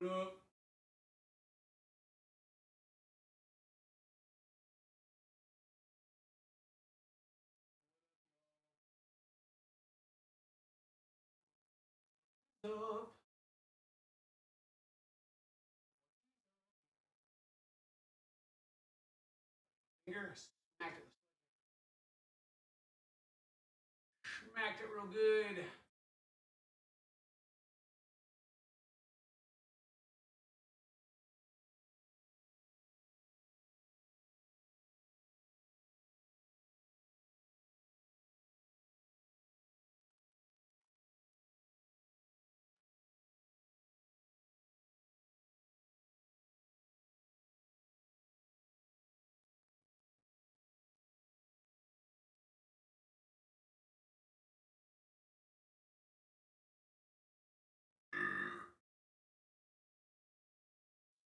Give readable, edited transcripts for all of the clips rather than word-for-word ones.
Smacked it real good.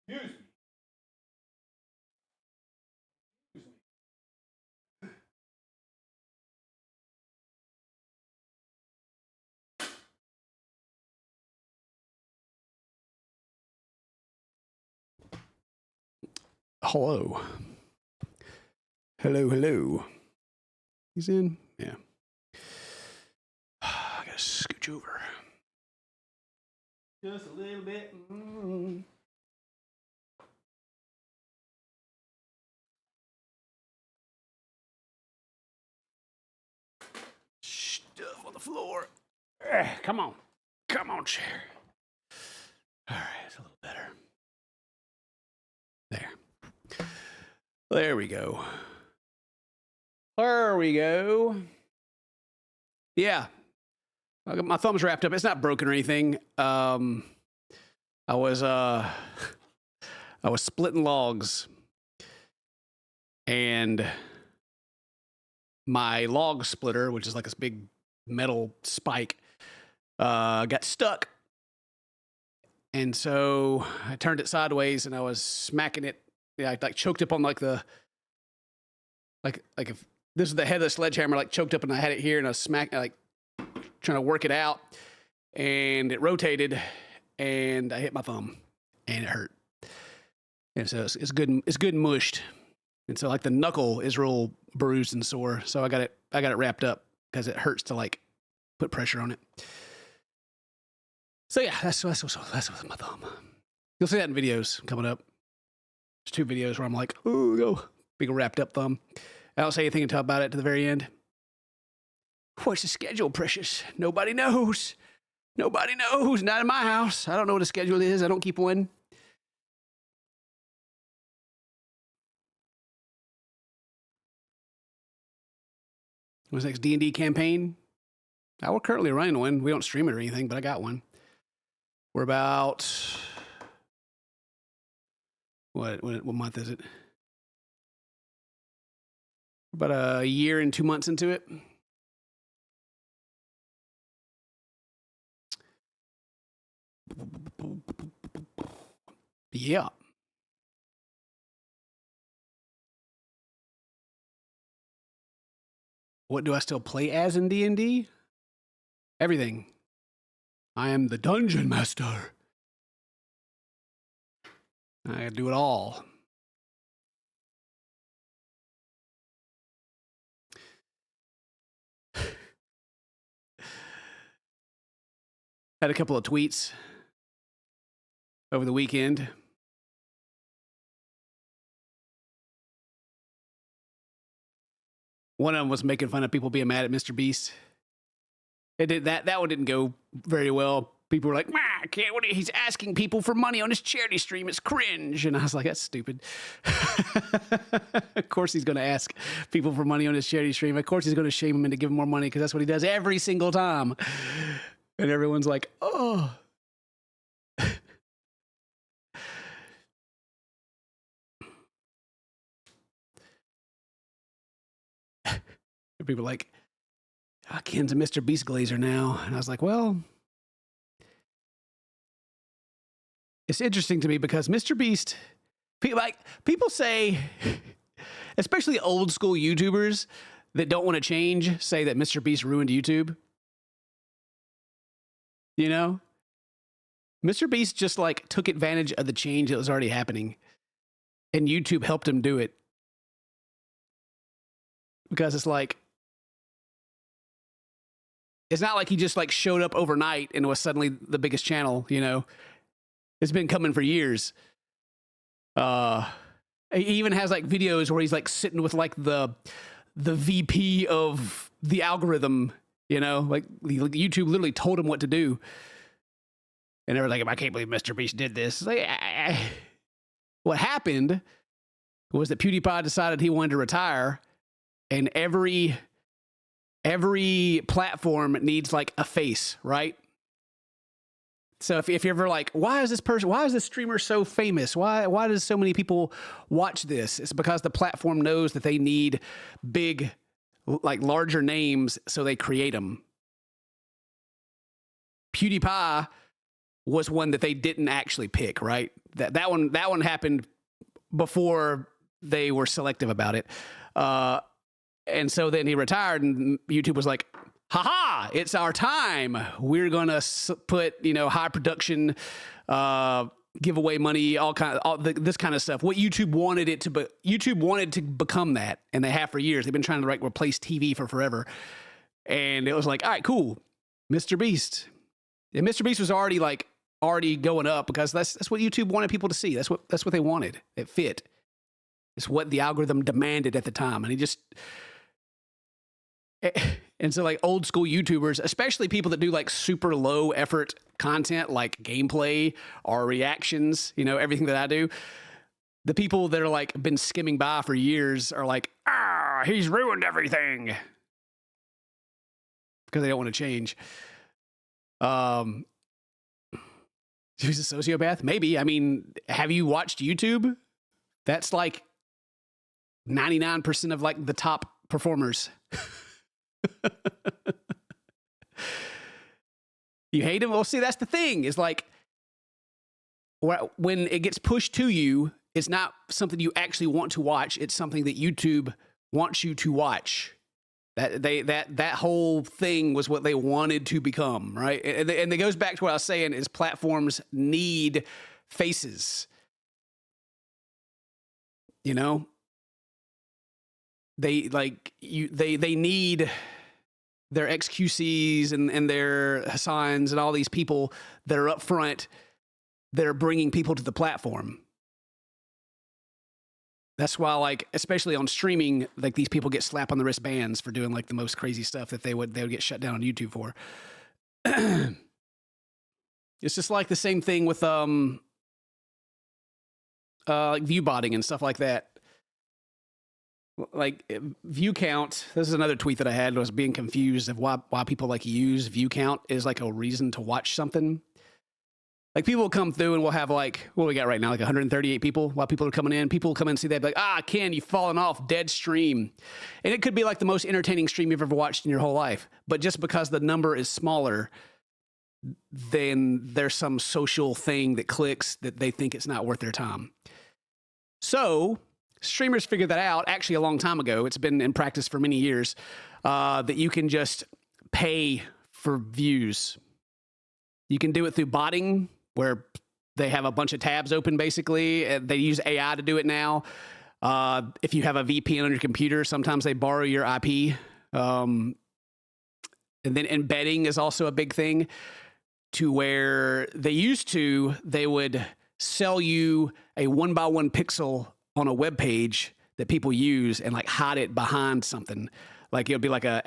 Excuse me. Hello. Hello, hello. He's in? Yeah. I gotta scooch over. Just a little bit. Stuff on the floor. Come on. Come on, chair. All right, it's a little better. There. There we go. There we go. Yeah. I got my thumb's wrapped up. It's not broken or anything. I was splitting logs, and my log splitter, which is like this big metal spike, got stuck. And so I turned it sideways and I was smacking it. Yeah, I like choked up on like the, like if this is the head of the sledgehammer, like choked up and I had it here and I was smacking, like trying to work it out, and it rotated and I hit my thumb and it hurt. And so it's good and mushed. And so like the knuckle is real bruised and sore. So I got it wrapped up because it hurts to like put pressure on it. So yeah, that's with my thumb. You'll see that in videos coming up. There's 2 videos where I'm like, ooh, go big wrapped up thumb. I don't say anything until about it to the very end. What's the schedule, Precious? Nobody knows. Nobody knows. Not in my house. I don't know what the schedule is. I don't keep one. What's next? D&D campaign? We're currently running one. We don't stream it or anything, but I got one. We're about, what month is it? About a year and 2 months into it. Yeah. What do I still play as in D&D? Everything. I am the dungeon master. I do it all. Had a couple of tweets over the weekend. One of them was making fun of people being mad at MrBeast. It did that one didn't go very well. People were like, I can't, he's asking people for money on his charity stream. It's cringe. And I was like, that's stupid. Of course he's going to ask people for money on his charity stream. Of course he's going to shame them into giving more money because that's what he does every single time. And everyone's like, oh. People are like, Ken's a MrBeast glazer now. And I was like, well, it's interesting to me because MrBeast, people say, especially old school YouTubers that don't want to change, say that MrBeast ruined YouTube. You know? MrBeast just like took advantage of the change that was already happening, and YouTube helped him do it. Because it's like, it's not like he just like showed up overnight and was suddenly the biggest channel, you know. It's been coming for years. He even has like videos where he's like sitting with like the VP of the algorithm, you know, like YouTube literally told him what to do. And they were like, I can't believe MrBeast did this. Like, what happened was that PewDiePie decided he wanted to retire, and every platform needs like a face, right? So if you're ever like, why is this streamer so famous? Why does so many people watch this? It's because the platform knows that they need big, like larger names, so they create them. PewDiePie was one that they didn't actually pick, right? That one happened before they were selective about it. And so then he retired, and YouTube was like, haha, it's our time. We're going to put, you know, high production, giveaway money, this kind of stuff. What YouTube wanted it to be, YouTube wanted to become that, and they have for years. They've been trying to like replace TV for forever. And it was like, all right, cool, MrBeast. And MrBeast was already going up because that's what YouTube wanted people to see. That's what they wanted. It fit. It's what the algorithm demanded at the time. And he just, and so like old school YouTubers, especially people that do like super low effort content, like gameplay or reactions, you know, everything that I do, the people that are like been skimming by for years are like, he's ruined everything, because they don't want to change. He's a sociopath? Maybe. I mean, have you watched YouTube? That's like 99% of like the top performers. You hate him? Well, see, that's the thing, is like, when it gets pushed to you, it's not something you actually want to watch. It's something that YouTube wants you to watch. That whole thing was what they wanted to become, right? And it goes back to what I was saying, is platforms need faces. You know? They need their XQCs and their Hassans and all these people that are up front that are bringing people to the platform. That's why, like, especially on streaming, like these people get slap on the wrist bans for doing like the most crazy stuff that they would get shut down on YouTube for. It's just like the same thing with like view botting and stuff like that. Like view count. This is another tweet that I had. I was being confused of why people like use view count as like a reason to watch something. Like people will come through and we'll have like, what we got right now, like 138 people while people are coming in. People will come in and see that, be like, Ken, you've fallen off, dead stream. And it could be like the most entertaining stream you've ever watched in your whole life. But just because the number is smaller, then there's some social thing that clicks that they think it's not worth their time. So streamers figured that out actually a long time ago. It's been in practice for many years, that you can just pay for views. You can do it through botting, where they have a bunch of tabs open, basically. They use AI to do it now. If you have a VPN on your computer, sometimes they borrow your IP. And then embedding is also a big thing, to where they would sell you a 1x1 pixel on a web page that people use and like hide it behind something. Like it would be like a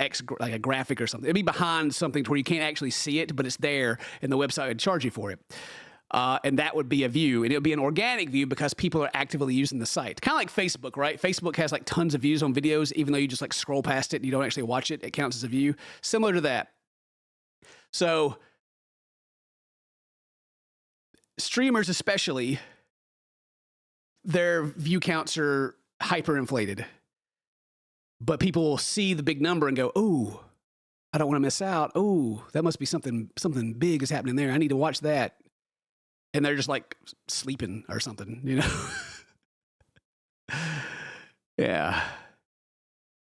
graphic or something. It'd be behind something to where you can't actually see it, but it's there, and the website would charge you for it. And that would be a view, and it would be an organic view because people are actively using the site. Kind of like Facebook, right? Facebook has like tons of views on videos, even though you just like scroll past it and you don't actually watch it. It counts as a view. Similar to that. So streamers especially, their view counts are hyperinflated. But people will see the big number and go, "Oh, I don't want to miss out. Oh, that must be something big is happening there. I need to watch that." And they're just like sleeping or something, you know? Yeah.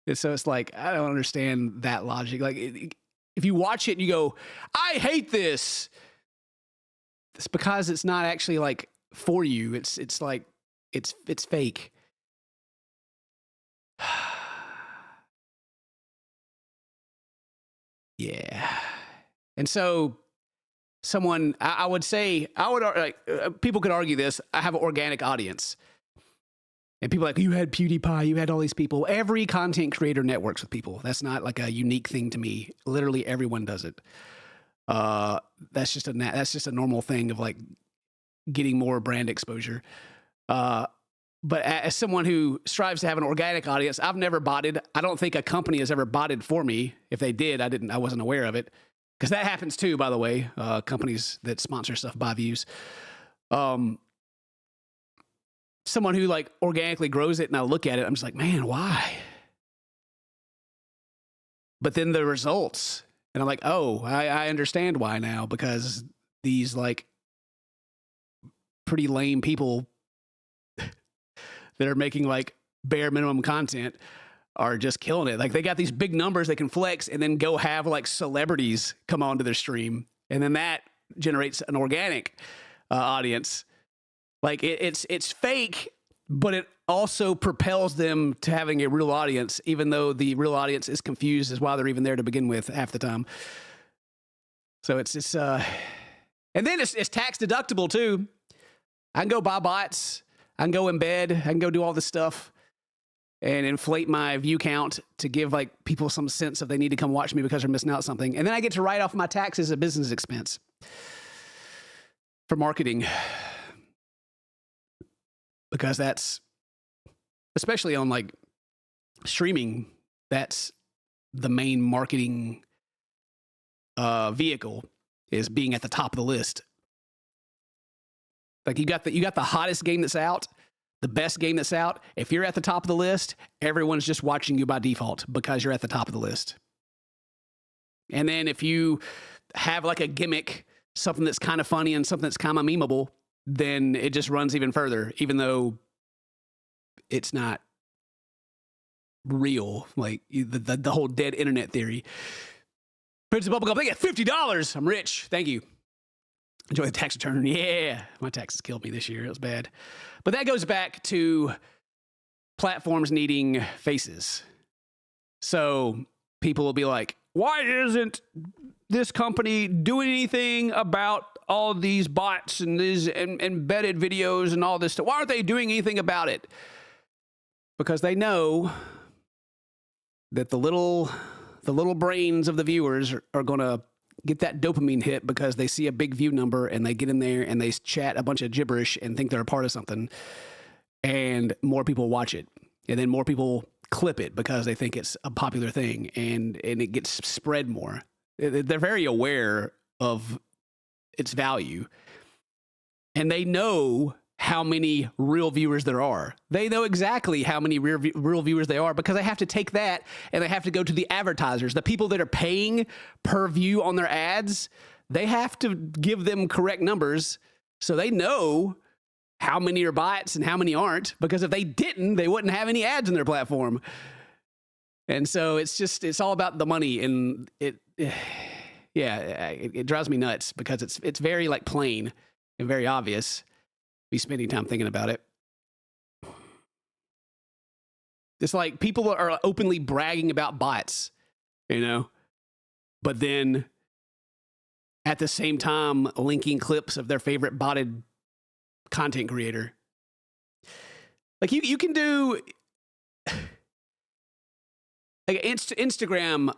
And so it's like, I don't understand that logic. Like, if you watch it and you go, "I hate this," It's because it's not actually like for you. It's like it's fake. Yeah. And so someone, I would say, people could argue this. I have an organic audience. And people are like, you had PewDiePie, you had all these people. Every content creator networks with people. That's not like a unique thing to me. Literally everyone does it. That's just a normal thing of like getting more brand exposure. But as someone who strives to have an organic audience, I've never botted. I don't think a company has ever botted for me. If they did, I wasn't aware of it. Because that happens too, by the way. Companies that sponsor stuff buy views. Someone who like organically grows it and I look at it, I'm just like, man, why? But then the results, and I'm like, oh, I understand why now, because these like pretty lame people that are making like bare minimum content are just killing it. Like they got these big numbers they can flex and then go have like celebrities come onto their stream. And then that generates an organic audience. Like it's fake, but it also propels them to having a real audience, even though the real audience is confused as why they're even there to begin with half the time. So it's and then it's tax deductible too. I can go buy bots. I can go embed. I can go do all this stuff and inflate my view count to give like people some sense of they need to come watch me because they're missing out something. And then I get to write off my taxes as a business expense for marketing. Because that's, especially on like streaming, that's the main marketing vehicle, is being at the top of the list. Like you got the hottest game that's out, the best game that's out. If you're at the top of the list, everyone's just watching you by default because you're at the top of the list. And then if you have like a gimmick, something that's kind of funny and something that's kind of memeable, then it just runs even further, even though it's not real. Like the whole dead internet theory. Prince of Bubblegum, they get $50. I'm rich. Thank you. Enjoy the tax return. Yeah, my taxes killed me this year. It was bad. But that goes back to platforms needing faces. So people will be like, why isn't this company doing anything about all these bots and these embedded videos and all this stuff? Why aren't they doing anything about it? Because they know that the little brains of the viewers are going to get that dopamine hit because they see a big view number and they get in there and they chat a bunch of gibberish and think they're a part of something, and more people watch it, and then more people clip it because they think it's a popular thing, and it gets spread more. They're very aware of its value, and they know how many real viewers there are. They know exactly how many real viewers they are because they have to take that and they have to go to the advertisers, the people that are paying per view on their ads. They have to give them correct numbers so they know how many are bots and how many aren't, because if they didn't, they wouldn't have any ads on their platform. And so it's all about the money, and it drives me nuts because it's very like plain and very obvious. Be spending time thinking about it. It's like people are openly bragging about bots, but then at the same time linking clips of their favorite botted content creator. Like you can do like Instagram.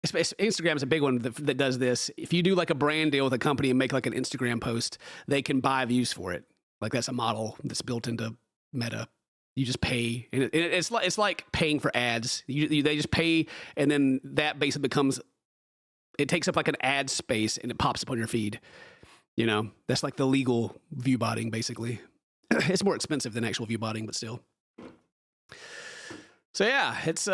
Instagram is a big one that does this. If you do like a brand deal with a company and make like an Instagram post, they can buy views for it. Like that's a model that's built into Meta. You just pay, and it's like paying for ads. They just pay, and then that basically becomes, it takes up like an ad space and it pops up on your feed. That's like the legal view botting basically. It's more expensive than actual view botting, but still. So yeah, it's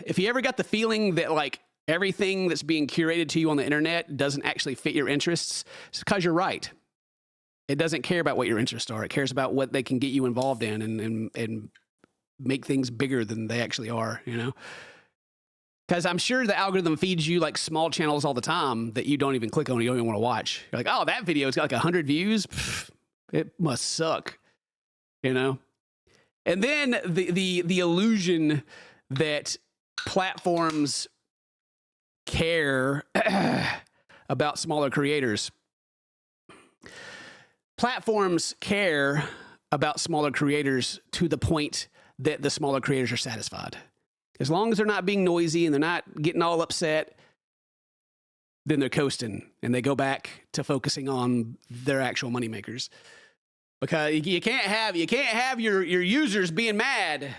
if you ever got the feeling that like everything that's being curated to you on the internet doesn't actually fit your interests, it's because you're right. It doesn't care about what your interests are. It cares about what they can get you involved in and make things bigger than they actually are, Because I'm sure the algorithm feeds you like small channels all the time that you don't even click on, you don't even want to watch. You're like, oh, that video's got like 100 views. Pfft, it must suck, you know? And then the illusion that platforms care about smaller creators. Platforms care about smaller creators to the point that the smaller creators are satisfied. As long as they're not being noisy and they're not getting all upset, then they're coasting and they go back to focusing on their actual moneymakers. Because you can't have your users being mad.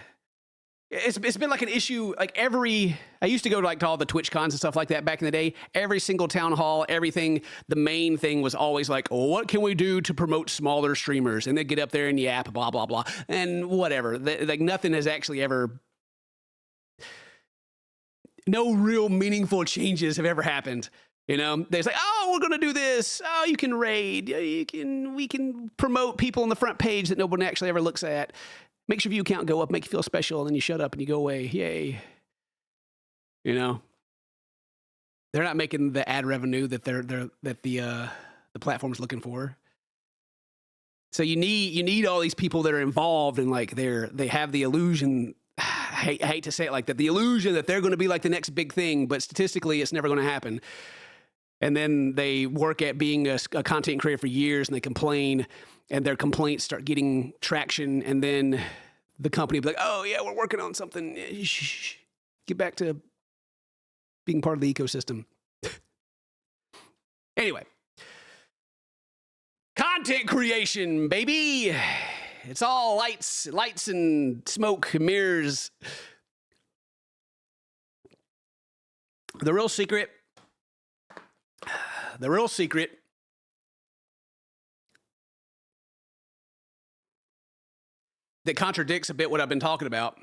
It's been like an issue. Like I used to go to like to all the Twitch cons and stuff like that back in the day. Every single town hall, everything. The main thing was always like, oh, what can we do to promote smaller streamers? And they get up there and yap, blah blah blah, and whatever. Like nothing has actually ever. No real meaningful changes have ever happened. You know, they're like, oh, we're going to do this. Oh, you can raid. We can promote people on the front page that nobody actually ever looks at. Makes your view count go up, make you feel special, and then you shut up and you go away. Yay. You know, they're not making the ad revenue that the platform's looking for. So you need all these people that are involved and like they have the illusion. I hate to say it like that. The illusion that they're going to be like the next big thing, but statistically, it's never going to happen. And then they work at being a content creator for years, and they complain, and their complaints start getting traction, and then the company will be like, "Oh yeah, we're working on something. Shh. Get back to being part of the ecosystem." Anyway, content creation, baby. It's all lights and smoke and mirrors. The real secret that contradicts a bit what I've been talking about.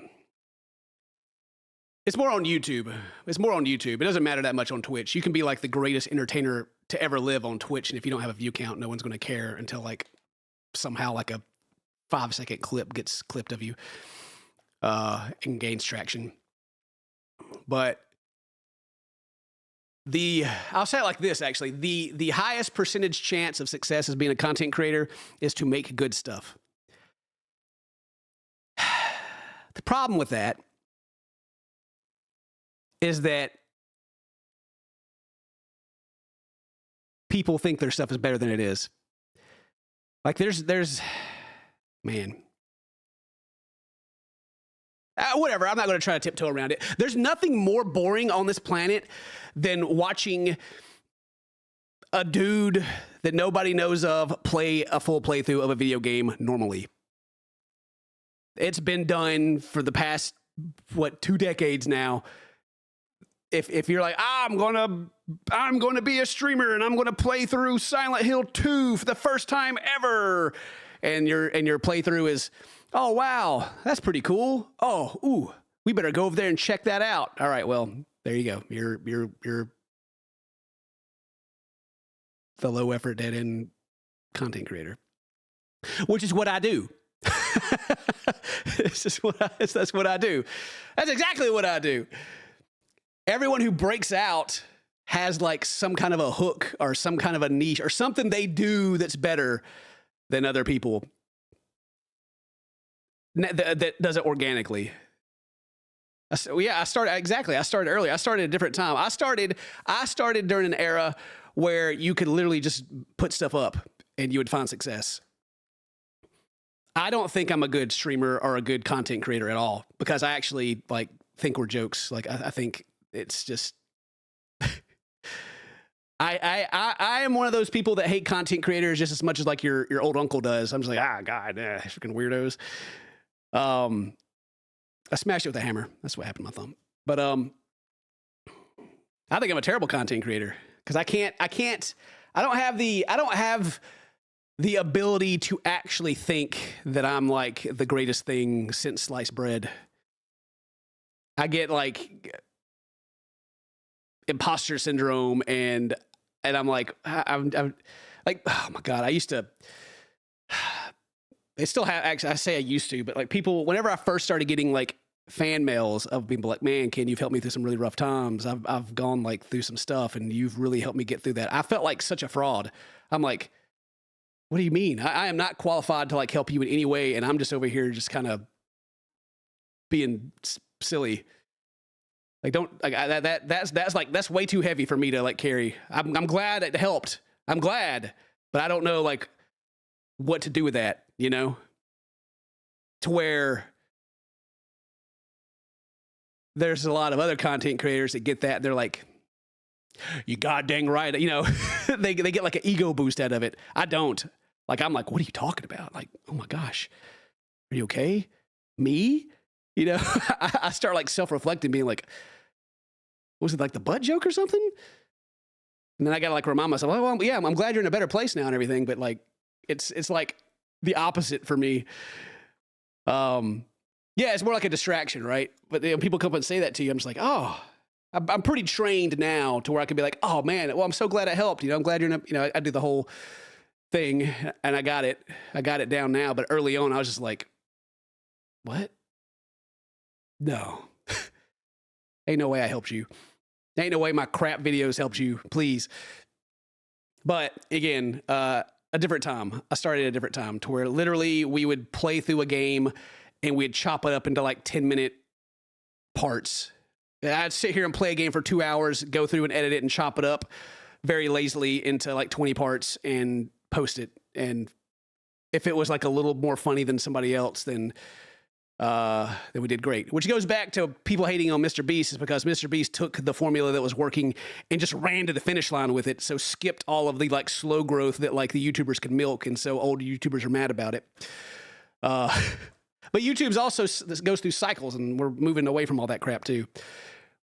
It's more on YouTube. It doesn't matter that much on Twitch. You can be like the greatest entertainer to ever live on Twitch, and if you don't have a view count, no one's going to care until like somehow like a 5-second clip gets clipped of you and gains traction. But I'll say it like this, actually. The highest percentage chance of success as being a content creator is to make good stuff. The problem with that is that people think their stuff is better than it is. Like there's man. Whatever, I'm not going to try to tiptoe around it. There's nothing more boring on this planet than watching a dude that nobody knows of play a full playthrough of a video game normally. It's been done for the past, 2 decades now. If you're like, I'm gonna be a streamer and I'm gonna play through Silent Hill 2 for the first time ever, and your playthrough is, oh wow, that's pretty cool. Oh, ooh, we better go over there and check that out. All right, well, there you go. You're the low effort dead end content creator, which is what I do. That's what I do. That's exactly what I do. Everyone who breaks out has like some kind of a hook or some kind of a niche or something they do that's better than other people. That does it organically. I started early. I started at a different time. I started during an era where you could literally just put stuff up and you would find success. I don't think I'm a good streamer or a good content creator at all, because I actually like think we're jokes. Like I think it's just I am one of those people that hate content creators just as much as like your old uncle does. I'm just like, God, freaking weirdos. I smashed it with a hammer. That's what happened to my thumb. But I think I'm a terrible content creator because I don't have the ability to actually think that I'm like the greatest thing since sliced bread. I get like imposter syndrome and I'm like, I'm like, oh my God, I used to, they still have, actually, I say I used to, but like people, whenever I first started getting like fan mails of being like, man, Ken, you've helped me through some really rough times. I've gone like through some stuff and you've really helped me get through that. I felt like such a fraud. I'm like, what do you mean? I am not qualified to like help you in any way. And I'm just over here just kind of being silly. Like, don't like that's way too heavy for me to like carry. I'm glad it helped. I'm glad, but I don't know like what to do with that, you know, to where there's a lot of other content creators that get that. And they're like, you god dang right. You know, they get like an ego boost out of it. I don't. Like, I'm like, what are you talking about? Like, oh my gosh, are you okay? Me? You know, I start like self-reflecting, being like, was it like the butt joke or something? And then I got to like remind myself, oh, well, yeah, I'm glad you're in a better place now and everything. But like, it's like the opposite for me. Yeah, it's more like a distraction, right? But you know, people come up and say that to you. I'm just like, oh, I'm pretty trained now to where I can be like, oh man, well, I'm so glad I helped. You know, I'm glad you're in a, you know, I do the whole thing and I got it down now. But early on, I was just like, what? No, ain't no way I helped you. Ain't no way my crap videos helped you, please. But again, a different time. I started at a different time to where literally we would play through a game and we'd chop it up into like 10-minute parts. I'd sit here and play a game for 2 hours, go through and edit it and chop it up very lazily into like 20 parts and post it. And if it was like a little more funny than somebody else, then we did great. Which goes back to people hating on MrBeast, is because MrBeast took the formula that was working and just ran to the finish line with it. So skipped all of the like slow growth that like the YouTubers could milk. And so old YouTubers are mad about it. But YouTube's also, this goes through cycles, and we're moving away from all that crap too.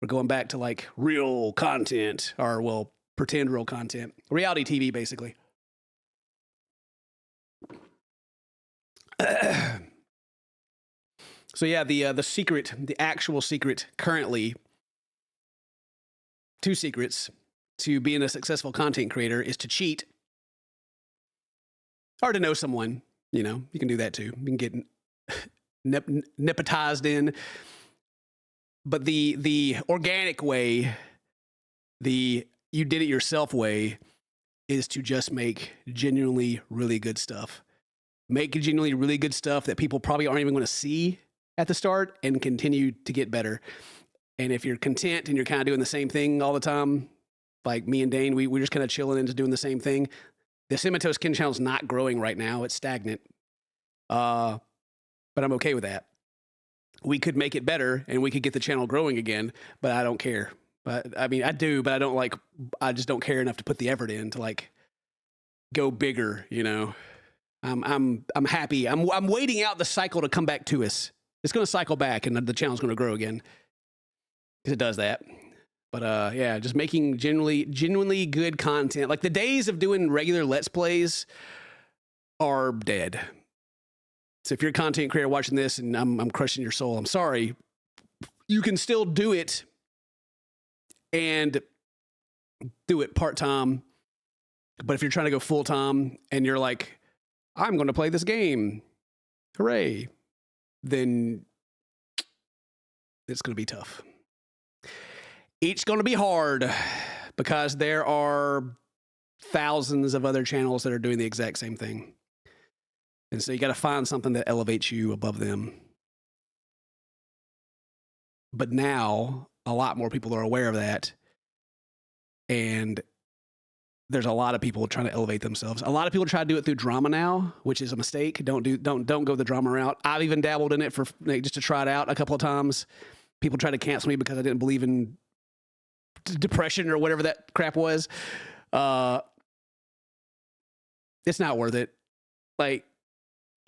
We're going back to like real content, or well, pretend real content. Reality TV, basically. So yeah, the secret, the actual secret currently, 2 secrets to being a successful content creator is to cheat or to know someone. You know, you can do that too. You can get nepotized in. But the organic way, the you did it yourself way, is to just make genuinely really good stuff. Make genuinely really good stuff that people probably aren't even going to see at the start, and continue to get better. And if you're content and you're kind of doing the same thing all the time, like me and Dane, we're just kind of chilling into doing the same thing. The Cinematose Ken channel is not growing right now. It's stagnant. But I'm okay with that. We could make it better and we could get the channel growing again, but I don't care. But I mean, I do, but I just don't care enough to put the effort in to like go bigger, you know. I'm happy. I'm waiting out the cycle to come back to us. It's going to cycle back and the channel's going to grow again, because it does that. But yeah, just making genuinely good content. Like the days of doing regular Let's Plays are dead. So if you're a content creator watching this and I'm crushing your soul, I'm sorry. You can still do it and do it part-time. But if you're trying to go full-time and you're like, I'm going to play this game, hooray, then it's going to be tough. It's going to be hard because there are thousands of other channels that are doing the exact same thing. And so you got to find something that elevates you above them. But now a lot more people are aware of that. And there's a lot of people trying to elevate themselves. A lot of people try to do it through drama now, which is a mistake. Don't go the drama route. I've even dabbled in it for like, just to try it out a couple of times. People try to cancel me because I didn't believe in depression or whatever that crap was. It's not worth it. Like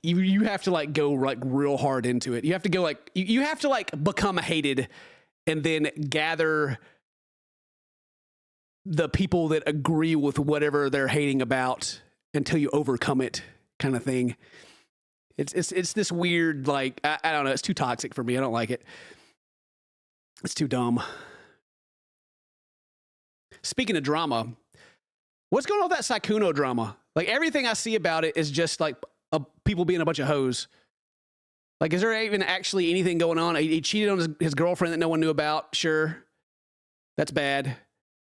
you have to like go like real hard into it. You have to go like you have to like become hated and then gather the people that agree with whatever they're hating about until you overcome it, kind of thing. It's this weird, like, I don't know. It's too toxic for me. I don't like it. It's too dumb. Speaking of drama, what's going on with that Sykkuno drama? Like everything I see about it is just like people being a bunch of hoes. Like, is there even actually anything going on? He cheated on his girlfriend that no one knew about. Sure. That's bad.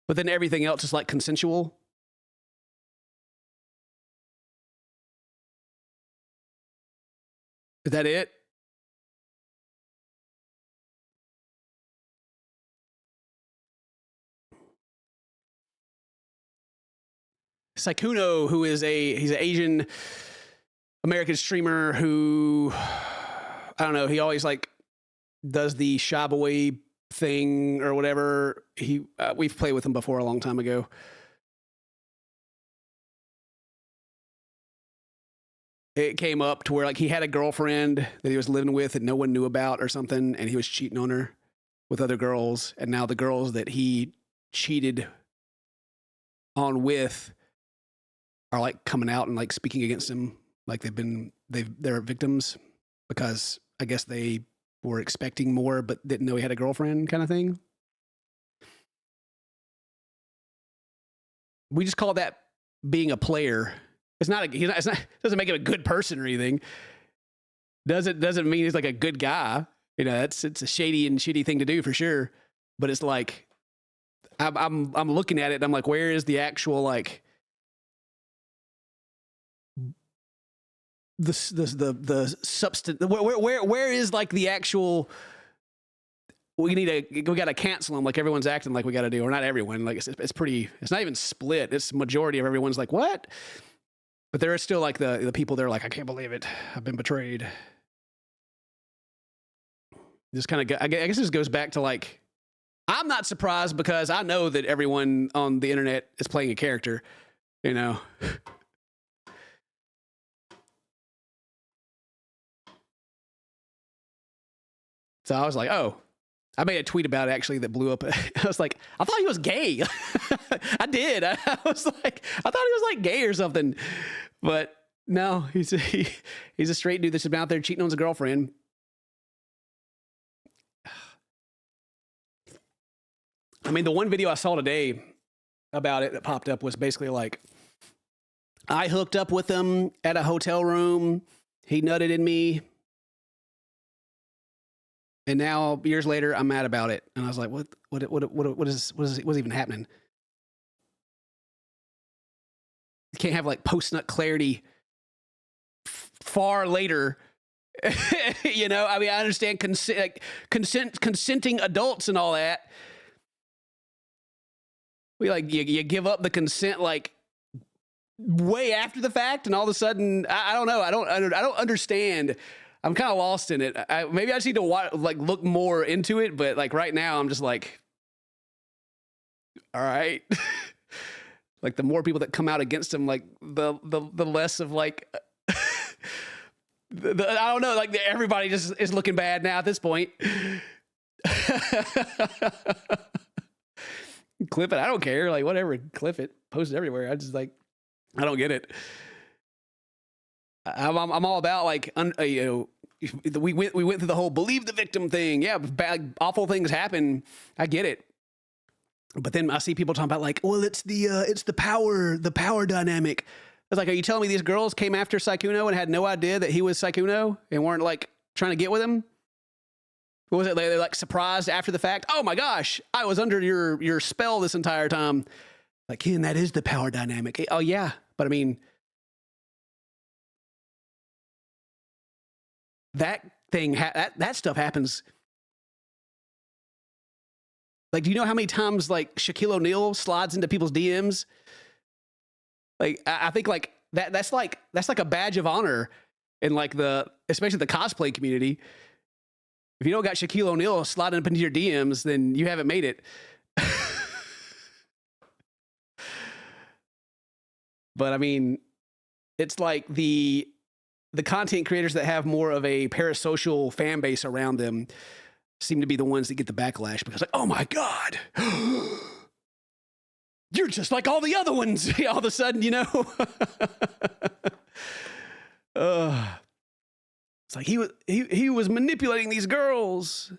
But then everything else is like consensual. Is that it? Sykkuno, who is he's an Asian American streamer who, I don't know, he always like does the shy boy thing or whatever. We've played with him before a long time ago. It came up to where like he had a girlfriend that he was living with that no one knew about or something, and he was cheating on her with other girls, and now the girls that he cheated on with are like coming out and like speaking against him, like they're victims because I guess they were expecting more but didn't know he had a girlfriend, kind of thing. We just call that being a player. It's not doesn't make him a good person or anything. Doesn't mean he's like a good guy. You know, it's a shady and shitty thing to do for sure. But it's like I'm looking at it and I'm like, where is the actual like the substance? Where is like the actual? We got to cancel them like everyone's acting like we got to do, or not everyone. Like it's pretty. It's not even split. It's majority of everyone's like what. But there are still like the people that are like, I can't believe it. I've been betrayed. This kind of, I guess this goes back to like, I'm not surprised because I know that everyone on the internet is playing a character, you know. So I was like, oh, I made a tweet about it actually that blew up. I was like, I thought he was gay. I did. I was like, I thought he was like gay or something. But no, he's a straight dude that's been out there cheating on his girlfriend. I mean, the one video I saw today about it that popped up was basically like, I hooked up with him at a hotel room. He nutted in me. And now years later, I'm mad about it. And I was like, what is even happening? You can't have like post-nut clarity far later. You know, I mean, I understand consenting adults and all that. We like you give up the consent like way after the fact, and all of a sudden, I don't know. I don't understand. I'm kind of lost in it. Maybe I just need to like look more into it. But like right now, I'm just like, all right. Like the more people that come out against him, like the less of like, I don't know, like everybody just is looking bad now at this point. Clip it. I don't care. Like whatever, clip it, post it everywhere. I just like, I don't get it. I'm all about like, you know, we went through the whole believe the victim thing. Yeah, bad, awful things happen. I get it. But then I see people talking about like, well, it's the power dynamic. I was like, are you telling me these girls came after Sykkuno and had no idea that he was Sykkuno and weren't like trying to get with him? What was it? They're like surprised after the fact. Oh my gosh, I was under your spell this entire time. Like, Ken, that is the power dynamic. Oh yeah, but I mean, that thing, that stuff happens. Like, do you know how many times like Shaquille O'Neal slides into people's DMs? Like, I think like that's like a badge of honor in like especially the cosplay community. If you don't got Shaquille O'Neal sliding up into your DMs, then you haven't made it. But I mean, it's like the content creators that have more of a parasocial fan base around them seem to be the ones that get the backlash because like, oh my God, you're just like all the other ones. All of a sudden, you know, it's like he was manipulating these girls,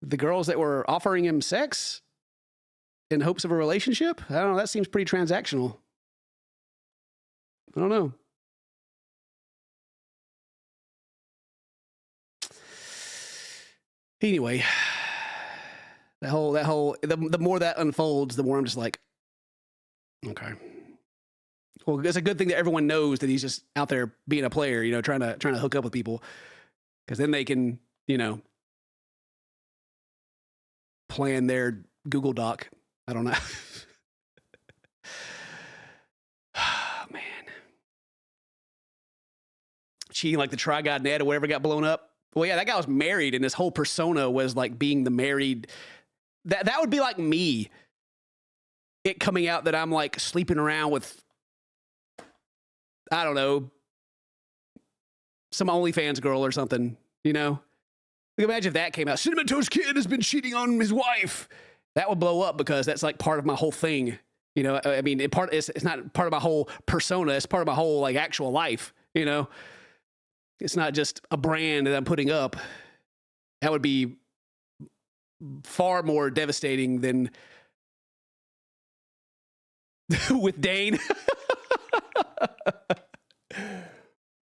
the girls that were offering him sex in hopes of a relationship. I don't know. That seems pretty transactional. I don't know. Anyway, the more that unfolds, the more I'm just like, okay. Well, it's a good thing that everyone knows that he's just out there being a player, you know, trying to hook up with people, because then they can, you know, plan their Google Doc. I don't know. Oh, man. Cheating like the Try God Ned or whatever got blown up. Well, yeah, that guy was married, and his whole persona was like being the married. That would be like me. It coming out that I'm like sleeping around with, I don't know, some OnlyFans girl or something, you know? Like, imagine if that came out. Cinnamon Toast Kid has been cheating on his wife. That would blow up because that's like part of my whole thing. You know, I mean, it's not part of my whole persona. It's part of my whole like actual life, you know? It's not just a brand that I'm putting up. That would be far more devastating than with Dane.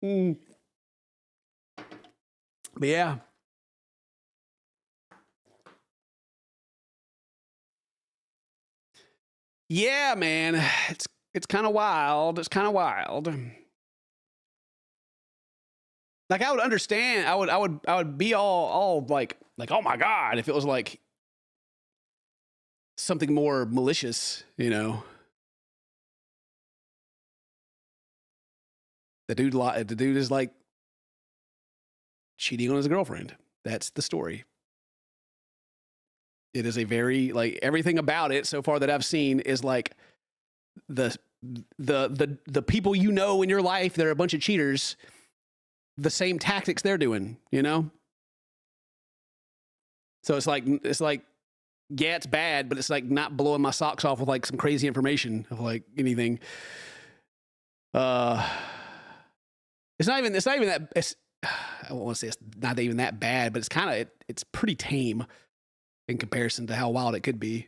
But yeah. Yeah, man. It's kind of wild. It's kind of wild. Like, I would understand. I would be all like, oh my God, if it was like something more malicious, you know. The dude is like cheating on his girlfriend. That's the story. It is a very, like, everything about it so far that I've seen is like the people you know in your life that are a bunch of cheaters, the same tactics they're doing, you know? So it's like, yeah, it's bad, but it's like not blowing my socks off with like some crazy information of like anything. It's not even that, I won't say it's not even that bad, but it's kind of, it's pretty tame in comparison to how wild it could be.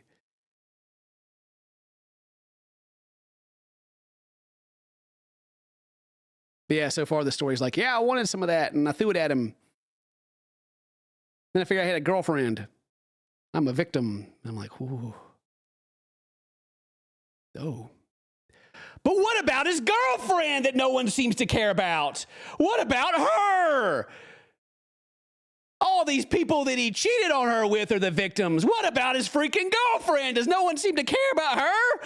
But yeah, so far the story's like, yeah, I wanted some of that, and I threw it at him. Then I figured I had a girlfriend. I'm a victim. I'm like, ooh. Oh. But what about his girlfriend that no one seems to care about? What about her? All these people that he cheated on her with are the victims. What about his freaking girlfriend? Does no one seem to care about her?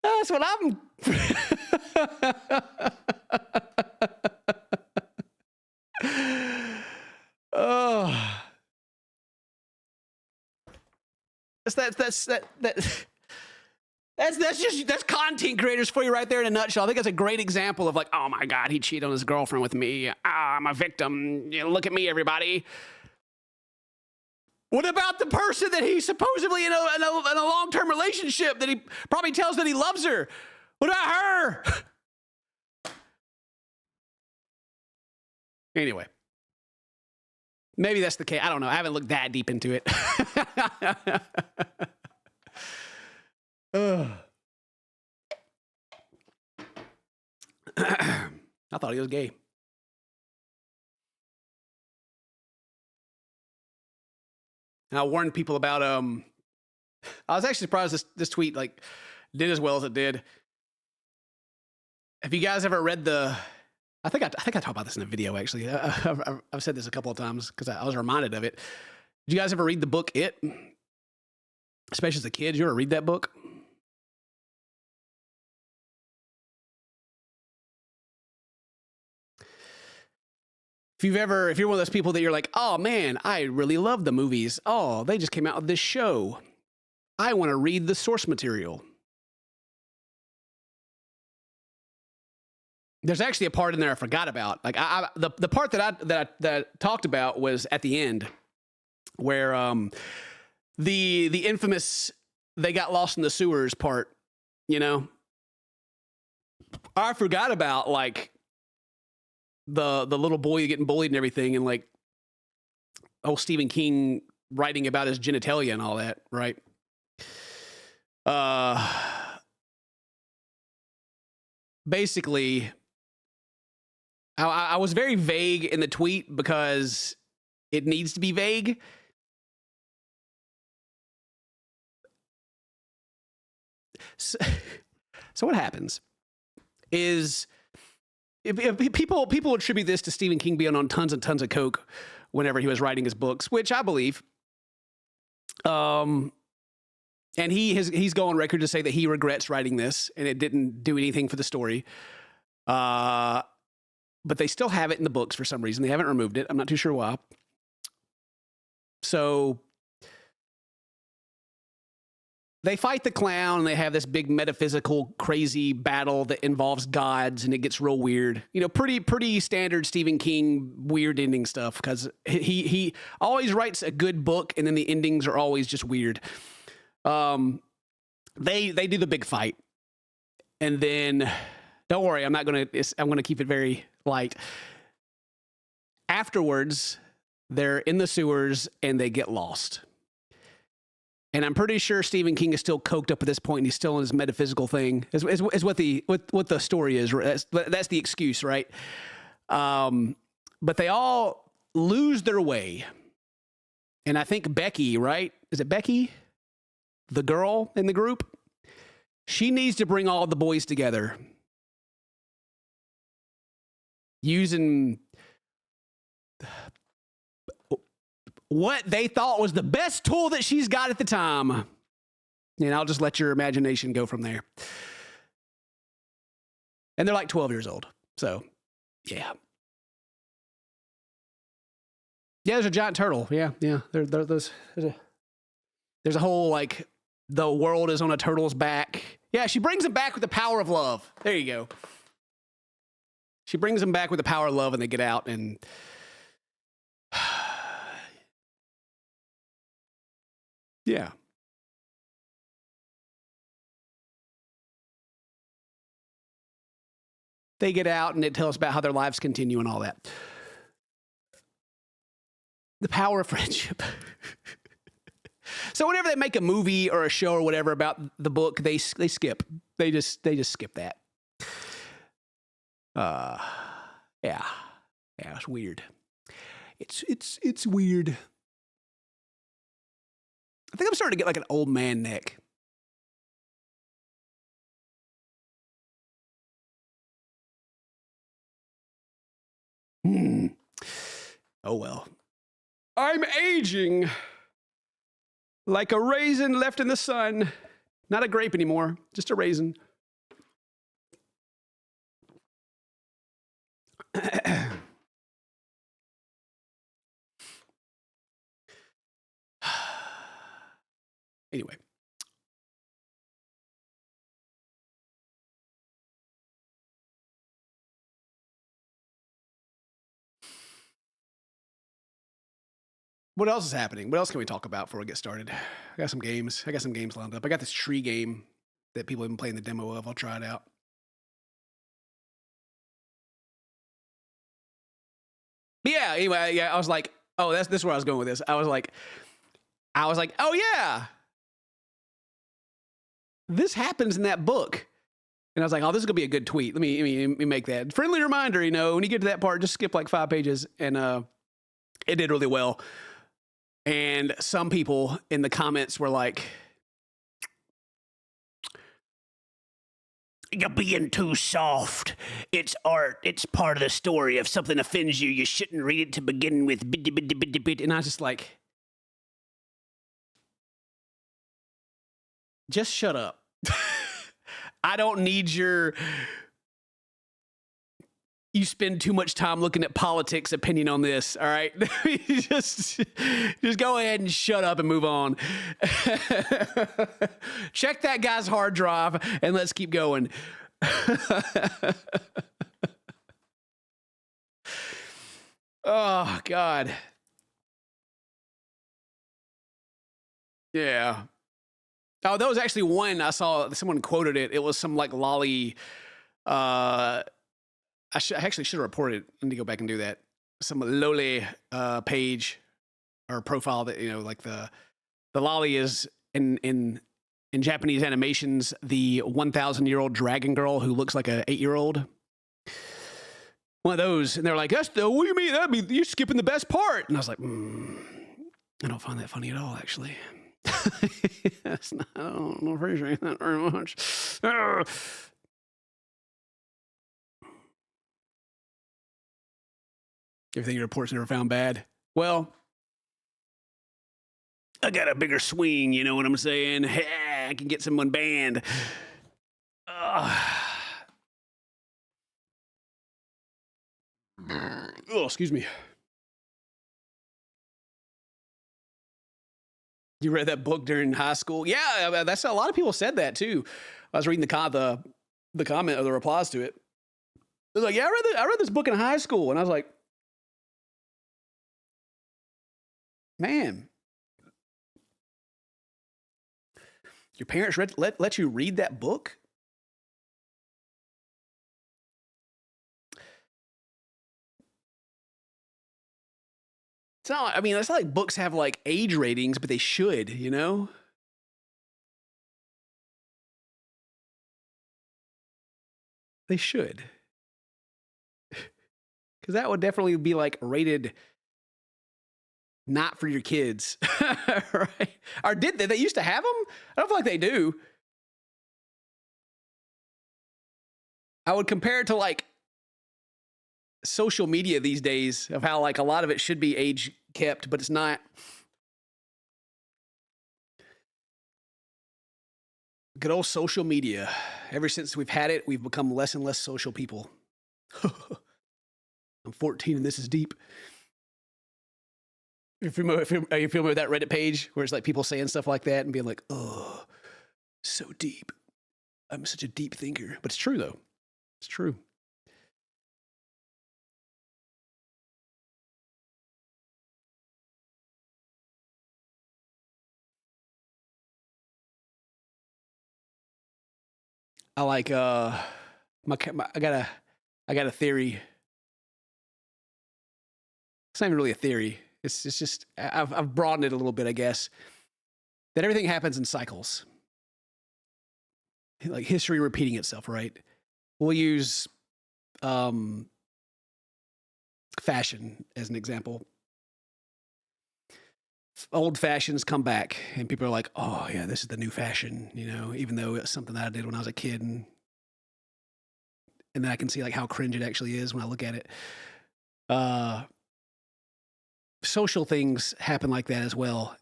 That's what I'm... Oh. That's content creators for you right there in a nutshell. I think that's a great example of like, oh my God, he cheated on his girlfriend with me. I'm a victim. You know, look at me, everybody. What about the person that he's supposedly in a long-term relationship that he probably tells that he loves her? What about her? Anyway, maybe that's the case. I don't know. I haven't looked that deep into it. I thought he was gay. And I warned people about I was actually surprised this tweet like did as well as it did. Have you guys ever read the? I think I talked about this in a video actually. I've said this a couple of times because I was reminded of it. Did you guys ever read the book It? Especially as a kid, you ever read that book? If you're one of those people that you're like, oh man, I really love the movies. Oh, they just came out with this show. I want to read the source material. There's actually a part in there I forgot about. Like the part that I talked about was at the end, where the infamous they got lost in the sewers part. You know, I forgot about like the little boy getting bullied and everything, and like Stephen King writing about his genitalia and all that, right? Basically, I was very vague in the tweet because it needs to be vague. So what happens is if people attribute this to Stephen King being on tons and tons of coke whenever he was writing his books, which I believe. And he's going on record to say that he regrets writing this and it didn't do anything for the story. But they still have it in the books for some reason. They haven't removed it. I'm not too sure why. So they fight the clown and they have this big metaphysical crazy battle that involves gods and it gets real weird. You know, pretty standard Stephen King weird ending stuff because he always writes a good book and then the endings are always just weird. They do the big fight. And then don't worry, I'm going to keep it very light. Afterwards, they're in the sewers and they get lost. And I'm pretty sure Stephen King is still coked up at this point and he's still in his metaphysical thing, is what the story is. That's the excuse, right? But they all lose their way. And I think Becky, right? Is it Becky? The girl in the group? She needs to bring all the boys together. Using what they thought was the best tool that she's got at the time. And I'll just let your imagination go from there. And they're like 12 years old. So, yeah. Yeah, there's a giant turtle. Yeah. There's a whole, like, the world is on a turtle's back. Yeah, she brings him back with the power of love. There you go. She brings him back with the power of love and they get out and... Yeah. They get out and it tells about how their lives continue and all that. The power of friendship. So whenever they make a movie or a show or whatever about the book, they skip. They just skip that. Yeah, it's weird. It's weird. I think I'm starting to get like an old man neck. Oh well. I'm aging like a raisin left in the sun. Not a grape anymore, just a raisin. Anyway. What else is happening? What else can we talk about before we get started? I got some games. Lined up. I got this tree game that people have been playing the demo of. I'll try it out. But yeah, anyway, I was like, oh, this is where I was going with this. I was like, oh yeah. This happens in that book. And I was like, oh, this is going to be a good tweet. Let me make that. Friendly reminder, when you get to that part, just skip like 5 pages. And it did really well. And some people in the comments were like, you're being too soft. It's art. It's part of the story. If something offends you, you shouldn't read it to begin with. And I was just like, just shut up. I don't need you spend too much time looking at politics opinion on this, all right? just go ahead and shut up and move on. Check that guy's hard drive and let's keep going. Oh, God. Yeah. Oh, that was actually one I saw. Someone quoted it. It was some like lolly. I actually should have reported. I need to go back and do that. Some lolly page or profile that like the lolly is in Japanese animations the 1,000-year-old dragon girl who looks like a 8-year-old. one of those, and they're like, "What do you mean? That'd be you're skipping the best part." And I was like, I don't find that funny at all, actually. Yes, I don't appreciate that very much. Everything your report's never found bad. Well, I got a bigger swing, you know what I'm saying? I can get someone banned. Oh, excuse me. You read that book during high school? Yeah, that's a lot of people said that too. I was reading the comment or the replies to it. It was like, yeah, I read this book in high school, and I was like, man, your parents let you read that book? It's not. I mean, it's not like books have like age ratings, but they should, you know. They should, because that would definitely be like rated not for your kids, right? Or did they? They used to have them. I don't feel like they do. I would compare it to like social media these days, of how like a lot of it should be age kept, but it's not. Good old social media. Ever since we've had it, we've become less and less social people. I'm 14 and this is deep. Are you familiar with that Reddit page where it's like people saying stuff like that and being like, oh, so deep. I'm such a deep thinker. But it's true, though. It's true. I like I got a theory. It's not even really a theory. It's just I've broadened it a little bit, I guess. That everything happens in cycles. Like history repeating itself, right? We'll use fashion as an example. Old fashions come back, and people are like, "Oh yeah, this is the new fashion," you know. Even though it's something that I did when I was a kid, and then I can see like how cringe it actually is when I look at it. Social things happen like that as well.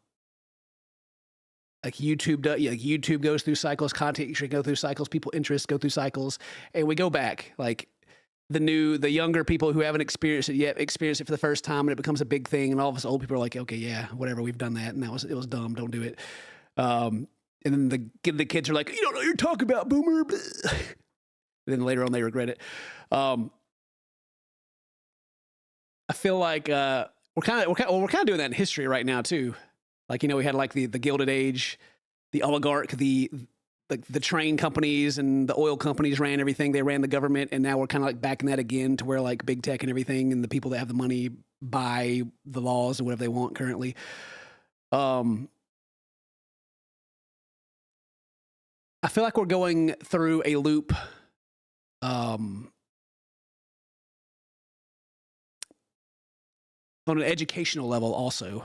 Like YouTube does, like YouTube goes through cycles, content should go through cycles, people interests go through cycles, and we go back. Like the younger people who haven't experienced it yet experience it for the first time, and it becomes a big thing, and all of us old people are like, okay, yeah, whatever, we've done that, and it was dumb, don't do it. And then the kids are like, you don't know what you're talking about, boomer. Then later on they regret it. I feel like we're kind of doing that in history right now too. Like, you know, we had like the Gilded Age, the oligarch, the train companies and the oil companies ran everything. They ran the government, and now we're kind of like back in that again, to where like big tech and everything, and the people that have the money buy the laws and whatever they want currently. I feel like we're going through a loop. On an educational level also.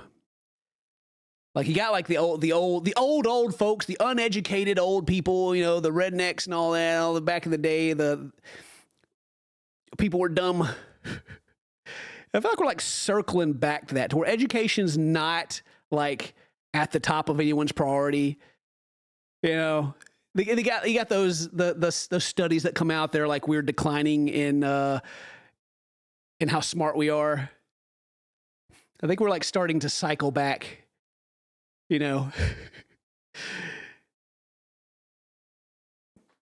Like you got like the old folks, the uneducated old people, you know, the rednecks and all that, all the back in the day, the people were dumb. I feel like we're like circling back to that, to where education's not like at the top of anyone's priority. You know, you got those studies that come out there, like we're declining in how smart we are. I think we're like starting to cycle back, you know.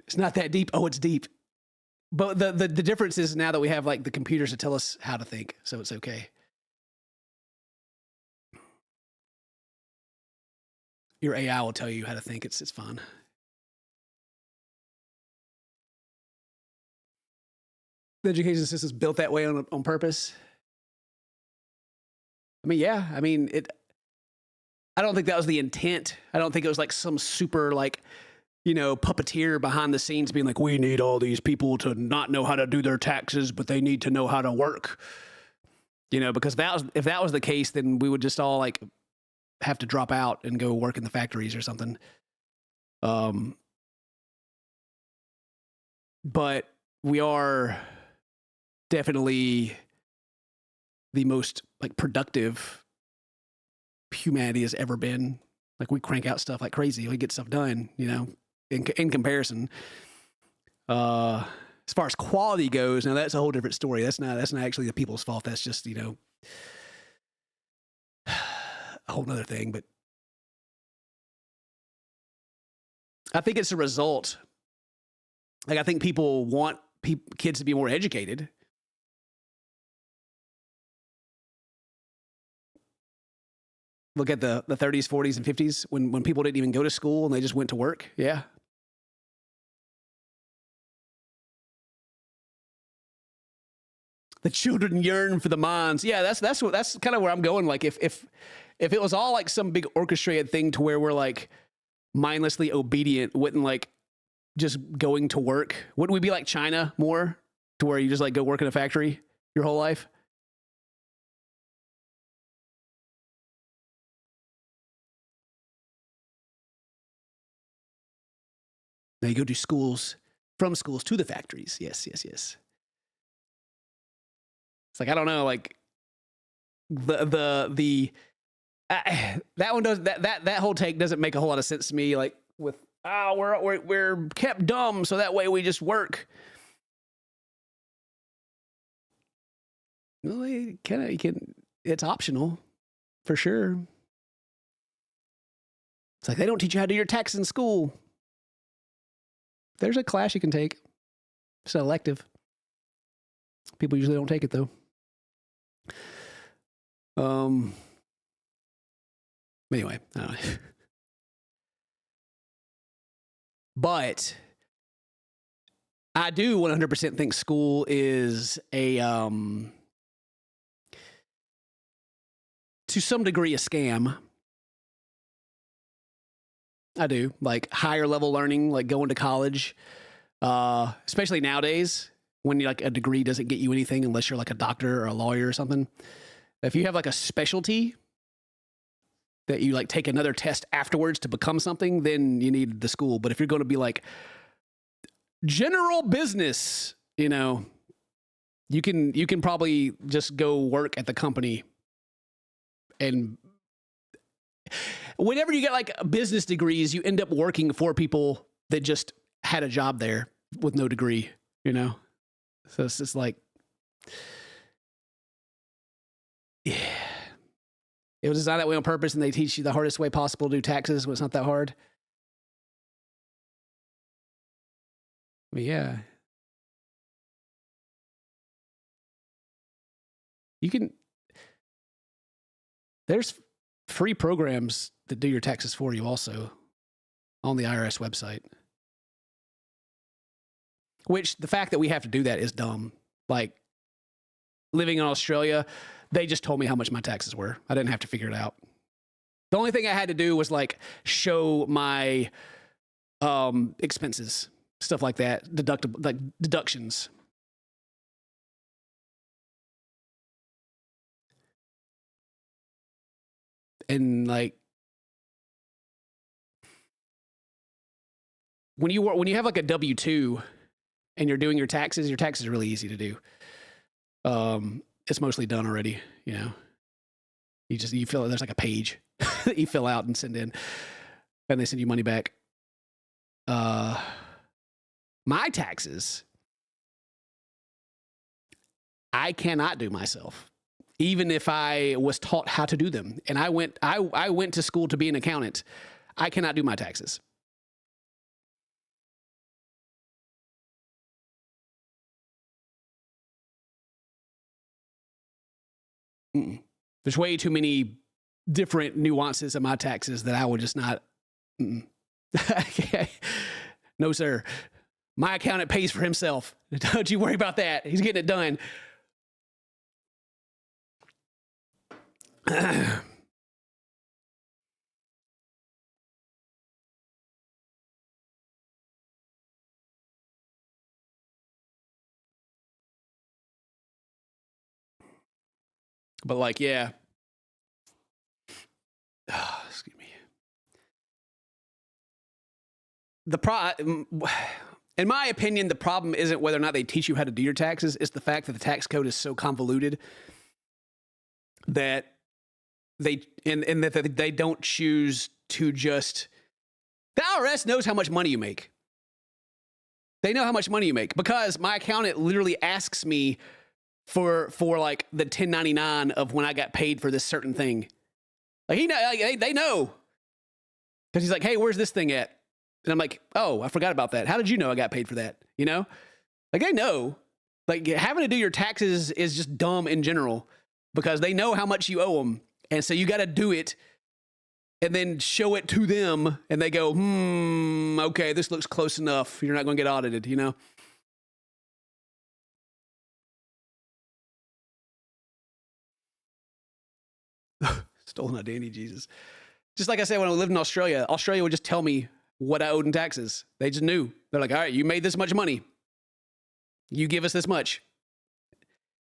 It's not that deep. Oh, it's deep. But the difference is now that we have like the computers to tell us how to think, so it's okay. Your AI will tell you how to think. It's fine. The education system's built that way on purpose. I mean, yeah. I mean, I don't think that was the intent. I don't think it was like some super like puppeteer behind the scenes being like, we need all these people to not know how to do their taxes, but they need to know how to work. Because if that was the case, then we would just all like have to drop out and go work in the factories or something. But we are definitely the most like productive humanity has ever been. Like we crank out stuff like crazy. We get stuff done, in comparison. As far as quality goes, now that's a whole different story. That's not actually the people's fault. That's just, a whole nother thing. But I think it's a result. Like I think people want kids to be more educated. Look at the 30s, 40s, and 50s when people didn't even go to school and they just went to work. Yeah. The children yearn for the minds. Yeah, that's kind of where I'm going. Like if it was all like some big orchestrated thing to where we're like mindlessly obedient, wouldn't like just going to work, wouldn't we be like China more, to where you just like go work in a factory your whole life? Now you go to schools, from schools to the factories. Yes. It's like, I don't know, like that one does that whole take doesn't make a whole lot of sense to me. Like with we're kept dumb so that way we just work. Well, you can. It's optional, for sure. It's like they don't teach you how to do your taxes in school. There's a class you can take. It's an elective. People usually don't take it though. Anyway, but I do 100% think school is a to some degree a scam. I do. Like higher level learning, like going to college, especially nowadays when like a degree doesn't get you anything unless you're like a doctor or a lawyer or something. If you have like a specialty that you like take another test afterwards to become something, then you need the school. But if you're going to be like general business, you can probably just go work at the company. And whenever you get like business degrees, you end up working for people that just had a job there with no degree, So it's just like, yeah. It was designed that way on purpose, and they teach you the hardest way possible to do taxes when it's not that hard. But yeah. There's free programs that do your taxes for you also on the IRS website. Which the fact that we have to do that is dumb. Like living in Australia, they just told me how much my taxes were. I didn't have to figure it out. The only thing I had to do was like show my expenses, stuff like that, deductions. And like when you have like a W-2 and you're doing your taxes are really easy to do. It's mostly done already, You fill, there's like a page that you fill out and send in, and they send you money back. My taxes, I cannot do myself, even if I was taught how to do them. And I went to school to be an accountant. I cannot do my taxes. Mm-mm. There's way too many different nuances of my taxes that I would just not. No, sir. My accountant pays for himself. Don't you worry about that. He's getting it done. But like, yeah. Excuse me. In my opinion, the problem isn't whether or not they teach you how to do your taxes. It's the fact that the tax code is so convoluted that that they don't choose to just. The IRS knows how much money you make. They know how much money you make because my accountant literally asks me for like the 1099 of when I got paid for this certain thing. Like they know because he's like, hey, where's this thing at? And I'm like, oh, I forgot about that. How did you know I got paid for that? You know, like they know. Like having to do your taxes is just dumb in general because they know how much you owe them, and so you got to do it. And then show it to them, and they go, okay, this looks close enough. You're not going to get audited, you know? Stolen identity, Jesus. Just like I said, when I lived in Australia, Australia would just tell me what I owed in taxes. They just knew. They're like, all right, you made this much money. You give us this much.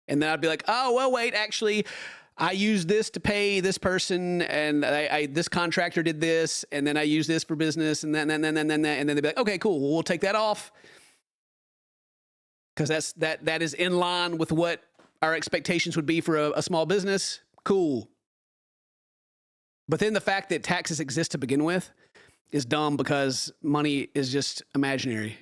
And then I'd be like, oh, well, wait, actually, I used this to pay this person, and this contractor did this, and then I used this for business, and then they'd be like, okay, cool, well, we'll take that off because that is in line with what our expectations would be for a small business. Cool. But then the fact that taxes exist to begin with is dumb because money is just imaginary.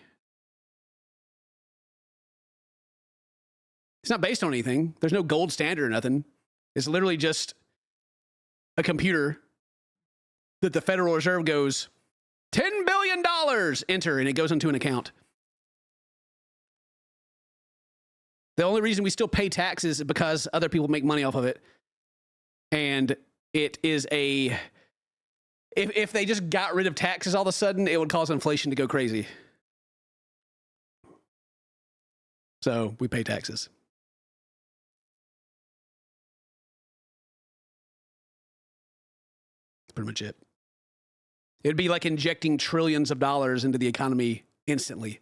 It's not based on anything. There's no gold standard or nothing. It's literally just a computer that the Federal Reserve goes, $10 billion, enter, and it goes into an account. The only reason we still pay taxes is because other people make money off of it. And it is if they just got rid of taxes all of a sudden, it would cause inflation to go crazy. So we pay taxes. Pretty much it. It'd be like injecting trillions of dollars into the economy instantly.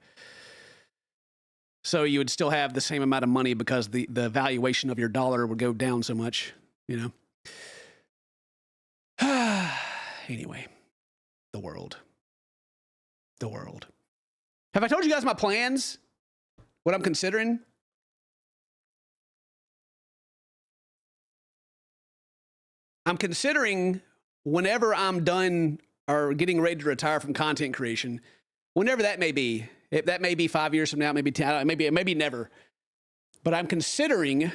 So you would still have the same amount of money because the valuation of your dollar would go down so much, you know? Anyway, the world. Have I told you guys my plans? What I'm considering? I'm considering whenever I'm done or getting ready to retire from content creation, whenever that may be, if that may be 5 years from now, maybe 10, maybe never, but I'm considering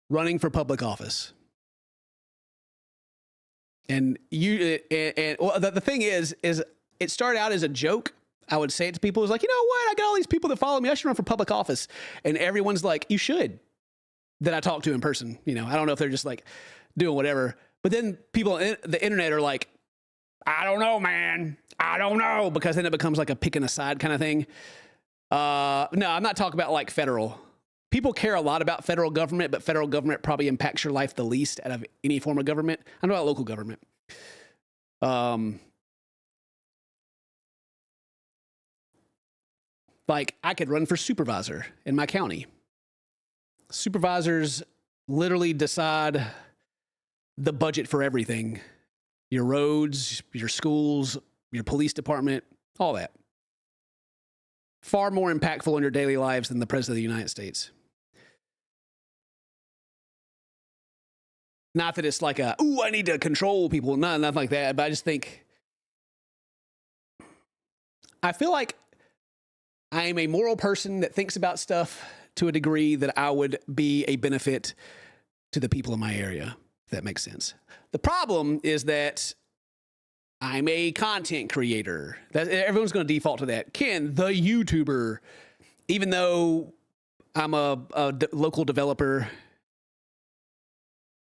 running for public office. And the thing is it started out as a joke. I would say it to people. It was like, you know what? I got all these people that follow me. I should run for public office. And everyone's like, you should. That I talk to in person. You know, I don't know if they're just like doing whatever. But then people on the internet are like, I don't know, man. I don't know. Because then it becomes like a picking a side kind of thing. No, I'm not talking about like federal. People care a lot about federal government, but federal government probably impacts your life the least out of any form of government. I know about local government. Like I could run for supervisor in my county. Supervisors literally decide the budget for everything. Your roads, your schools, your police department, all that. Far more impactful in your daily lives than the President of the United States. Not that it's like ooh, I need to control people. No, nothing like that. But I just think, I feel like I am a moral person that thinks about stuff to a degree that I would be a benefit to the people in my area, if that makes sense. The problem is that I'm a content creator. Everyone's going to default to that. Ken, the YouTuber, even though I'm a local developer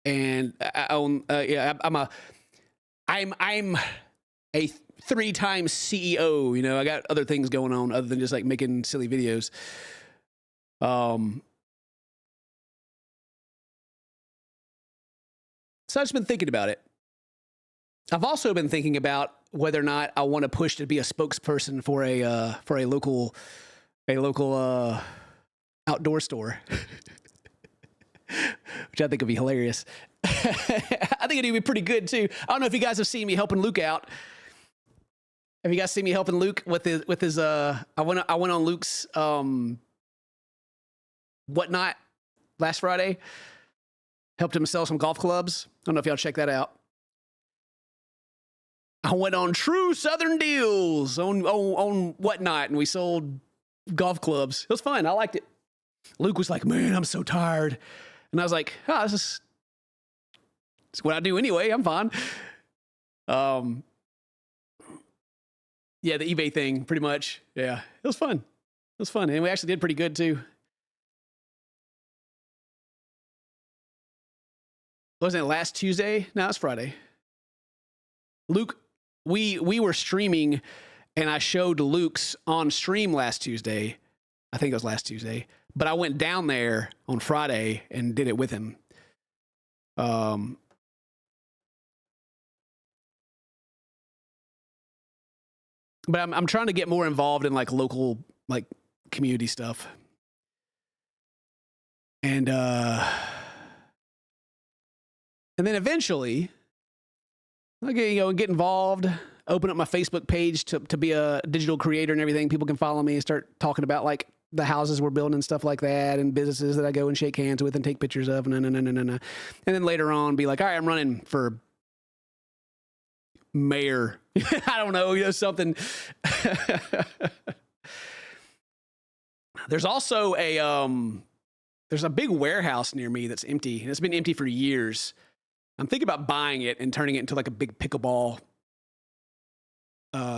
and I own, I'm a 3-time CEO. You know, I got other things going on other than just like making silly videos. So I've just been thinking about it. I've also been thinking about whether or not I want to push to be a spokesperson for a local outdoor store. which I think would be hilarious. I think it'd be pretty good too. I don't know if you guys have seen me helping Luke out. Have you guys seen me helping Luke with his I went on Luke's whatnot last Friday. Helped him sell some golf clubs. I don't know if y'all check that out. I went on True Southern Deals on whatnot, and we sold golf clubs. It was fun. I liked it. Luke was like, "Man, I'm so tired," and I was like, "Oh, this is what I do anyway. I'm fine." Yeah, the eBay thing, pretty much. Yeah, it was fun. It was fun, and we actually did pretty good too. Wasn't it last Tuesday? No, it's Friday. Luke, we were streaming, and I showed Luke's on stream last Tuesday. I think it was last Tuesday, but I went down there on Friday and did it with him. But I'm trying to get more involved in like local like community stuff, and then eventually, okay, get involved, open up my Facebook page to be a digital creator and everything. People can follow me and start talking about like the houses we're building and stuff like that, and businesses that I go and shake hands with and take pictures of, and then later on be like, all right, I'm running for mayor. I don't know, something. There's also there's a big warehouse near me that's empty, and it's been empty for years. I'm thinking about buying it and turning it into like a big pickleball,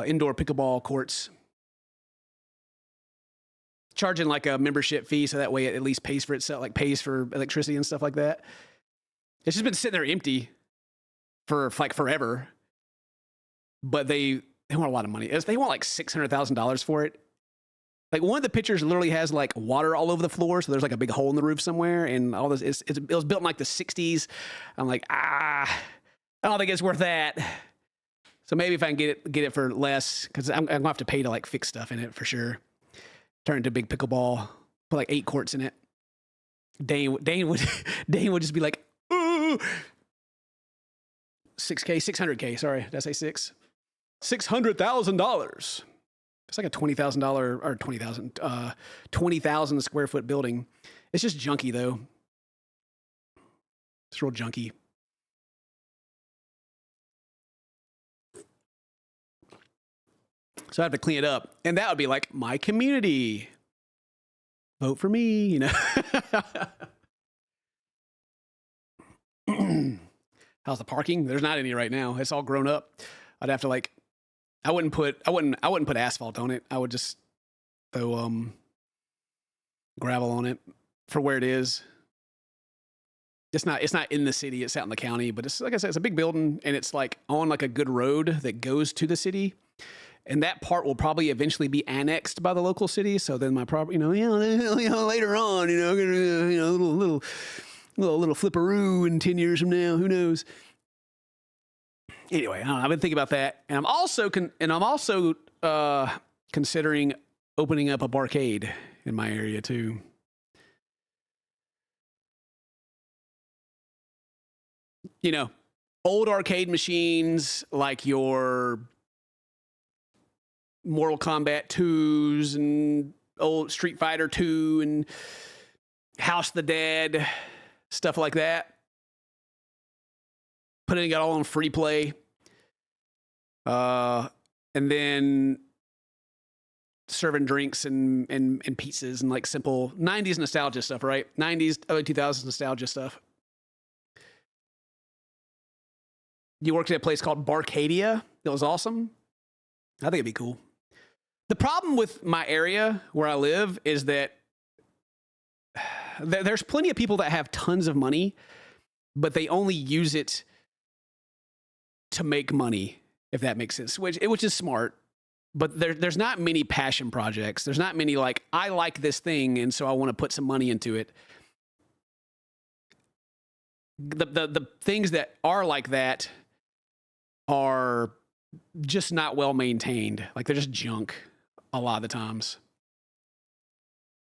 indoor pickleball courts. Charging like a membership fee, so that way it at least pays for itself, like pays for electricity and stuff like that. It's just been sitting there empty for like forever. But they want a lot of money. They want like $600,000 for it. Like one of the pictures literally has like water all over the floor, so there's like a big hole in the roof somewhere, and all this. It was built in like the '60s. I'm like, I don't think it's worth that. So maybe if I can get it for less, because I'm gonna have to pay to like fix stuff in it for sure. Turn it into a big pickleball. Put like 8 courts in it. Dane would just be like, ooh. 600K. Sorry, did I say 6? $600,000. It's like a $20,000 or 20,000 square foot building. It's just junky though. It's real junky. So I have to clean it up, and that would be like my community. Vote for me, How's the parking? There's not any right now. It's all grown up. I'd have to like, I wouldn't put asphalt on it. I would just throw gravel on it for where it is. It's not in the city. It's out in the county, but it's like I said, it's a big building, and it's like on like a good road that goes to the city. And that part will probably eventually be annexed by the local city. So then my property, later on, little flipperoo in 10 years from now, who knows? Anyway, I don't know, I've been thinking about that, and I'm also considering opening up a barcade in my area too. Old arcade machines like your Mortal Kombat 2s and old Street Fighter 2 and House of the Dead, stuff like that. Putting it all on free play. And then serving drinks and pizzas and like simple 90s nostalgia stuff, right? 90s, early 2000s nostalgia stuff. You worked at a place called Barcadia. That was awesome. I think it'd be cool. The problem with my area where I live is that there's plenty of people that have tons of money, but they only use it to make money, if that makes sense, which is smart. But there's not many passion projects. There's not many like, I like this thing, and so I want to put some money into it. The things that are like that are just not well maintained. Like they're just junk a lot of the times.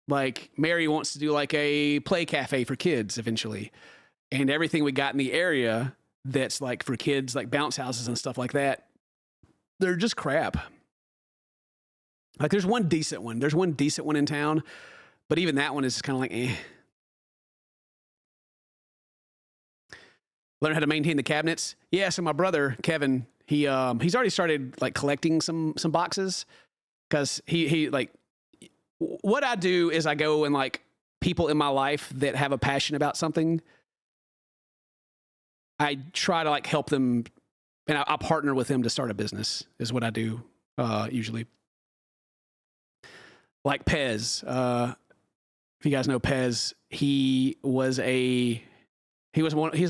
Like Mary wants to do like a play cafe for kids eventually. And everything we got in the area that's like for kids, like bounce houses and stuff like that, they're just crap. Like there's one decent one. There's one decent one in town, but even that one is kind of like, eh. Learn how to maintain the cabinets. Yeah, so my brother, Kevin, he's already started like collecting some boxes because he like, what I do is I go and like people in my life that have a passion about something, I try to like help them, and I partner with them to start a business is what I do usually. Like Pez, if you guys know Pez, he's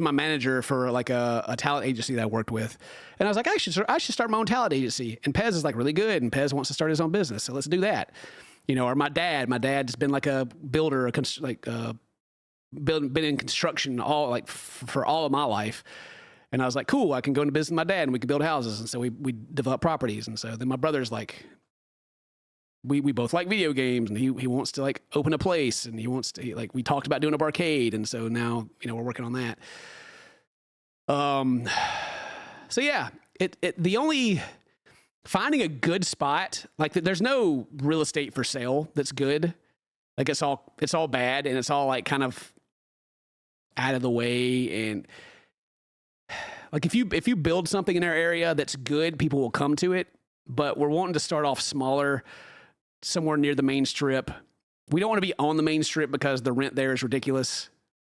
my manager for like a talent agency that I worked with, and I was like, I should start my own talent agency. And Pez is like really good, and Pez wants to start his own business, so let's do that. You know, or my dad's been like a builder, been in construction for all of my life. And I was like, cool, I can go into business with my dad and we can build houses. And so we develop properties. And so then my brother's like, we both like video games, and he wants to like open a place, and he wants to like, we talked about doing a Barcade. And so now, you know, we're working on that. So yeah, the only finding a good spot, like there's no real estate for sale that's good. Like it's all bad, and it's all like kind of out of the way. And like if you build something in our area that's good, people will come to it. But we're wanting to start off smaller, somewhere near the main strip. We don't want to be on the main strip because the rent there is ridiculous,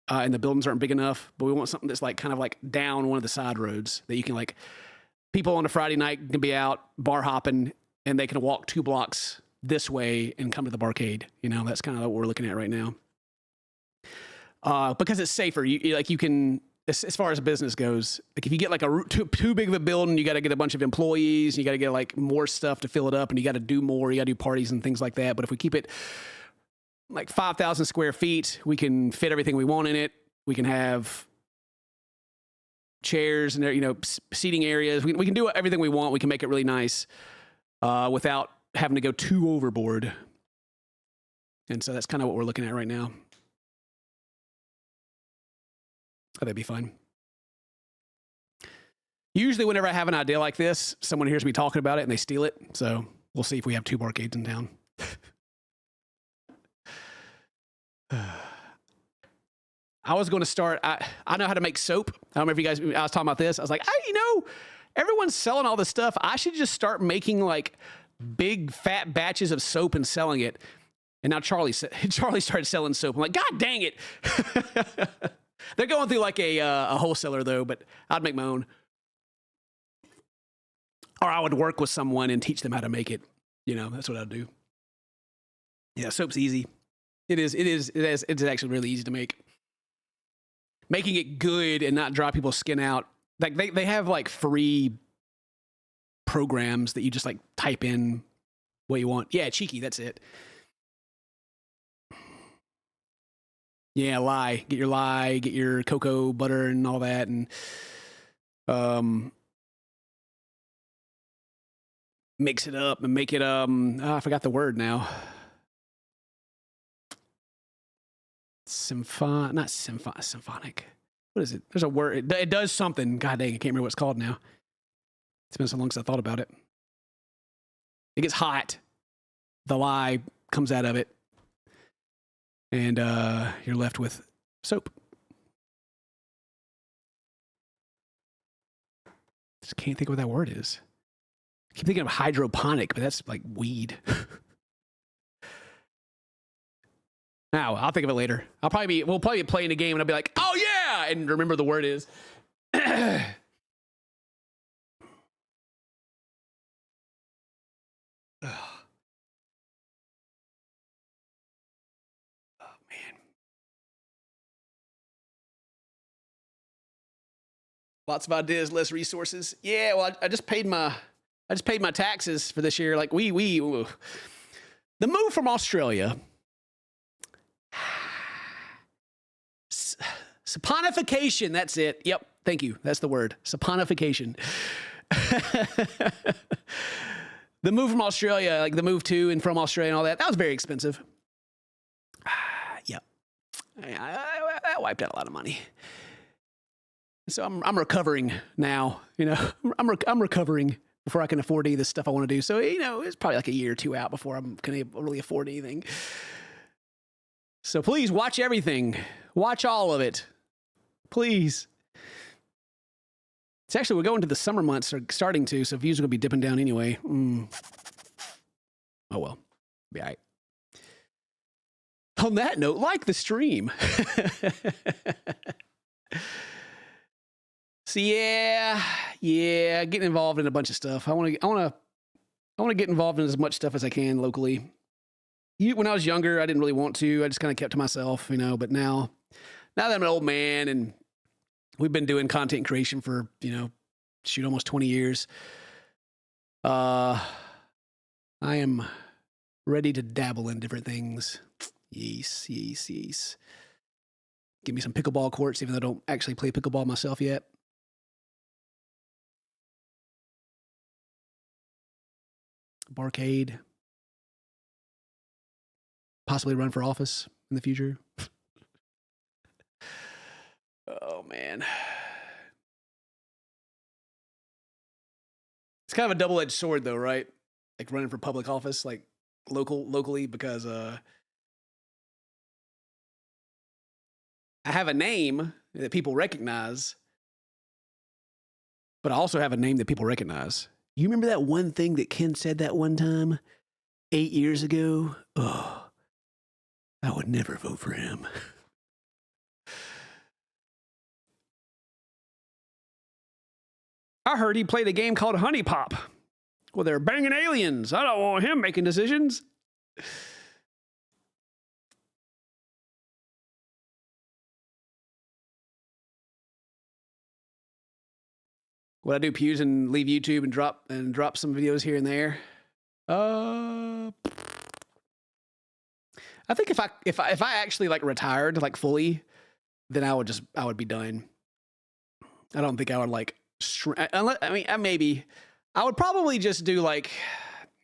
and the buildings aren't big enough. But we want something that's like kind of like down one of the side roads that you can like, people on a Friday night can be out bar hopping, and they can walk 2 blocks this way and come to the Barcade. You know, that's kind of what we're looking at right now. Because it's safer. You can, as far as business goes, like if you get like too big of a building, you got to get a bunch of employees, you got to get like more stuff to fill it up, and you got to do more, you got to do parties and things like that. But if we keep it like 5,000 square feet, we can fit everything we want in it. We can have chairs and, you know, seating areas. We can do everything we want. We can make it really nice without having to go too overboard. And so that's kind of what we're looking at right now. Oh, that'd be fun. Usually whenever I have an idea like this, someone hears me talking about it and they steal it. So we'll see if we have 2 Barcades in town. I was going to start, I know how to make soap. I don't know if you guys, I was talking about this. I was like, you know, everyone's selling all this stuff. I should just start making like big fat batches of soap and selling it. And now Charlie started selling soap. I'm like, God dang it. They're going through like a wholesaler though, but I'd make my own. Or I would work with someone and teach them how to make it. You know, that's what I'd do. Yeah, soap's easy. It is actually really easy to make. Making it good and not dry people's skin out. Like they have like free programs that you just like type in what you want. Yeah, Cheeky, that's it. Yeah, lye. Get your cocoa butter and all that, and mix it up and make it I forgot the word now. Symphonic. What is it? There's a word. It does something. God dang, I can't remember what it's called now. It's been so long since I thought about it. It gets hot. The lye comes out of it. And you're left with soap. Just can't think of what that word is. I keep thinking of hydroponic, but that's like weed. Now, I'll think of it later. We'll probably be playing a game and I'll be like, oh yeah, and remember the word is. Lots of ideas, less resources. Yeah, well, I just paid my taxes for this year. Like the move from Australia. Saponification, that's it. Yep, thank you. That's the word. Saponification. The move from Australia, like the move to and from Australia and all that, that was very expensive. Yep. That wiped out a lot of money. So I'm recovering now, you know, I'm recovering before I can afford any of this stuff I want to do. So, you know, it's probably like a year or two out before I'm going to really afford anything. So please watch everything. Watch all of it. Please. It's actually, we're going to the summer months, or starting to, so views are going to be dipping down anyway. Oh, well. Be all right. On that note, like the stream. So yeah, getting involved in a bunch of stuff. I want to get involved in as much stuff as I can locally. When I was younger, I didn't really want to. I just kind of kept to myself, you know. But now that I'm an old man and we've been doing content creation for, you know, shoot, almost 20 years. I am ready to dabble in different things. Yes. Give me some pickleball courts, even though I don't actually play pickleball myself yet. Barcade. Possibly run for office in the future. Oh, man. It's kind of a double-edged sword, though, right? Like running for public office, like locally, because I have a name that people recognize, but I also have a name that people recognize. You remember that one thing that Ken said that one time 8 years ago? Oh, I would never vote for him. I heard he played a game called Honey Pop. Well, they're banging aliens. I don't want him making decisions. Would I do pews and leave YouTube and drop some videos here and there? I think if I actually like retired like fully, then I would be done. I don't think I would like maybe I would probably just do like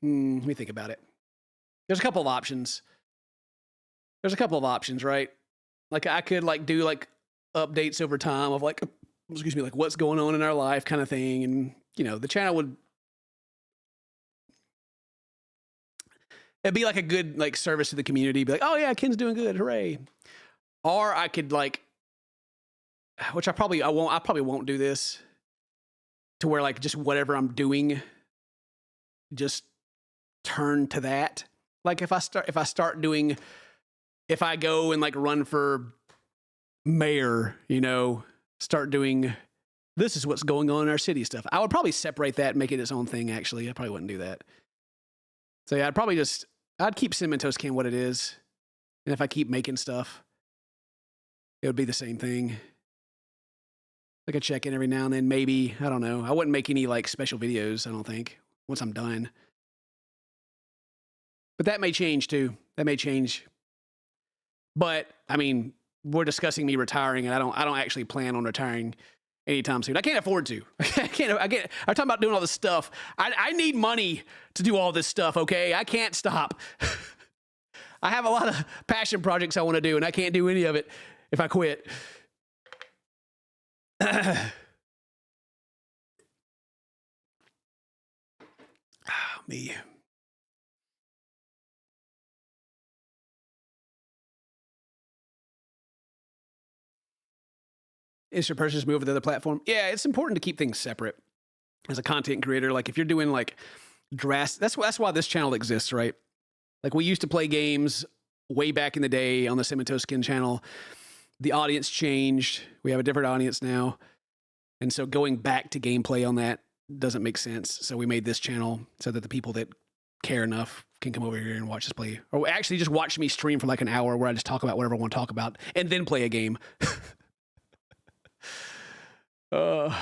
let me think about it. There's a couple of options. Right? Like I could like do like updates over time of like like what's going on in our life kind of thing, and you know, the channel it'd be like a good like service to the community, be like, oh yeah, Ken's doing good, hooray. Or I could like, which I probably won't do this, to where like just whatever I'm doing, just turn to that. Like if I go and like run for mayor, you know, start doing this is what's going on in our city stuff, I would probably separate that and make it its own thing. Actually, I probably wouldn't do that. So yeah, I'd keep Cinnamon Toast Can what it is. And if I keep making stuff, it would be the same thing. Like a check-in every now and then, maybe. I don't know. I wouldn't make any like special videos, I don't think, once I'm done. But that may change too. That may change. But I mean, we're discussing me retiring, and I don't actually plan on retiring anytime soon. I can't afford to. I can't. I'm talking about doing all this stuff. I need money to do all this stuff, okay? I can't stop. I have a lot of passion projects I want to do, and I can't do any of it if I quit. Me. Is your purchase move to the other platform? Yeah, it's important to keep things separate as a content creator. Like if you're doing like that's why this channel exists, right? Like we used to play games way back in the day on the Cinnamon Toast Skin channel. The audience changed. We have a different audience now. And so going back to gameplay on that doesn't make sense. So we made this channel so that the people that care enough can come over here and watch us play. Or actually just watch me stream for like an hour where I just talk about whatever I want to talk about and then play a game. Because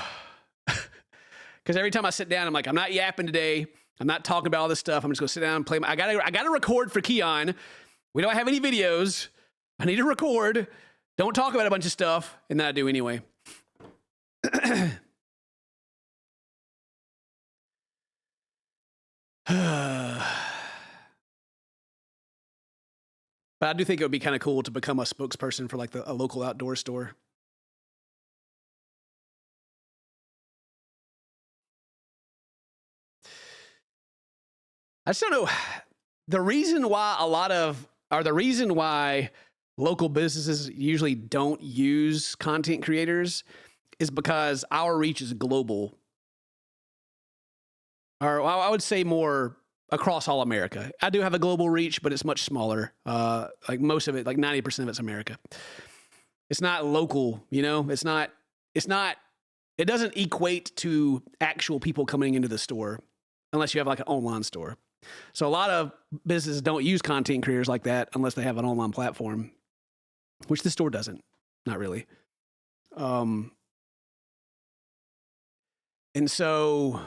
every time I sit down, I'm like, I'm not yapping today. I'm not talking about all this stuff. I'm just going to sit down and play. I gotta record for Keon. We don't have any videos. I need to record. Don't talk about a bunch of stuff. And that I do anyway. But I do think it would be kind of cool to become a spokesperson for like a local outdoor store. I just don't know. The reason why local businesses usually don't use content creators is because our reach is global. Or I would say more across all America. I do have a global reach, but it's much smaller. Like most of it, like 90% of it's America. It's not local, you know? It doesn't equate to actual people coming into the store unless you have like an online store. So a lot of businesses don't use content creators like that unless they have an online platform, which the store doesn't. Not really. And so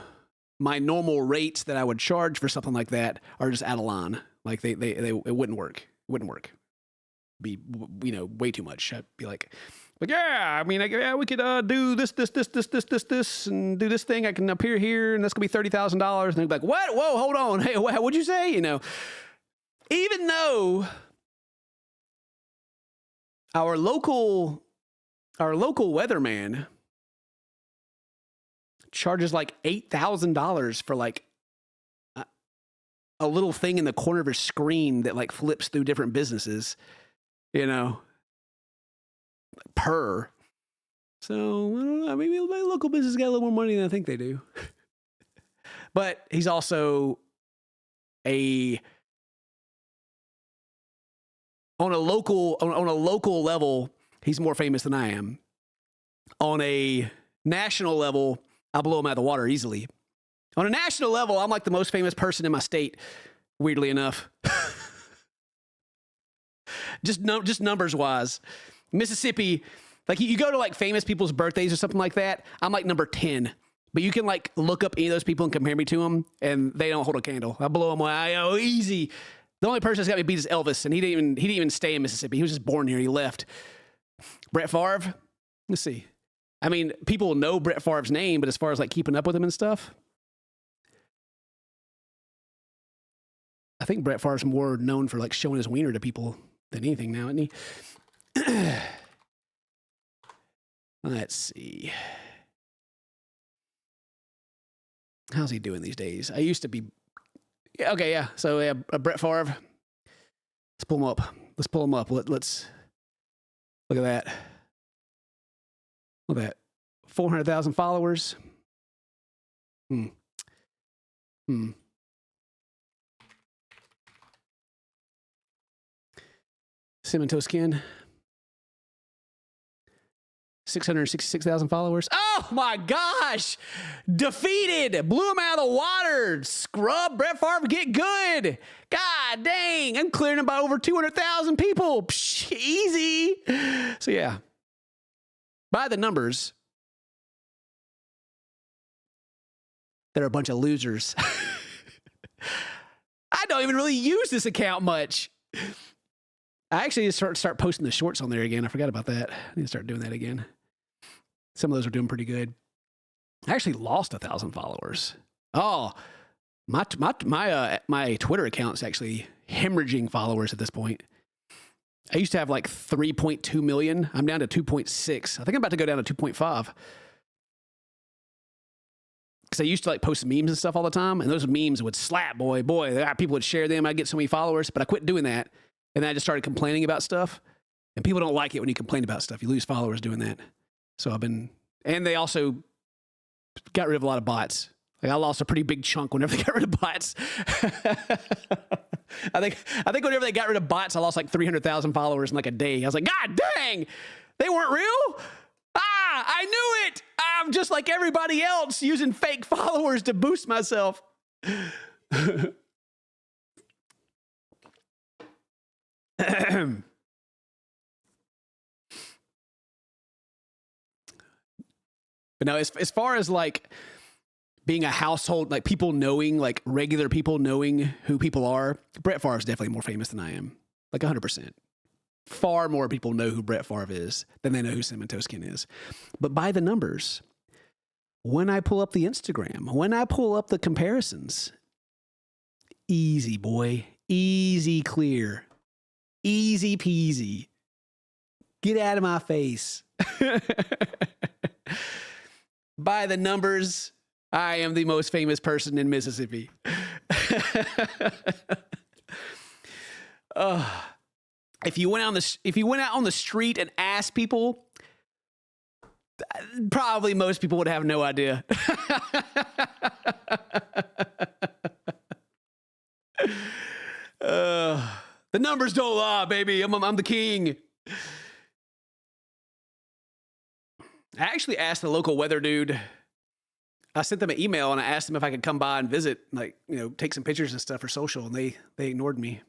my normal rates that I would charge for something like that are just out of line. Like it wouldn't work. It wouldn't work. Be, you know, way too much. I'd be like, yeah, I mean, we could do this, and do this thing. I can appear here, and that's gonna be $30,000. And they'd be like, what? Whoa, hold on. Hey, what'd you say? You know, even though our local weatherman charges like $8,000 for like a little thing in the corner of his screen that like flips through different businesses, you know, per. So I don't know, maybe my local business got a little more money than I think they do. But he's also on a local level, he's more famous than I am. On a national level, I'll blow him out of the water easily. On a national level, I'm like the most famous person in my state, weirdly enough. just numbers wise. Mississippi, like you go to like famous people's birthdays or something like that, I'm like number 10. But you can like look up any of those people and compare me to them, and they don't hold a candle. I blow them away. Easy. The only person that's got me beat is Elvis, and he didn't even stay in Mississippi. He was just born here. He left. Brett Favre. Let's see. I mean, people know Brett Favre's name, but as far as like keeping up with him and stuff, I think Brett Favre's more known for like showing his wiener to people than anything now, isn't he? Let's see. How's he doing these days? I used to be. Yeah, okay, yeah. So yeah, Brett Favre. Let's pull him up. Let's look at that. Look at that. 400,000 followers. Cinnamon Toast Ken. 666,000 followers. Oh my gosh! Defeated! Blew him out of the water! Scrub! Brett Favre, get good! God dang! I'm clearing him by over 200,000 people! Psh, easy! So yeah. By the numbers, they're a bunch of losers. I don't even really use this account much. I actually need to start posting the shorts on there again. I forgot about that. I need to start doing that again. Some of those are doing pretty good. I actually lost 1,000 followers. Oh, my Twitter account's actually hemorrhaging followers at this point. I used to have like 3.2 million. I'm down to 2.6. I think I'm about to go down to 2.5. Because I used to like post memes and stuff all the time, and those memes would slap, boy. People would share them. I'd get so many followers, but I quit doing that. And then I just started complaining about stuff. And people don't like it when you complain about stuff. You lose followers doing that. So and they also got rid of a lot of bots. Like I lost a pretty big chunk whenever they got rid of bots. I think whenever they got rid of bots, I lost like 300,000 followers in like a day. I was like, God dang, they weren't real? I knew it. I'm just like everybody else using fake followers to boost myself. But no, as far as like being a household, like people knowing, like regular people knowing who people are, Brett Favre is definitely more famous than I am. Like 100%. Far more people know who Brett Favre is than they know who Cinnamon Toast Ken is. But by the numbers, when I pull up the Instagram, when I pull up the comparisons, easy, boy. Easy clear. Easy peasy. Get out of my face. By the numbers, I am the most famous person in Mississippi. If you went out on the street and asked people, probably most people would have no idea. The numbers don't lie, baby. I'm the king. I actually asked the local weather dude. I sent them an email and I asked them if I could come by and visit, like, take some pictures and stuff for social, and they ignored me.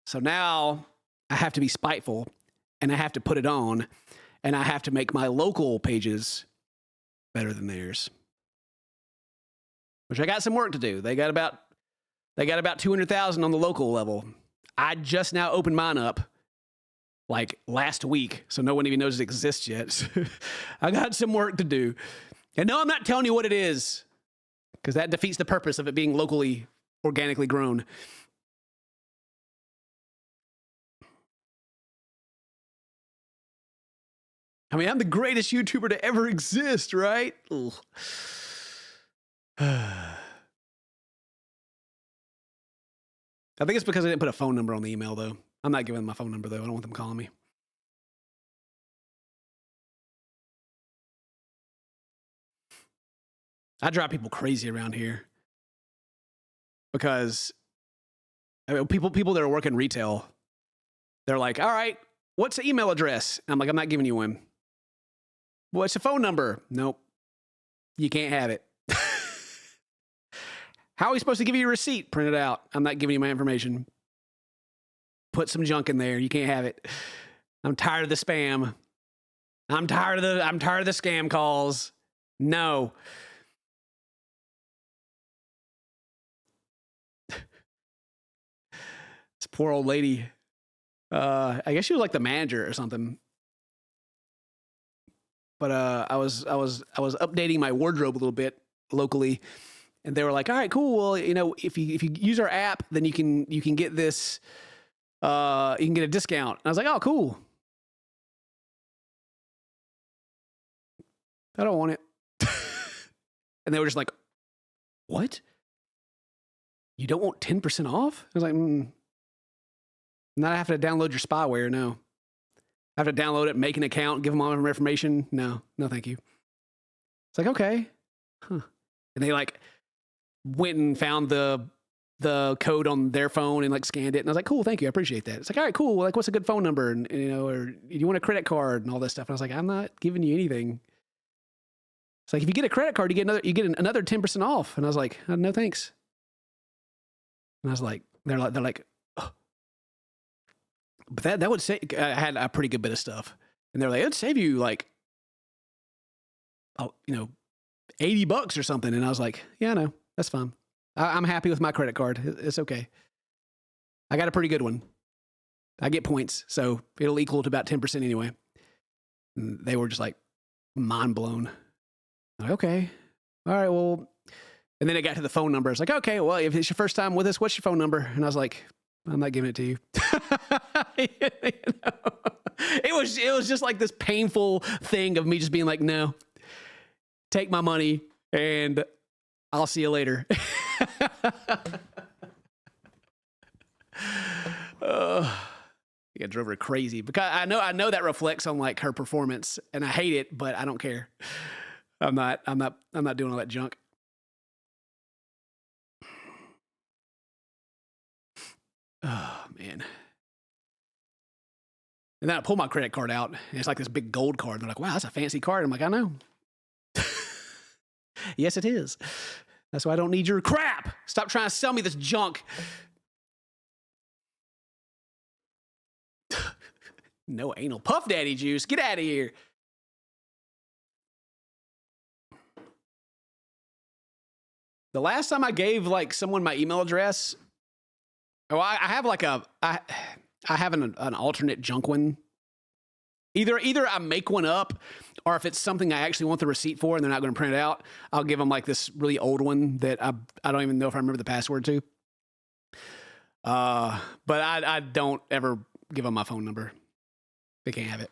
So now I have to be spiteful, and I have to put it on, and I have to make my local pages better than theirs. Which I got some work to do. They got about 200,000 on the local level. I just now opened mine up like last week, so no one even knows it exists yet. I got some work to do. And no, I'm not telling you what it is, because that defeats the purpose of it being locally, organically grown. I mean, I'm the greatest YouTuber to ever exist, right? I think it's because I didn't put a phone number on the email, though. I'm not giving them my phone number, though. I don't want them calling me. I drive people crazy around here because people that are working retail, they're like, all right, what's the email address? And I'm like, I'm not giving you one. What's the phone number? Nope. You can't have it. How are we supposed to give you a receipt? Print it out. I'm not giving you my information. Put some junk in there. You can't have it. I'm tired of the spam. I'm tired of the scam calls. No. This poor old lady. I guess she was like the manager or something. But I was updating my wardrobe a little bit locally, and they were like, "All right, cool. Well, if you use our app, then you can get this. You can get a discount." And I was like, "Oh, cool. I don't want it." And they were just like, "What? You don't want 10% off?" I was like, Not have to download your spyware, no. I have to download it, make an account, give them all my information. No, thank you. It's like, okay. Huh. And they like went and found the code on their phone and like scanned it. And I was like, cool, thank you. I appreciate that. It's like, all right, cool. Like, what's a good phone number? And or you want a credit card and all this stuff. And I was like, I'm not giving you anything. It's like, if you get a credit card, you get another 10% off. And I was like, no, thanks. And I was like, they're like, oh. But that would say, I had a pretty good bit of stuff. And they're like, it'd save you like, $80 or something. And I was like, yeah, no, that's fine. I'm happy with my credit card. It's okay. I got a pretty good one. I get points, so it'll equal to about 10% anyway. And they were just like mind blown. I'm like, okay, all right, well. And then it got to the phone number. It's like, okay, well, if it's your first time with us, what's your phone number? And I was like, I'm not giving it to you. It was just like this painful thing of me just being like, no, take my money and I'll see you later. I drove her crazy because I know that reflects on like her performance, and I hate it, but I don't care. I'm not doing all that junk. Oh man. And then I pull my credit card out, and it's like this big gold card. And they're like, wow, that's a fancy card. I'm like, I know. Yes, it is. That's why I don't need your crap. Stop trying to sell me this junk. No anal puff daddy juice. Get out of here. The last time I gave like someone my email address, I have like I have an alternate junk one. Either I make one up, or if it's something I actually want the receipt for and they're not going to print it out, I'll give them like this really old one that I don't even know if I remember the password to. But I don't ever give them my phone number. They can't have it.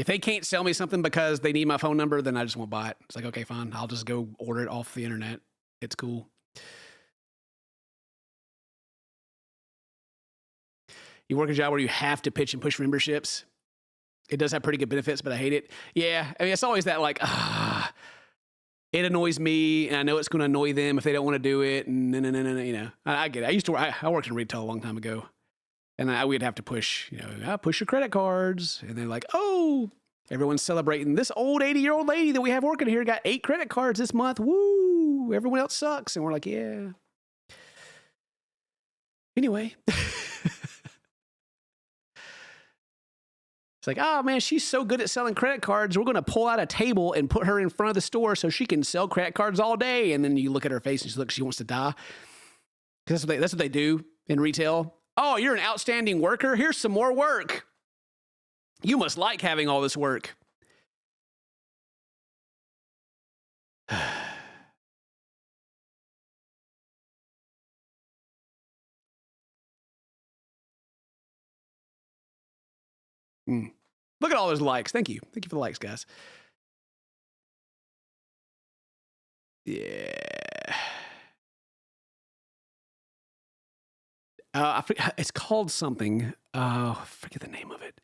If they can't sell me something because they need my phone number, then I just won't buy it. It's like, okay, fine. I'll just go order it off the internet. It's cool. You work a job where you have to pitch and push memberships. It does have pretty good benefits, but I hate it. Yeah, I mean, it's always that like, it annoys me, and I know it's going to annoy them if they don't want to do it. And you know, I get it. I worked in retail a long time ago, and we'd have to push, you know, push your credit cards, and they're like, oh, everyone's celebrating this old 80-year-old lady that we have working here got 8 credit cards this month. Woo! Everyone else sucks, and we're like, yeah. Anyway. It's like, oh man, she's so good at selling credit cards. We're going to pull out a table and put her in front of the store so she can sell credit cards all day. And then you look at her face and she wants to die. Because that's what they do in retail. Oh, you're an outstanding worker. Here's some more work. You must like having all this work. Look at all those likes. Thank you. Thank you for the likes, guys. Yeah. I forget, it's called something. I forget the name of it.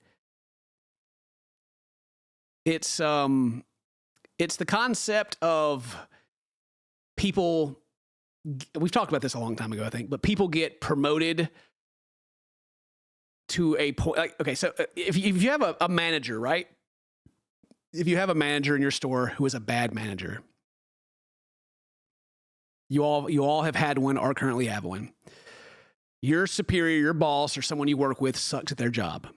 It's the concept of people. We've talked about this a long time ago, I think, but people get promoted to a point. Like, okay, so if you have a manager, right? If you have a manager in your store who is a bad manager, you all have had one or currently have one. Your superior, your boss, or someone you work with sucks at their job.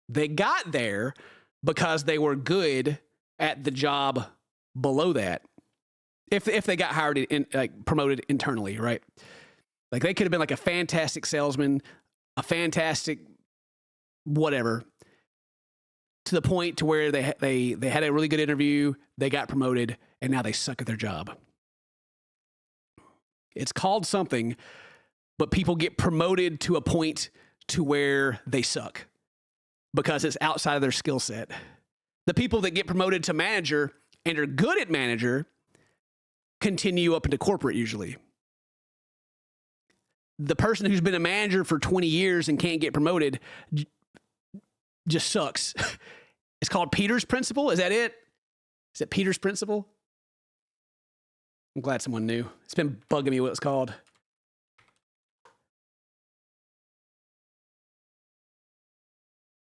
They got there because they were good at the job below that. If they got hired like promoted internally, right? Like they could have been like a fantastic salesman, a fantastic whatever, to the point to where they had a really good interview, they got promoted, and now they suck at their job. It's called something, but people get promoted to a point to where they suck because it's outside of their skill set. The people that get promoted to manager and are good at manager continue up into corporate usually. The person who's been a manager for 20 years and can't get promoted just sucks. It's called Peter's Principle. Is that it? Is it Peter's Principle? I'm glad someone knew. It's been bugging me what it's called.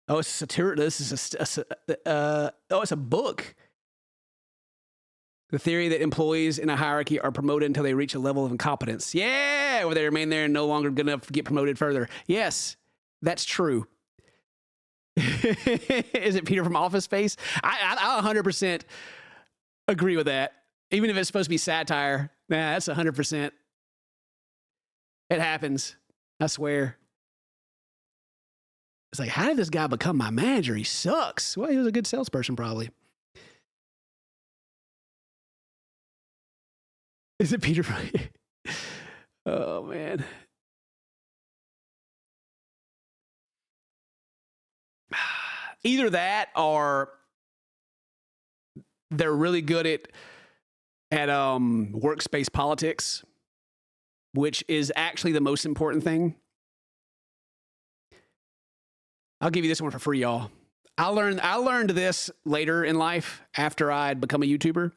Oh, it's satirical. This is it's a book. The theory that employees in a hierarchy are promoted until they reach a level of incompetence. Yeah, where they remain there and no longer good enough to get promoted further. Yes, that's true. Is it Peter from Office Space? I 100% agree with that. Even if it's supposed to be satire, nah, that's 100%. It happens. I swear. It's like, how did this guy become my manager? He sucks. Well, he was a good salesperson, probably. Is it Peter? Oh, man. Either that or they're really good at workspace politics, which is actually the most important thing. I'll give you this one for free, y'all. I learned this later in life after I'd become a YouTuber,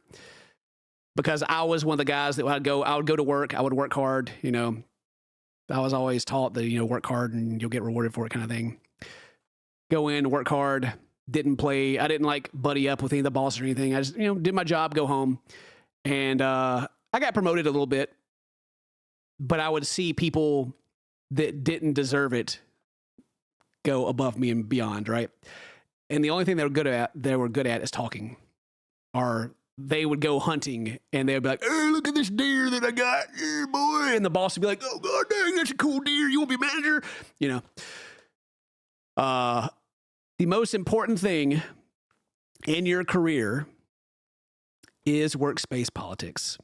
because I was one of the guys that I would go to work, I would work hard, you know. I was always taught that, you know, work hard and you'll get rewarded for it kind of thing. Go in, work hard, I didn't like buddy up with any of the bosses or anything. I just, you know, did my job, go home. And I got promoted a little bit, but I would see people that didn't deserve it go above me and beyond, right? And the only thing they were good at is talking. Or they would go hunting and they would be like, "Hey, look at this deer that I got, yeah, boy." And the boss would be like, "Oh, god dang, that's a cool deer. You want to be manager?" You know. The most important thing in your career is workspace politics.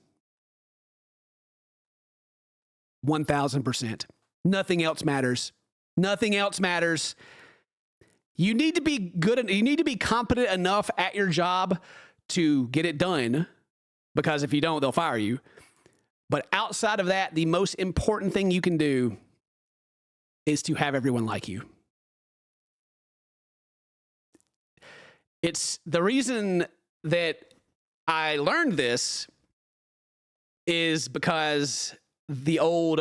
1000%. Nothing else matters. Nothing else matters. You need to be good. You need to be competent enough at your job to get it done, because if you don't, they'll fire you. But outside of that, the most important thing you can do is to have everyone like you. It's the reason that I learned this is because the old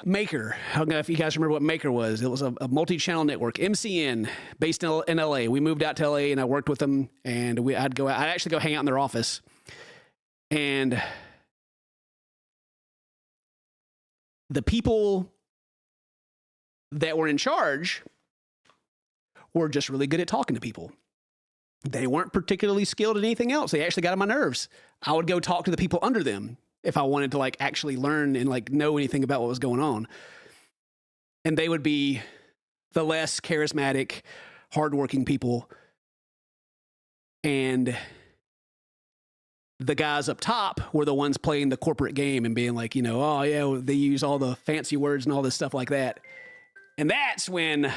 Maker, I don't know if you guys remember what Maker was. It was a multi-channel network, MCN, based in LA. We moved out to LA and I worked with them, and I'd actually go hang out in their office. And the people that were in charge were just really good at talking to people. They weren't particularly skilled at anything else. They actually got on my nerves. I would go talk to the people under them if I wanted to like actually learn and like know anything about what was going on. And they would be the less charismatic, hardworking people. And the guys up top were the ones playing the corporate game and being like, you know, oh yeah, they use all the fancy words and all this stuff like that. And that's when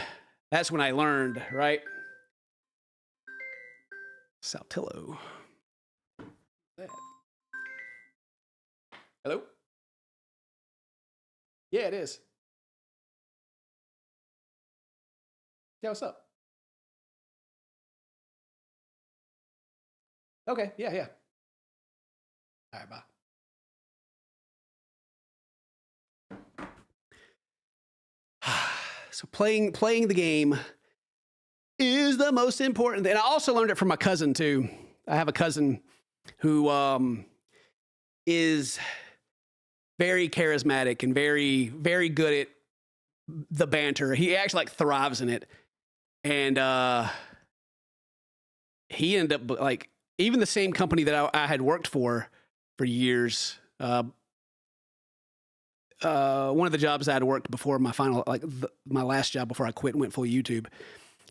I learned, right? Saltillo. Hello? Yeah, it is. Yeah, what's up? Okay, yeah. All right, bye. So playing the game is the most important thing. And I also learned it from my cousin too. I have a cousin who is very charismatic and very, very good at the banter. He actually like thrives in it. And he ended up like, even the same company that I had worked for years, one of the jobs I had worked before my final, like my last job before I quit and went full YouTube,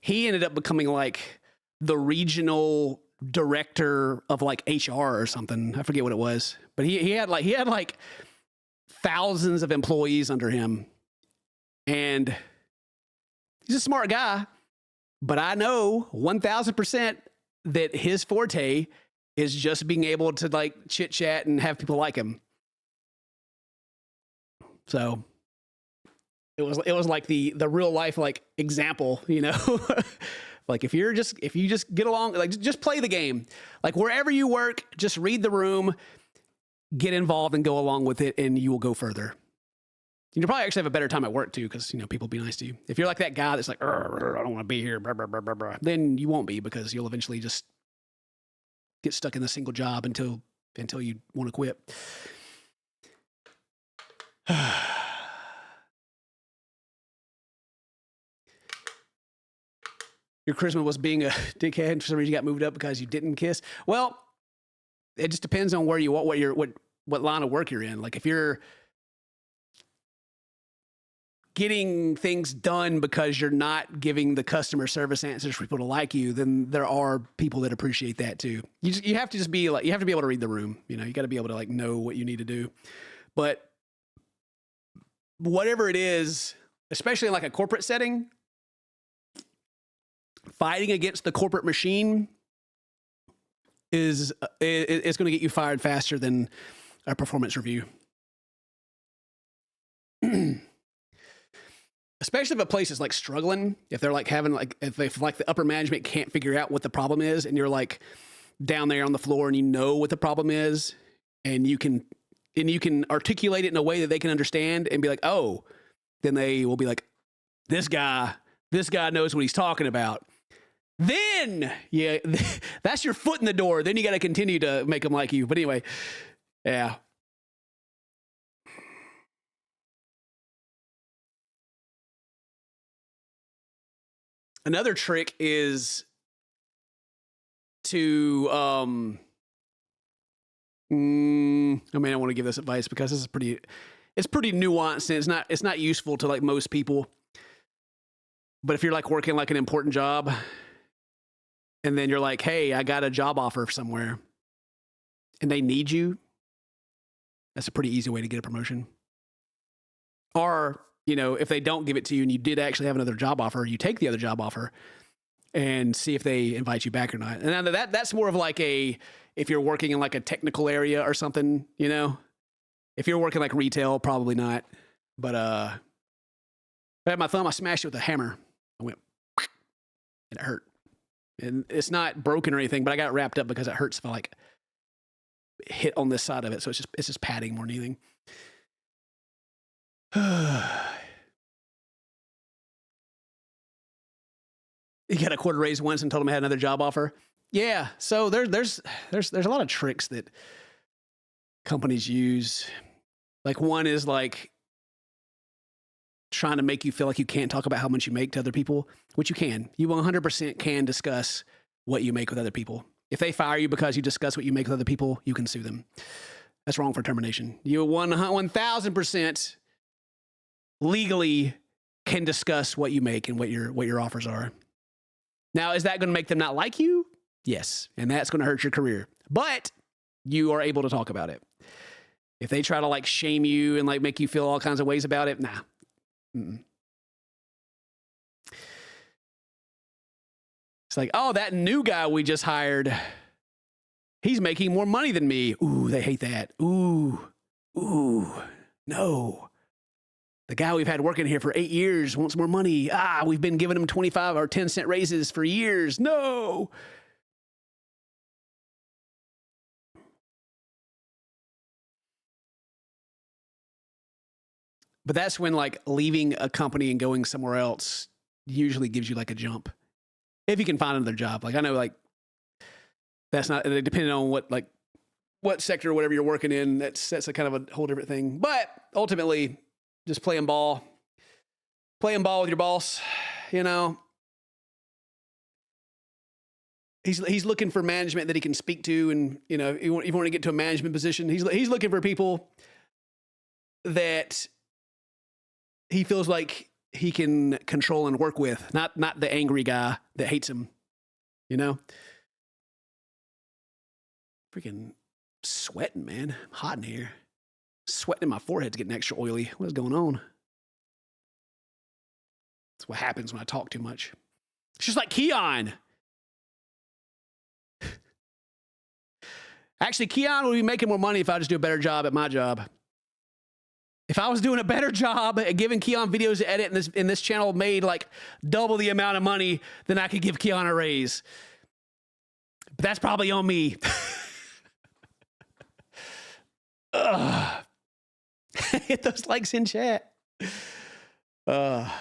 he ended up becoming like the regional director of like HR or something. I forget what it was, but he had like thousands of employees under him, and he's a smart guy, but I know 1000% that his forte is just being able to like chit chat and have people like him. So it was like the real life like example, you know. Like if you just get along, like just play the game. Like wherever you work, just read the room, get involved and go along with it, and you will go further. You'll probably actually have a better time at work too, because you know people will be nice to you. If you're like that guy that's like, I don't want to be here, blah, blah, blah, blah, blah, then you won't be, because you'll eventually just get stuck in a single job until you want to quit. Your charisma was being a dickhead, and for some reason you got moved up because you didn't kiss. Well, it just depends on where you what line of work you're in. Like if you're getting things done because you're not giving the customer service answers for people to like you, then there are people that appreciate that too. You have to just be like, you have to be able to read the room. You know, you got to be able to like know what you need to do. But whatever it is, especially in like a corporate setting, fighting against the corporate machine is going to get you fired faster than a performance review. Especially if a place is like struggling, if they're like having like, if like the upper management can't figure out what the problem is, and you're like down there on the floor and you know what the problem is, and you can articulate it in a way that they can understand and be like, oh, then they will be like, this guy knows what he's talking about. Then, yeah, that's your foot in the door. Then you got to continue to make them like you. But anyway, yeah. Another trick is to, I mean, I want to give this advice because this is it's pretty nuanced, and it's not useful to like most people. But if you're like working like an important job, and then you're like, hey, I got a job offer somewhere, and they need you, that's a pretty easy way to get a promotion. Or you know, if they don't give it to you and you did actually have another job offer, you take the other job offer and see if they invite you back or not. And that's more of like if you're working in like a technical area or something, you know, if you're working like retail, probably not. But I had my thumb, I smashed it with a hammer. I went, and it hurt. And it's not broken or anything, but I got it wrapped up because it hurts if I like hit on this side of it. So it's just padding more than anything. He got a quarter raise once and told him I had another job offer. Yeah. So there's a lot of tricks that companies use. Like one is like trying to make you feel like you can't talk about how much you make to other people, which you can. You 100% can discuss what you make with other people. If they fire you because you discuss what you make with other people, you can sue them. That's wrong for termination. You 1,000% legally can discuss what you make and what your offers are. Now, is that going to make them not like you? Yes. And that's going to hurt your career. But you are able to talk about it. If they try to like shame you and like make you feel all kinds of ways about it, nah. Mm-mm. It's like, oh, that new guy we just hired, he's making more money than me. Ooh, they hate that. Ooh, no. The guy we've had working here for 8 years wants more money. We've been giving him 25 or 10-cent raises for years. No. But that's when like leaving a company and going somewhere else usually gives you like a jump. If you can find another job. Like I know like that's not, depending on what sector or whatever you're working in, that's a kind of a whole different thing. But ultimately, just playing ball with your boss, you know. He's looking for management that he can speak to, and you know, if you want to get to a management position, he's looking for people that he feels like he can control and work with, not the angry guy that hates him, you know? Freaking sweating, man. I'm hot in here. Sweating in my forehead's getting extra oily. What is going on? That's what happens when I talk too much. It's just like Keon. Actually, Keon would be making more money if I just do a better job at my job. If I was doing a better job at giving Keon videos to edit and this channel made like double the amount of money, then I could give Keon a raise. But that's probably on me. Hit those likes in chat. But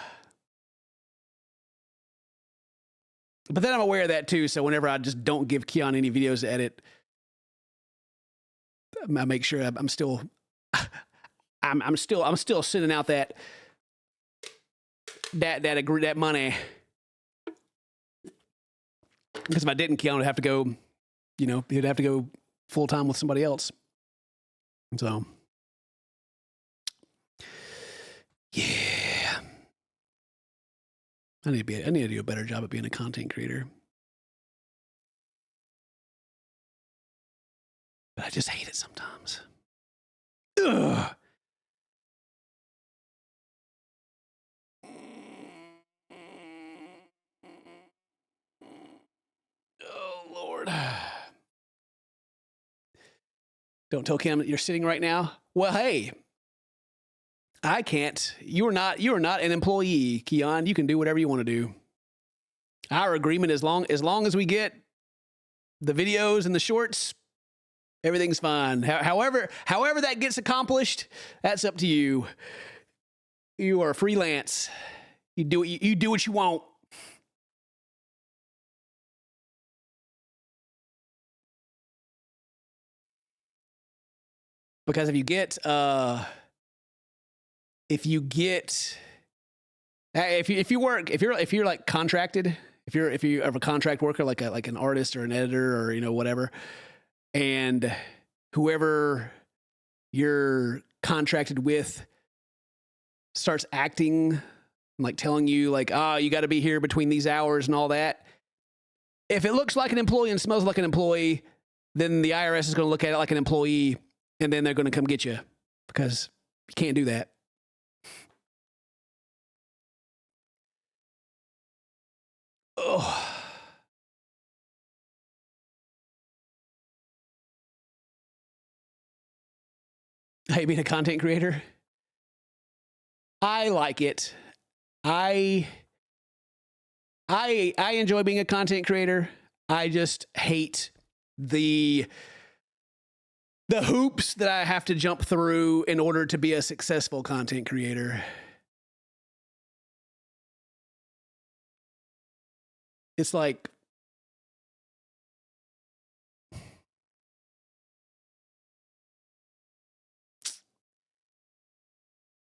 then I'm aware of that too. So whenever I just don't give Keon any videos to edit, I make sure I'm still sending out that money. Because if I didn't, Keon would have to go, you know, he'd have to go full time with somebody else. So, yeah, I need to do a better job at being a content creator. But I just hate it sometimes. Ugh. Oh, Lord. Don't tell Kim that you're sitting right now. Well, hey, I can't. You are not an employee, Keon. You can do whatever you want to do. Our agreement, as long as we get the videos and the shorts, everything's fine. However that gets accomplished, that's up to you. You are freelance. You do what you want. Because if you're like contracted, if you have a contract worker, like an artist or an editor or, you know, whatever, and whoever you're contracted with starts acting like telling you like, you got to be here between these hours and all that. If it looks like an employee and smells like an employee, then the IRS is going to look at it like an employee, and then they're going to come get you because you can't do that. Oh. Hey, being a content creator, I like it. I enjoy being a content creator. I just hate the hoops that I have to jump through in order to be a successful content creator. It's like,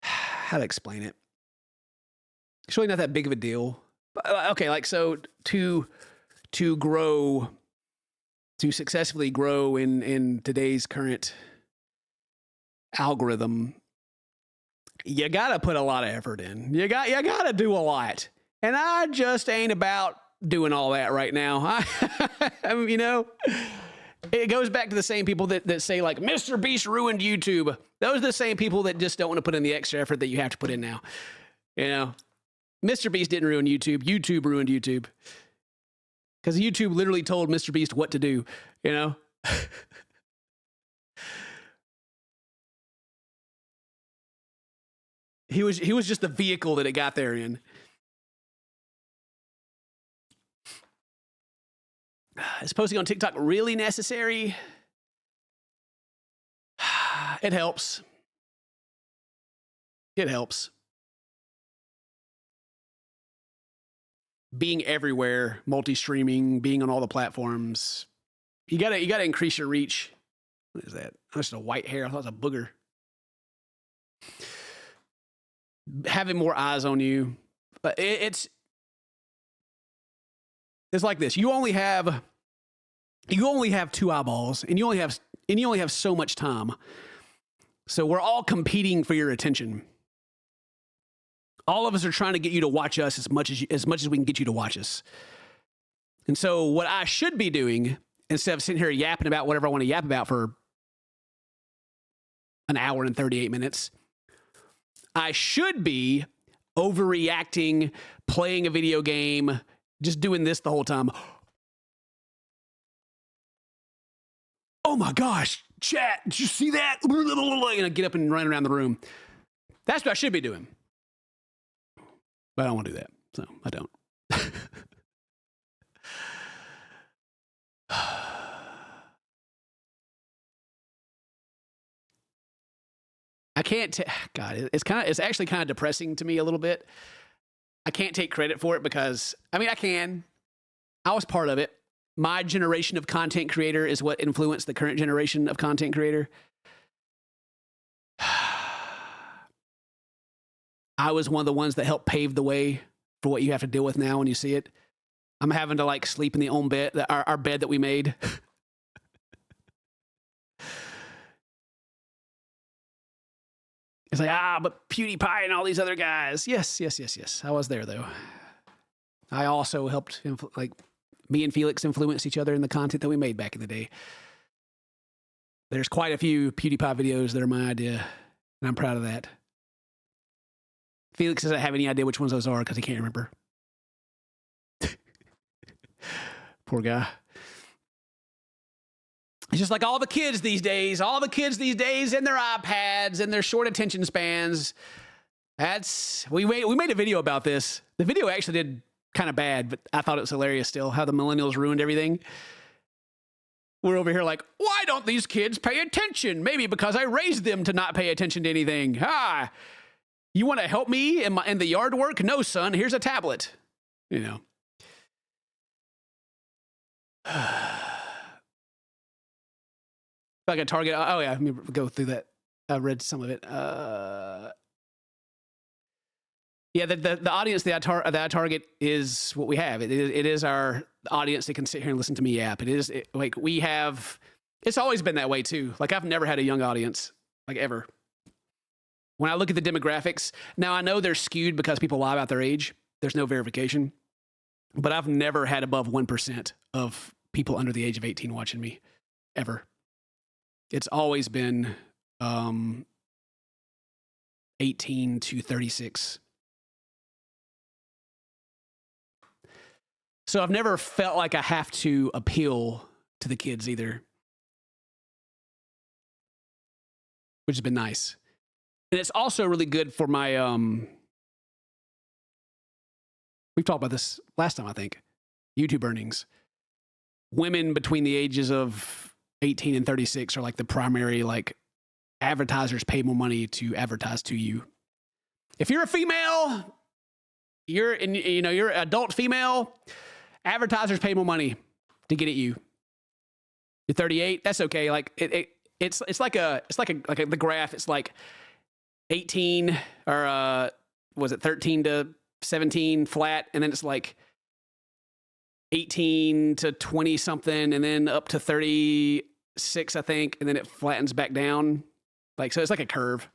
how to explain it? It's really not that big of a deal. Okay, like, so to grow, to successfully grow in today's current algorithm, you gotta put a lot of effort in. You gotta do a lot, and I just ain't about doing all that right now. I mean, you know, it goes back to the same people that say like MrBeast ruined YouTube. Those are the same people that just don't want to put in the extra effort that you have to put in now. You know, MrBeast didn't ruin YouTube. YouTube ruined YouTube. Because YouTube literally told MrBeast what to do, you know? He was just the vehicle that it got there in. Is posting on TikTok really necessary? It helps. It helps. Being everywhere, multi-streaming, being on all the platforms. You gotta increase your reach. What is that? That's a white hair. I thought it was a booger. Having more eyes on you. But it's like this. You only have 2 eyeballs, and you only have so much time. So we're all competing for your attention. All of us are trying to get you to watch us as much as we can get you to watch us. And so what I should be doing, instead of sitting here yapping about whatever I want to yap about for an hour and 38 minutes, I should be overreacting, playing a video game, just doing this the whole time. Oh my gosh, chat, did you see that? And I get up and run around the room. That's what I should be doing. But I don't want to do that, so I don't. I can't. God, it's actually kind of depressing to me a little bit. I can't take credit for it because I mean I can. I was part of it. My generation of content creator is what influenced the current generation of content creator. I was one of the ones that helped pave the way for what you have to deal with now when you see it. I'm having to like sleep in the own bed, our bed that we made. It's like, but PewDiePie and all these other guys. Yes. I was there though. I also helped, like, me and Felix influenced each other in the content that we made back in the day. There's quite a few PewDiePie videos that are my idea, and I'm proud of that. Felix doesn't have any idea which ones those are because he can't remember. Poor guy. It's just like all the kids these days and their iPads and their short attention spans. We made a video about this. The video actually did kind of bad, but I thought it was hilarious still, how the millennials ruined everything. We're over here like, why don't these kids pay attention? Maybe because I raised them to not pay attention to anything. You want to help me in the yard work? No, son, here's a tablet. You know. Like a Target. Oh yeah, let me go through that. I read some of it. Yeah, the audience that I target is what we have. It is our audience that can sit here and listen to me yap. Like we have. It's always been that way too. Like I've never had a young audience, like ever. When I look at the demographics, now I know they're skewed because people lie about their age. There's no verification, but I've never had above 1% of people under the age of 18 watching me, ever. It's always been 18 to 36. So I've never felt like I have to appeal to the kids either, which has been nice. And it's also really good for my, we've talked about this last time, I think, YouTube earnings. Women between the ages of 18 and 36 are like the primary, like, advertisers pay more money to advertise to you. If you're a female, you're an adult female, advertisers pay more money to get at you. You're 38, that's okay. Like it's like the graph. It's like 18 or was it 13 to 17 flat, and then it's like 18 to 20 something, and then up to 36, I think, and then it flattens back down. Like, so it's like a curve.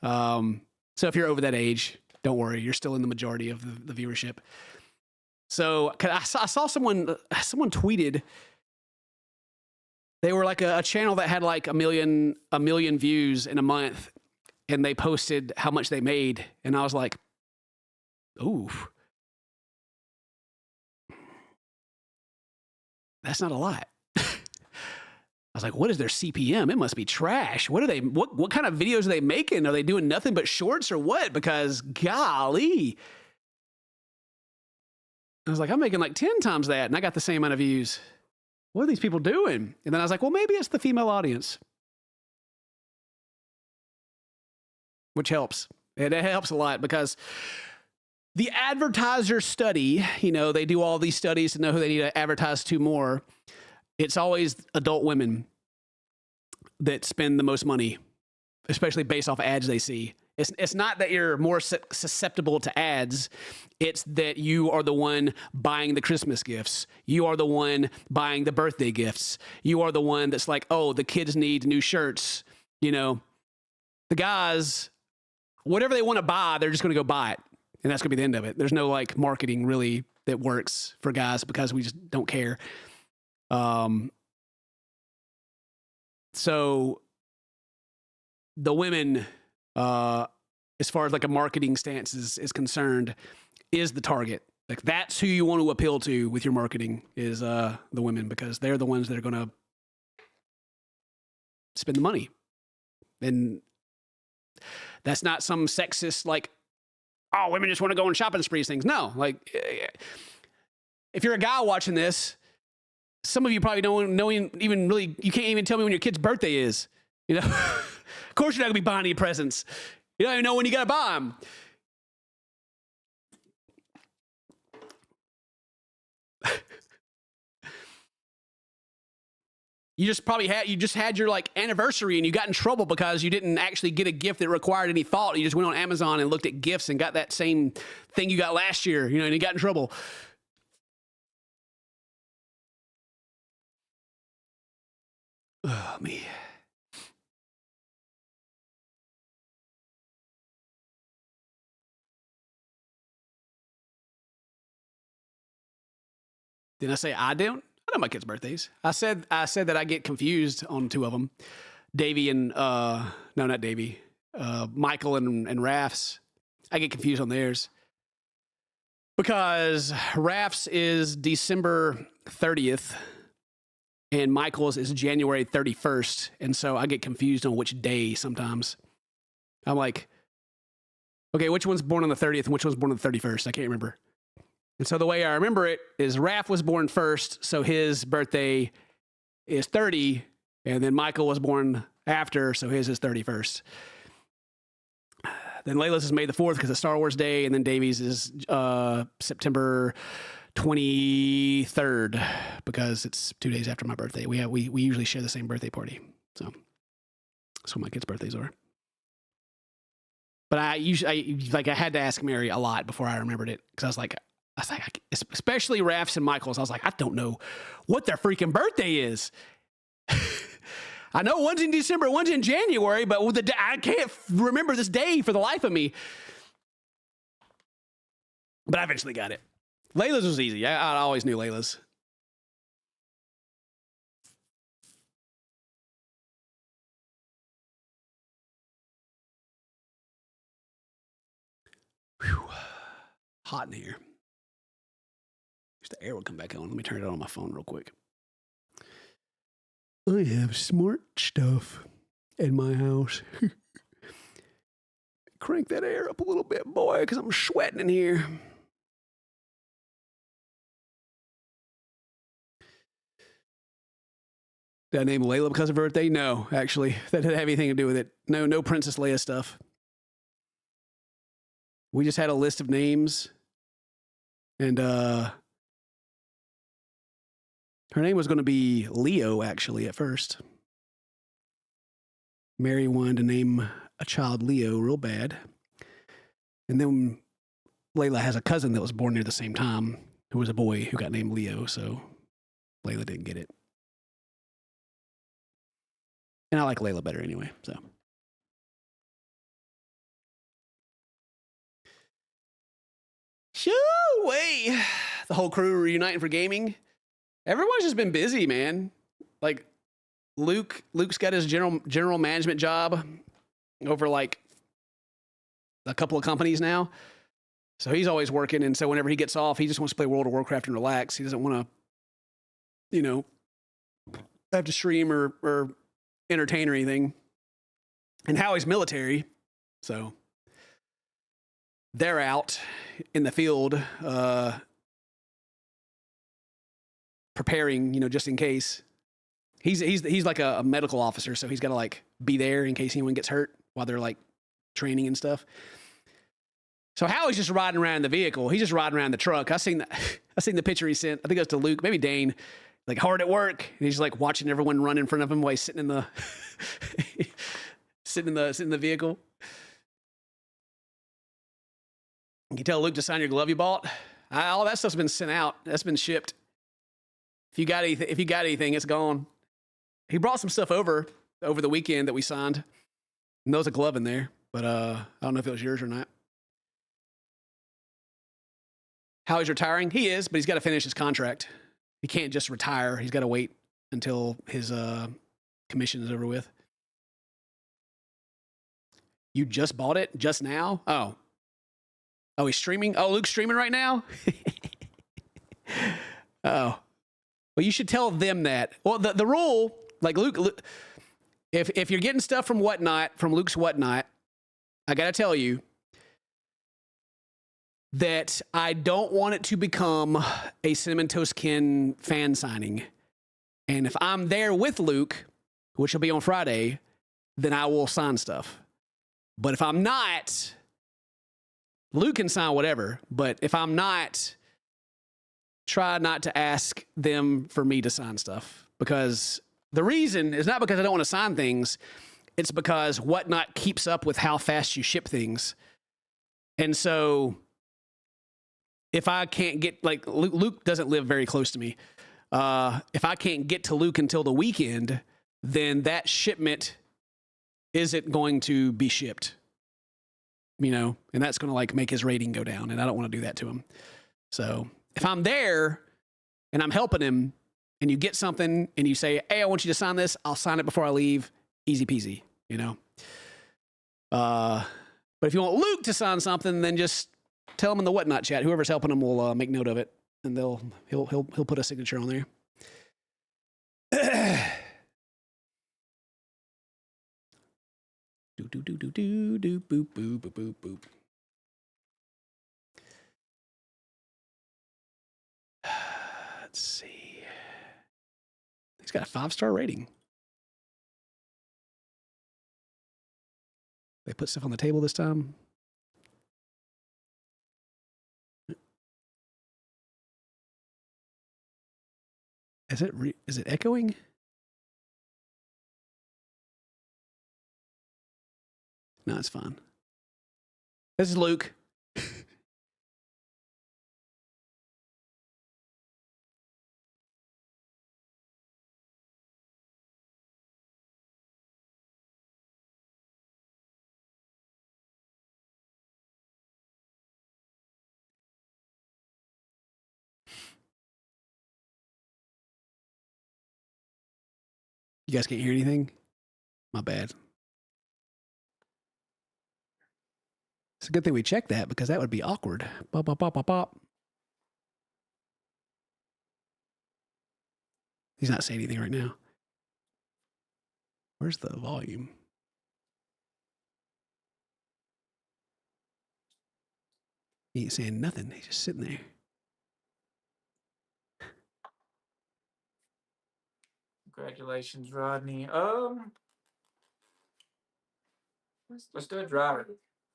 So if you're over that age, don't worry, you're still in the majority of the viewership. So I saw someone tweeted, they were like a channel that had like a million views in a month, and they posted how much they made, and I was like, ooh, that's not a lot. I was like, what is their CPM? It must be trash. What kind of videos are they making? Are they doing nothing but shorts or what? Because golly. I was like, I'm making like 10 times that, and I got the same amount of views. What are these people doing? And then I was like, well, maybe it's the female audience. Which helps. It helps a lot because the advertiser study, they do all these studies to know who they need to advertise to more. It's always adult women that spend the most money, especially based off ads they see. It's not that you're more susceptible to ads. It's that you are the one buying the Christmas gifts. You are the one buying the birthday gifts. You are the one that's like, oh, the kids need new shirts. The guys, whatever they want to buy, they're just going to go buy it. And that's going to be the end of it. There's no like marketing really that works for guys because we just don't care. So the women, as far as like a marketing stance is concerned, is the target. Like that's who you want to appeal to with your marketing is the women, because they're the ones that are going to spend the money. And that's not some sexist like, oh, women just want to go on shopping sprees things. No, like if you're a guy watching this, some of you probably don't know even really, you can't even tell me when your kid's birthday is. Of course you're not going to be buying any presents. You don't even know when you got to buy them. You just had your like anniversary and you got in trouble because you didn't actually get a gift that required any thought. You just went on Amazon and looked at gifts and got that same thing you got last year, and you got in trouble. Oh, me. Did I say I don't? I know my kids' birthdays. I said that I get confused on two of them. Davey and, no, not Davey. Michael and Raph's. I get confused on theirs. Because Raph's is December 30th. And Michael's is January 31st. And so I get confused on which day sometimes. I'm like, okay, which one's born on the 30th and which one's born on the 31st? I can't remember. And so the way I remember it is Raph was born first, so his birthday is 30, and then Michael was born after, so his is 31st. Then Layla's is May the 4th because it's Star Wars Day, and then Davey's is September 23rd because it's 2 days after my birthday. We usually share the same birthday party, so that's what my kids' birthdays are. But I had to ask Mary a lot before I remembered it because I was like, especially Raph's and Michael's. I was like, I don't know what their freaking birthday is. I know one's in December, one's in January, but I can't remember this day for the life of me. But I eventually got it. Layla's was easy. I always knew Layla's. Whew. Hot in here. The air will come back on. Let me turn it on my phone real quick. I have smart stuff in my house. Crank that air up a little bit, boy, because I'm sweating in here. Did I name Layla because of her birthday? No, actually. That didn't have anything to do with it. No Princess Leia stuff. We just had a list of names. And her name was going to be Leo, actually, at first. Mary wanted to name a child Leo real bad. And then Layla has a cousin that was born near the same time who was a boy who got named Leo, so Layla didn't get it. And I like Layla better anyway, so. Shoo-wee! The whole crew reuniting for gaming. Everyone's just been busy, man. Like, Luke's got his general management job over, like, a couple of companies now. So he's always working, and so whenever he gets off, he just wants to play World of Warcraft and relax. He doesn't want to, have to stream or entertain or anything. And Howie's military, so they're out in the field preparing, just in case. He's like a medical officer, so he's got to like be there in case anyone gets hurt while they're like training and stuff. So Howie's just riding around in the vehicle. He's just riding around the truck. I seen the picture he sent. I think it was to Luke, maybe Dane, like hard at work. And he's like watching everyone run in front of him while he's sitting in the sitting in the vehicle. You can tell Luke to sign your glove you bought. All that stuff's been sent out. That's been shipped. If you got anything, it's gone. He brought some stuff over the weekend that we signed. And there was a glove in there, but I don't know if it was yours or not. Howie's retiring? He is, but he's got to finish his contract. He can't just retire. He's got to wait until his commission is over with. You just bought it just now? Oh, he's streaming? Oh, Luke's streaming right now? Oh. Well, you should tell them that. Well, the rule, like Luke, if you're getting stuff from Luke's Whatnot, I got to tell you that I don't want it to become a Cinnamon Toast Ken fan signing. And if I'm there with Luke, which will be on Friday, then I will sign stuff. But if I'm not, Luke can sign whatever. But if I'm not, try not to ask them for me to sign stuff. Because the reason is not because I don't want to sign things. It's because Whatnot keeps up with how fast you ship things. And so if I can't get, like, Luke doesn't live very close to me. If I can't get to Luke until the weekend, then that shipment isn't going to be shipped. And that's going to, like, make his rating go down, and I don't want to do that to him. So if I'm there and I'm helping him and you get something and you say, hey, I want you to sign this, I'll sign it before I leave. Easy peasy, But if you want Luke to sign something, then just tell him in the Whatnot chat. Whoever's helping him will make note of it, and he'll put a signature on there. Boop boop boop boop boop boop. Let's see. He's got a 5-star rating. They put stuff on the table this time. Is it echoing? No, it's fine. This is Luke. You guys can't hear anything? My bad. It's a good thing we checked that because that would be awkward. Bop, bop, bop, bop, bop. He's not saying anything right now. Where's the volume? He ain't saying nothing. He's just sitting there. Congratulations, Rodney. Let's do a driver.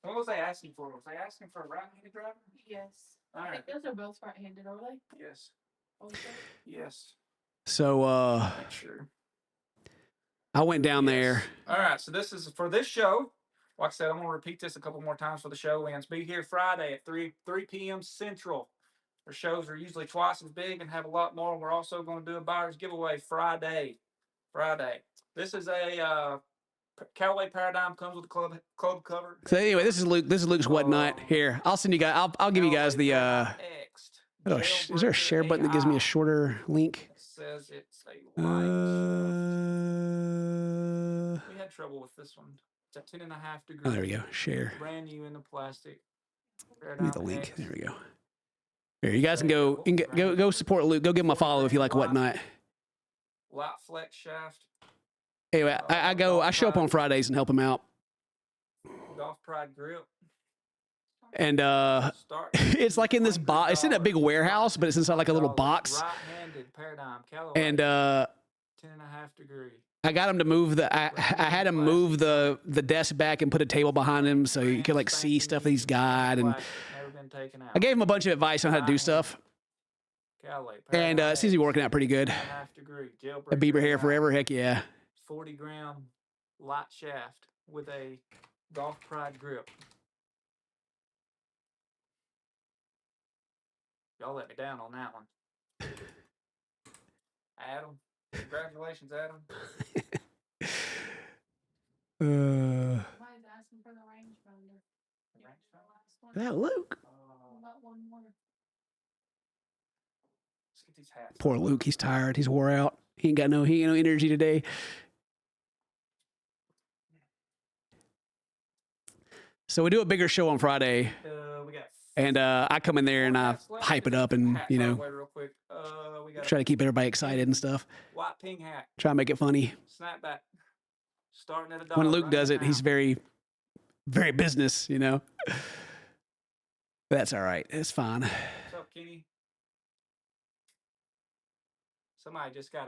What was I asking for? Was I asking for a right-handed driver? Yes. All right. I think those are both right-handed, are they? Yes. Oh, sure. Yes. So, Make sure. I went down there. All right. So this is for this show. Like I said, I'm going to repeat this a couple more times for the show. We're going to be here Friday at 3 p.m. Central. Our shows are usually twice as big and have a lot more. We're also going to do a buyer's giveaway Friday. This is a Callaway Paradigm, comes with a club cover. So anyway, this is Luke. This is Luke's whatnot. Here, I'll send you guys. I'll give you guys the. Is there a share button that gives me a shorter link? It says it's a light. We had trouble with this one. It's at 10.5 degrees. Oh, there we go. Share. Brand new in the plastic. Give me the link. There we go. Here, you guys can go. You can go support Luke. Go give him a follow if you like whatnot. Light flex shaft. Anyway, I show up on Fridays and help him out. Golf Pride grip. And it's like in this box. It's in a big warehouse, but it's inside like a little box. Right-handed Paradigm Callaway. And 10.5 degrees. I got him to move the. I had him move the desk back and put a table behind him so you could like see stuff that he's got. And I gave him a bunch of advice on how to do stuff. And it seems to be working out pretty good. A Bieber hair forever, heck yeah. 40-gram light shaft with a Golf Pride grip. Y'all let me down on that one. Adam, congratulations, Adam. Somebody's asking for the rangefinder. That Luke. About one more. Let's get these hats. Poor Luke, he's tired. He's wore out. He ain't got no energy today. So we do a bigger show on Friday, and I come in there and I hype it up and, you know, try to keep everybody excited and stuff. White ping hat. Try to make it funny. Snapback. Starting at $1. When Luke does it, he's very, very business, you know. That's all right. It's fine. What's up, Kenny? Somebody just got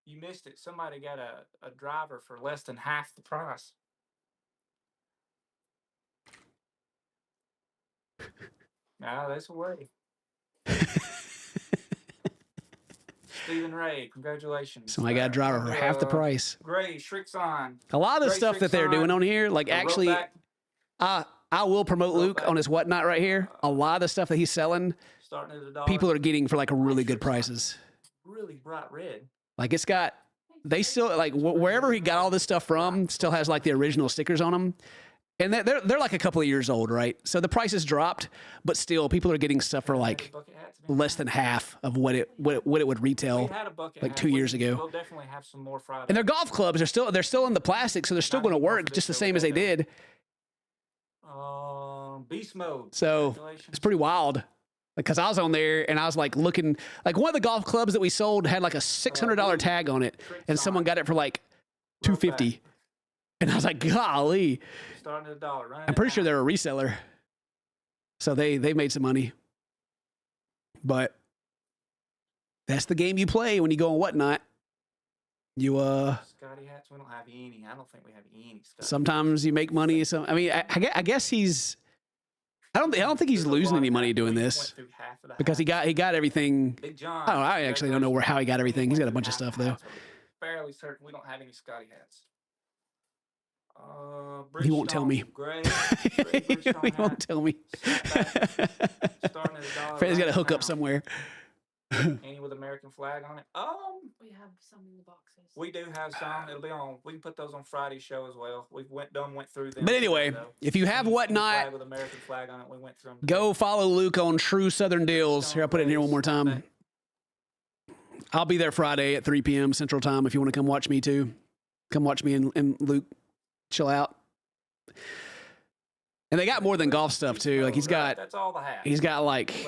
you missed it. Somebody got a driver for less than half the price. Nah, that's a way. Stephen Ray, congratulations. So I got a driver for half the price. Gray, Shricks on. A lot of the stuff that they're doing on here, like actually, I will promote Luke on his whatnot right here. A lot of the stuff that he's selling, starting at $1. people are getting for like really good prices. Really bright red. Like it's got, they still like wherever he got all this stuff from, still has like the original stickers on them. And they're like a couple of years old, right? So the price has dropped, but still people are getting stuff for like less than half of what it would retail like 2 years ago. We'll definitely have some more Friday. And their golf clubs are still in the plastic, so they're still going to work just the same as they did. Beast mode. So it's pretty wild. Because I was on there and I was like looking, like one of the golf clubs that we sold had like a $600 tag on it, and someone got it for like $250. And I was like, golly. Starting at $1. I'm pretty sure they're a reseller. So they made some money. But that's the game you play when you go on whatnot. You Scotty hats, we don't have any. I don't think we have any stuff. Sometimes you make money. I mean, I guess he's I don't think he's losing any money doing this. Because he got everything. Big John. I actually don't know how he got everything. He's got a bunch of stuff though. Fairly certain we don't have any Scotty hats. He won't tell me. He won't tell me. Fred's got a hook up somewhere. Any with American flag on it? We have some in the boxes. We do have some. It'll be on. We can put those on Friday's show as well. We went through them. But anyway, if you have whatnot, with American flag on it, we went through them. Go follow Luke on True Southern Deals. Here, I'll put it in here one more time. I'll be there Friday at 3 p.m. Central Time if you want to come watch me too. Come watch me and Luke chill out. And they got more than golf stuff too. Like he's got like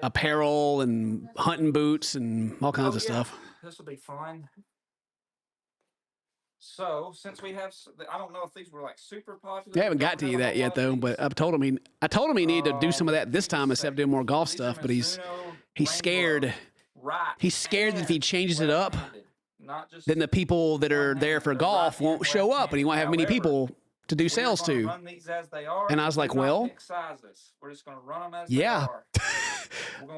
apparel and hunting boots and all kinds of stuff. This will be fun. So, since we have, I don't know if these were like super popular. I haven't got to you that yet though, but I told him he needed to do some of that this time instead of doing more golf stuff. But he's scared. Right. He's scared that if he changes it up, then the people that are there for golf won't show up, and he won't have many people to do sales to. Run these as they are. And I was like, well, we're just going to run them as yeah. they are.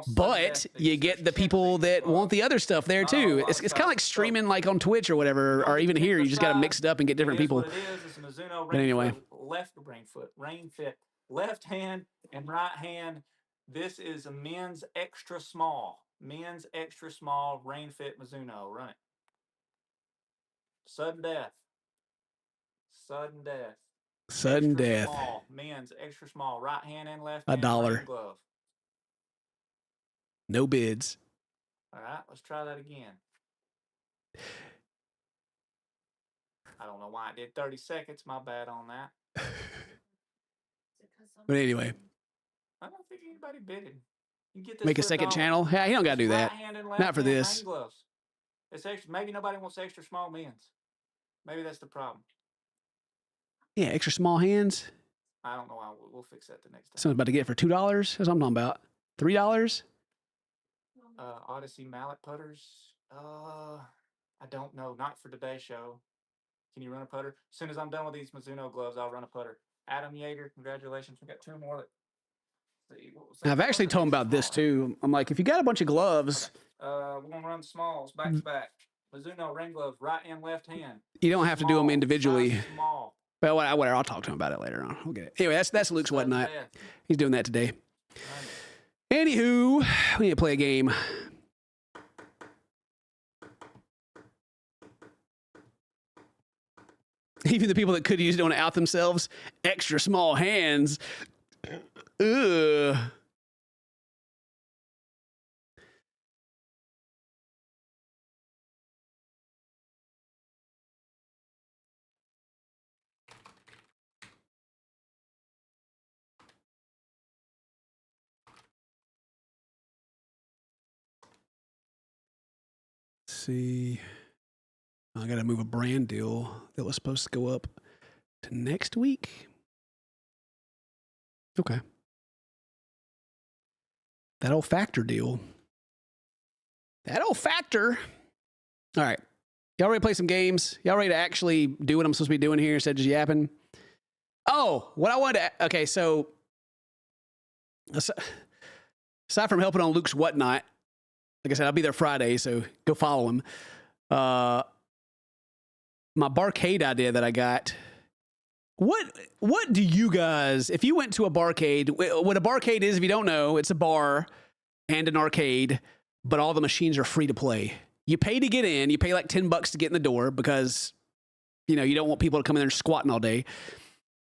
But you get the people that want the other stuff there too. It's kind of like streaming like on Twitch or whatever, or even here. You just got to mix it up and get different people. But anyway. Rain fit, left hand and right hand. This is a men's extra small. Men's extra small rain fit Mizuno. Run it. Sudden death. Sudden death. Sudden Extra death. Small. Men's extra small. Right hand and left $1. hand. Rain glove. No bids. All right, let's try that again. I don't know why it did 30 seconds. My bad on that. But anyway. I don't think anybody bidded. You get this Make a for second $1. channel? Yeah, he don't got to do that. Right hand and left Not for hand, this. hand gloves. It's extra. Maybe nobody wants extra small men's. Maybe that's the problem. Yeah, extra small hands. I don't know. We'll fix that the next time. Someone's about to get it for $2. That's what I'm talking about. $3? Odyssey mallet putters. I don't know. Not for today's show. Can you run a putter? As soon as I'm done with these Mizuno gloves, I'll run a putter. Adam Yeager, congratulations. We got 2 more. I've actually told him about this too. I'm like, if you got a bunch of gloves, we're gonna run smalls back to back. Mizuno rain gloves, right and left hand. You don't have to do them individually. Small. But whatever, I'll talk to him about it later on. We'll get it. Anyway, that's Luke's whatnot. He's doing that today. Anywho, we need to play a game. Even the people that could use it want to out themselves. Extra small hands. Ugh. See, I got to move a brand deal that was supposed to go up to next week. Okay. That old factor deal. That old factor. All right. Y'all ready to play some games? Y'all ready to actually do what I'm supposed to be doing here instead of just yapping? Oh, what I wanted to, okay, so aside from helping on Luke's whatnot, like I said, I'll be there Friday, so go follow him. My Barcade idea that I got. What do you guys, if you went to a Barcade, what a Barcade is, if you don't know, it's a bar and an arcade, but all the machines are free to play. You pay to get in. You pay like $10 to get in the door because, you don't want people to come in there squatting all day.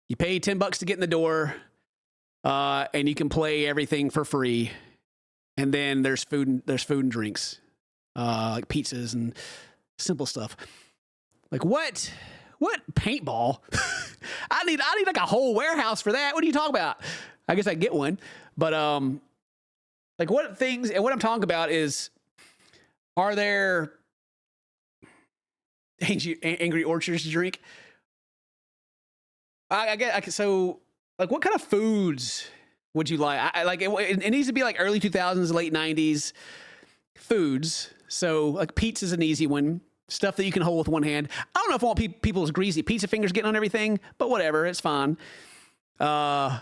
You pay $10 to get in the door, and you can play everything for free. And then there's food and drinks, like pizzas and simple stuff. Like what paintball? I need like a whole warehouse for that. What are you talking about? I guess I get one, but like what things and what I'm talking about is, are there Angry Orchards to drink? I get so like what kind of foods would you like? I like it needs to be like early 2000s, late 90s foods. So like pizza's an easy one. Stuff that you can hold with one hand. I don't know if I want people's greasy pizza fingers getting on everything, but whatever, it's fine. Some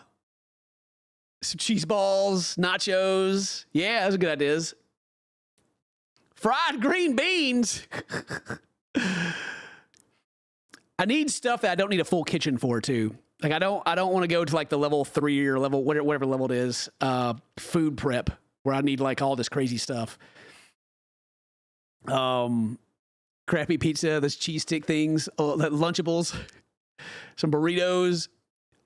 cheese balls, nachos. Yeah, those are good ideas. Fried green beans. I need stuff that I don't need a full kitchen for too. Like I don't want to go to like the level 3 or level whatever level it is, food prep where I need like all this crazy stuff. Crappy pizza, those cheese stick things, Lunchables, some burritos.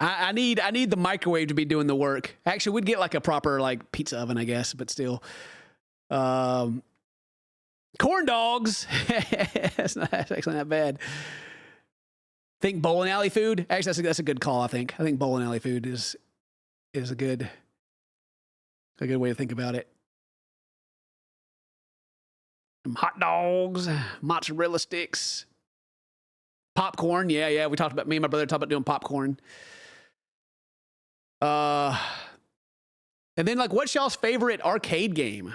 I need the microwave to be doing the work. Actually, we'd get like a proper like pizza oven, I guess, but still. Corn dogs. That's actually not bad. Think bowling alley food. Actually, that's a good call. I think bowling alley food is a good way to think about it. Some hot dogs, mozzarella sticks, popcorn. Yeah. We talked about, me and my brother talked about doing popcorn. And then like, what's y'all's favorite arcade game?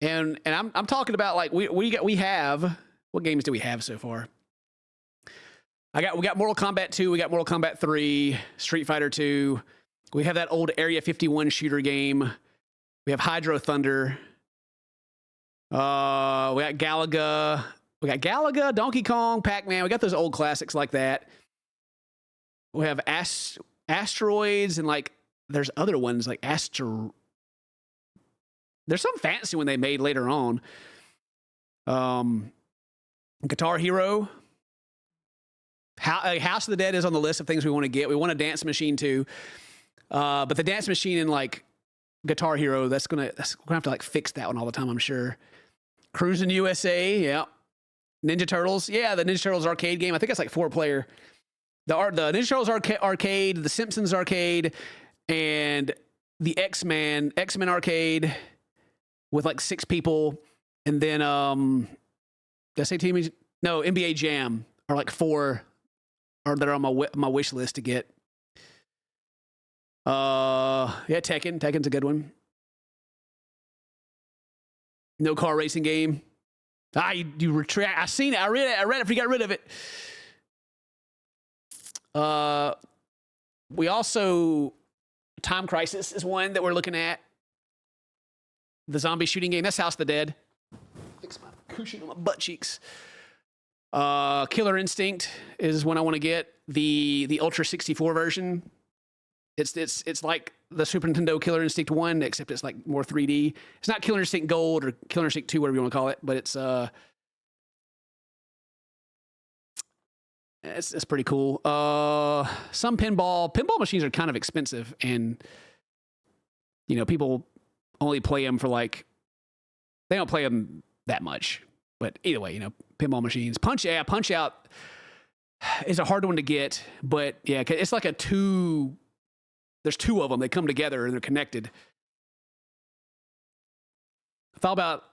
And I'm talking about like, we have, what games do we have so far? We got Mortal Kombat 2, we got Mortal Kombat 3, Street Fighter 2. We have that old Area 51 shooter game. We have Hydro Thunder. We got Galaga, Donkey Kong, Pac-Man. We got those old classics like that. We have Asteroids, and like there's other ones like there's some fancy one they made later on. Guitar Hero. House of the Dead is on the list of things we want to get. We want a dance machine too. But the dance machine and like Guitar Hero, we're gonna have to like fix that one all the time, I'm sure. Cruising USA, yeah. Ninja Turtles, yeah, the Ninja Turtles arcade game. I think it's like 4-player. The Ninja Turtles arcade, the Simpsons arcade, and the X-Men arcade with like 6 people, and then did I say team? No, NBA Jam are like 4, or that are on my wish list to get. Yeah, Tekken's a good one. No car racing game. You retract. I seen it. I read it. But you got rid of it. We also, Time Crisis is one that we're looking at. The zombie shooting game. That's House of the Dead. Fix my cushion on my butt cheeks. Killer Instinct is one I want to get. The Ultra 64 version. It's like the Super Nintendo Killer Instinct 1, except it's like more 3D. It's not Killer Instinct Gold or Killer Instinct 2, whatever you want to call it, but it's pretty cool. Some pinball machines are kind of expensive, and you know, people only play them for like, they don't play them that much. But either way, you know, pinball machines. Punch Out is a hard one to get, but yeah, it's like there's 2 of them. They come together and they're connected. I thought about,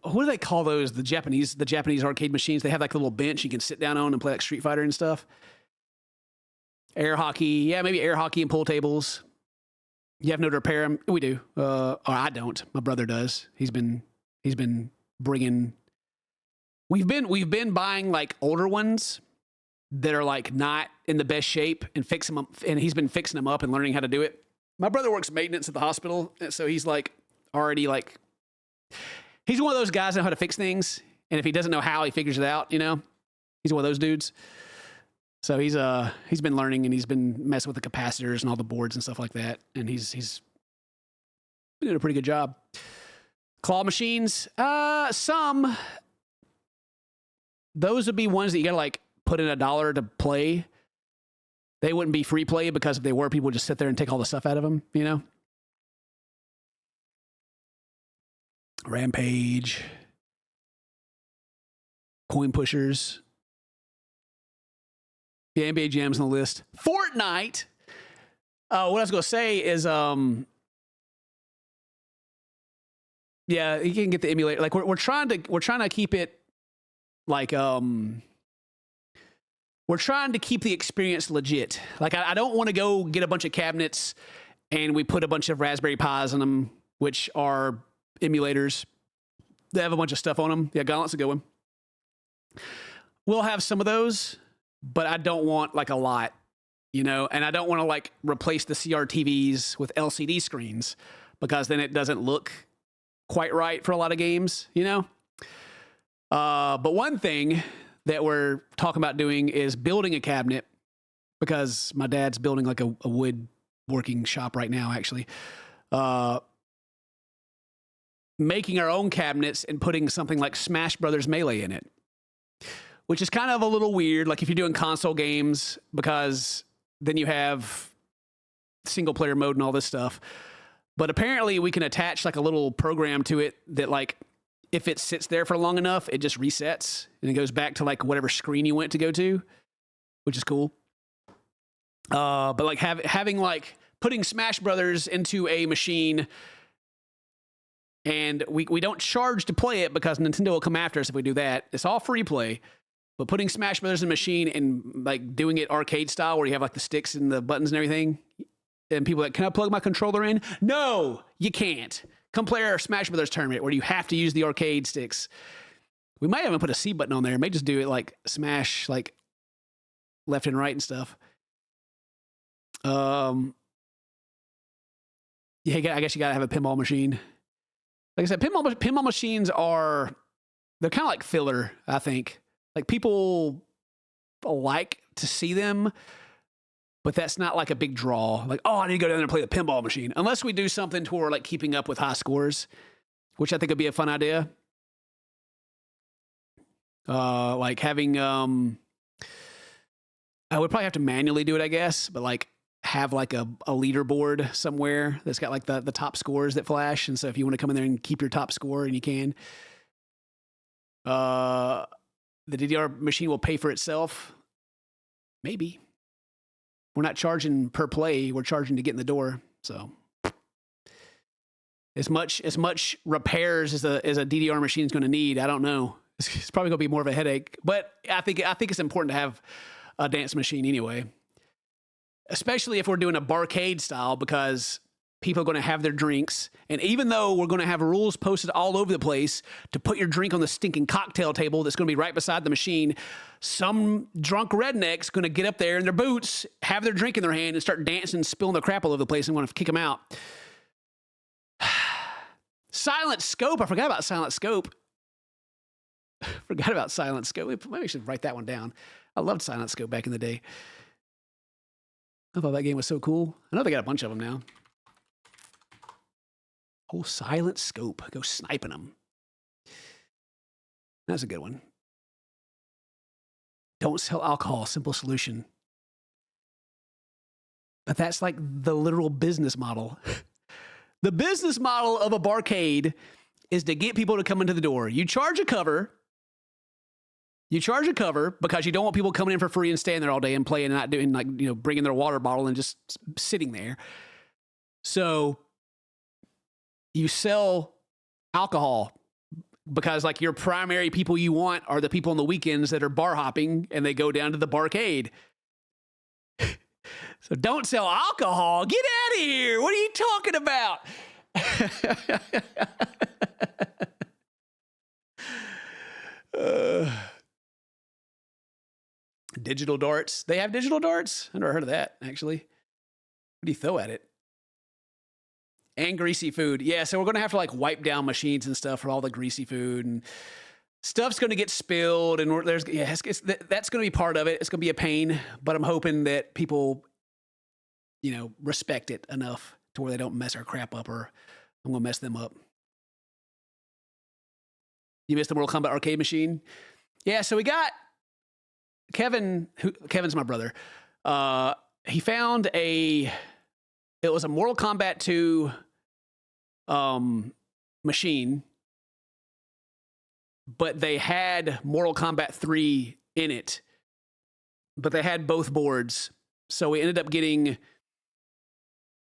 what do they call those? The Japanese arcade machines. They have like a little bench you can sit down on and play like Street Fighter and stuff. Air hockey. Yeah, maybe air hockey and pool tables. You have no to repair them. We do. Or I don't. My brother does. He's been bringing. We've been buying like older ones that are like not in the best shape and fix them up, and he's been fixing them up and learning how to do it. My brother works maintenance at the hospital, so he's like already like, he's one of those guys that know how to fix things, and if he doesn't know how, he figures it out, you know? He's one of those dudes. So he's been learning, and he's been messing with the capacitors and all the boards and stuff like that, and he's been doing a pretty good job. Claw machines, some. Those would be ones that you gotta like put in $1 to play. They wouldn't be free play, because if they were, people would just sit there and take all the stuff out of them, you know? Rampage. Coin pushers. Yeah, NBA Jam's on the list. Fortnite. What I was going to say is, yeah, you can get the emulator. Like we're trying to keep it like, we're trying to keep the experience legit. Like, I don't want to go get a bunch of cabinets and we put a bunch of Raspberry Pis on them, which are emulators. They have a bunch of stuff on them. Yeah, Gauntlet's a good one. We'll have some of those, but I don't want like a lot, you know, and I don't want to like replace the CRTVs with LCD screens, because then it doesn't look quite right for a lot of games, you know? But one thing that we're talking about doing is building a cabinet, because my dad's building like a woodworking shop right now, actually. Making our own cabinets and putting something like Smash Brothers Melee in it, which is kind of a little weird, like if you're doing console games, because then you have single player mode and all this stuff. But apparently we can attach like a little program to it that like, if it sits there for long enough, it just resets and it goes back to like whatever screen you went to go to, which is cool. But like having like putting Smash Brothers into a machine And we don't charge to play it because Nintendo will come after us if we do that. It's all free play. But putting Smash Brothers in a machine and like doing it arcade style where you have like the sticks and the buttons and everything, and people like, can I plug my controller in? No, you can't. Come play our Smash Brothers tournament where you have to use the arcade sticks. We might even put a C button on there. It may just do it like smash like left and right and stuff. Yeah, I guess you gotta have a pinball machine. Like I said, pinball machines they're kind of like filler, I think. Like people like to see them, but that's not like a big draw. Like, oh, I need to go down there and play the pinball machine. Unless we do something to where like keeping up with high scores, which I think would be a fun idea. Like having, I would probably have to manually do it, I guess, but like have like a leaderboard somewhere that's got like the top scores that flash. And so if you want to come in there and keep your top score and you can, the DDR machine will pay for itself. Maybe. We're not charging per play. We're charging to get in the door. So as much repairs as a DDR machine is going to need, I don't know. It's probably going to be more of a headache, but I think it's important to have a dance machine anyway, especially if we're doing a barcade style, because people are going to have their drinks. And even though we're going to have rules posted all over the place to put your drink on the stinking cocktail table that's going to be right beside the machine, some drunk redneck's going to get up there in their boots, have their drink in their hand, and start dancing and spilling the crap all over the place. And want to kick them out. Silent Scope. I forgot about Silent Scope. Maybe I should write that one down. I loved Silent Scope back in the day. I thought that game was so cool. I know they got a bunch of them now. Oh, Silent Scope. Go sniping them. That's a good one. Don't sell alcohol. Simple solution. But that's like the literal business model. The business model of a barcade is to get people to come into the door. You charge a cover. Because you don't want people coming in for free and staying there all day and playing and not doing like, bringing their water bottle and just sitting there. So you sell alcohol because like your primary people you want are the people on the weekends that are bar hopping and they go down to the barcade. So don't sell alcohol. Get out of here. What are you talking about? Digital darts. They have digital darts? I never heard of that, actually. What do you throw at it? And greasy food. Yeah, so we're going to have to like wipe down machines and stuff for all the greasy food, and stuff's going to get spilled, and that's going to be part of it. It's going to be a pain, but I'm hoping that people, respect it enough to where they don't mess our crap up, or I'm going to mess them up. You missed the Mortal Kombat arcade machine? Yeah, so we got Kevin's my brother. He found it was a Mortal Kombat 2 machine, but they had Mortal Kombat 3 in it, but they had both boards. So we ended up getting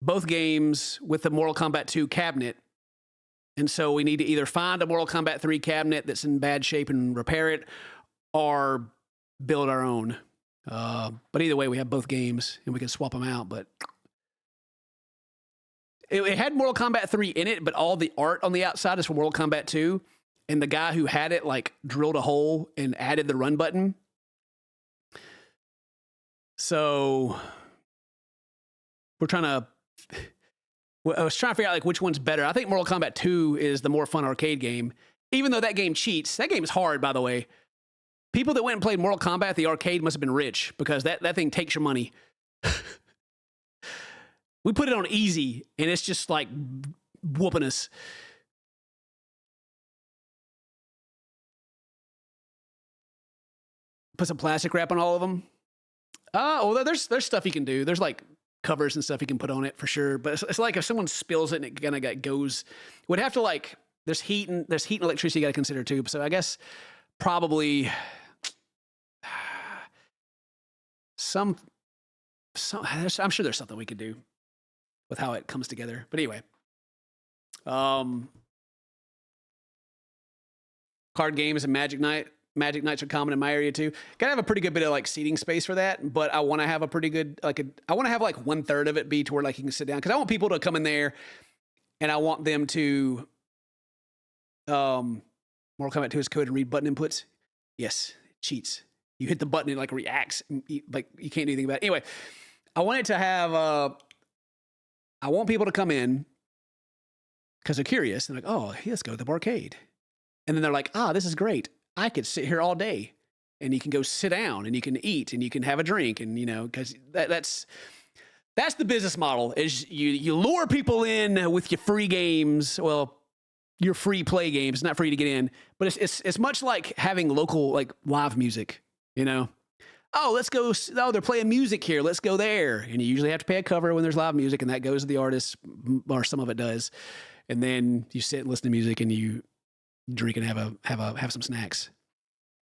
both games with the Mortal Kombat 2 cabinet. And so we need to either find a Mortal Kombat 3 cabinet that's in bad shape and repair it, or build our own. But either way, we have both games and we can swap them out. But it had Mortal Kombat 3 in it, but all the art on the outside is for Mortal Kombat 2. And the guy who had it like drilled a hole and added the run button. So I was trying to figure out like which one's better. I think Mortal Kombat 2 is the more fun arcade game, even though that game cheats. That game is hard, by the way. People that went and played Mortal Kombat at the arcade must have been rich, because that thing takes your money. We put it on easy, and it's just like whooping us. Put some plastic wrap on all of them. There's stuff you can do. There's like covers and stuff you can put on it for sure. But it's like if someone spills it and it kind of goes, would have to like, there's heat and electricity you got to consider too. So I guess probably I'm sure there's something we could do with how it comes together. But anyway, card games and Magic Nights are common in my area too. Gotta have a pretty good bit of like seating space for that, but I want to have a pretty good I want to have like 1/3 of it be to where like you can sit down, because I want people to come in there and I want them to Mortal Kombat 2 is code and read button inputs. Yes, cheats. You hit the button and it like reacts, like you can't do anything about it. Anyway, I want it to have I want people to come in because they're curious and like, oh, let's go to the Barcade. And then they're like, this is great. I could sit here all day, and you can go sit down and you can eat and you can have a drink. And, because that's the business model is you lure people in with your free games. Well, your free play games, not free to get in, but it's much like having local, like live music, Oh, let's go. Oh, they're playing music here. Let's go there. And you usually have to pay a cover when there's live music, and that goes to the artist, or some of it does. And then you sit and listen to music, and you drink and have some snacks.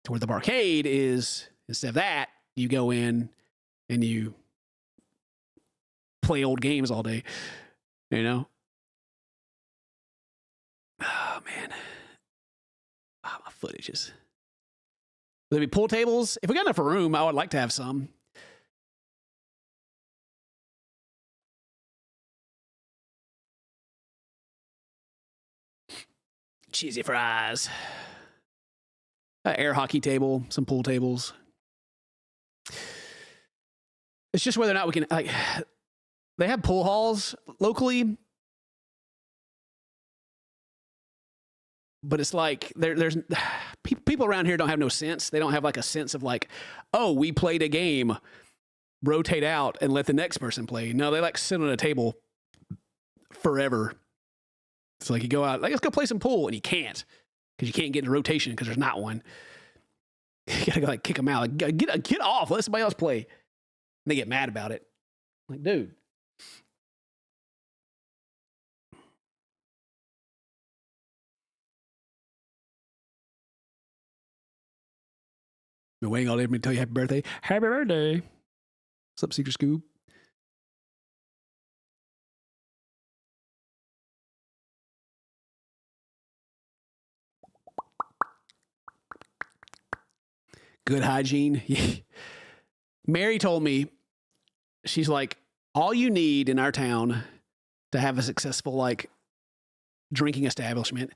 To where the Barcade is, instead of that, you go in and you play old games all day. Oh man, my foot itches. There'd be pool tables. If we got enough room, I would like to have some. Cheesy fries. Air hockey table, some pool tables. It's just whether or not we can, like, they have pool halls locally, but it's like there's people around here don't have no sense. They don't have like a sense of like, oh, we played a game, rotate out and let the next person play. No, they like sit on a table forever. It's like you go out, like, let's go play some pool, and you can't, because you can't get in rotation because there's not one. You gotta go like kick them out. Like, get off. Let somebody else play. And they get mad about it. Like, dude. Been waiting all day for me to tell you happy birthday. Happy birthday. What's up, Secret Scoob? Good hygiene. Mary told me, she's like, all you need in our town to have a successful like drinking establishment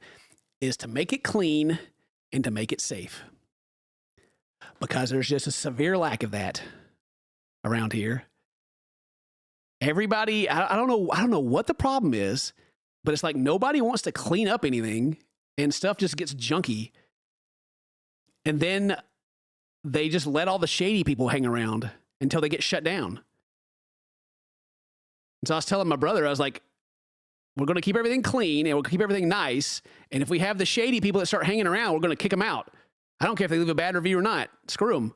is to make it clean and to make it safe. Because there's just a severe lack of that around here. Everybody, I don't know what the problem is, but it's like nobody wants to clean up anything, and stuff just gets junky. And then they just let all the shady people hang around until they get shut down. And so I was telling my brother, I was like, we're going to keep everything clean and we'll keep everything nice. And if we have the shady people that start hanging around, we're going to kick them out. I don't care if they leave a bad review or not. Screw them.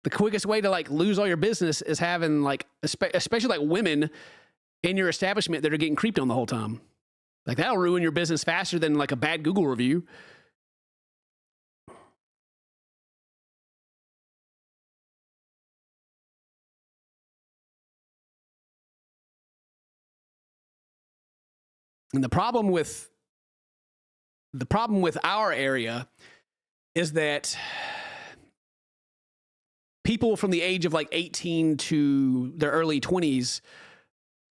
The quickest way to like lose all your business is having like, especially like women in your establishment that are getting creeped on the whole time. Like that'll ruin your business faster than like a bad Google review. And the problem with our area is that people from the age of like 18 to their early 20s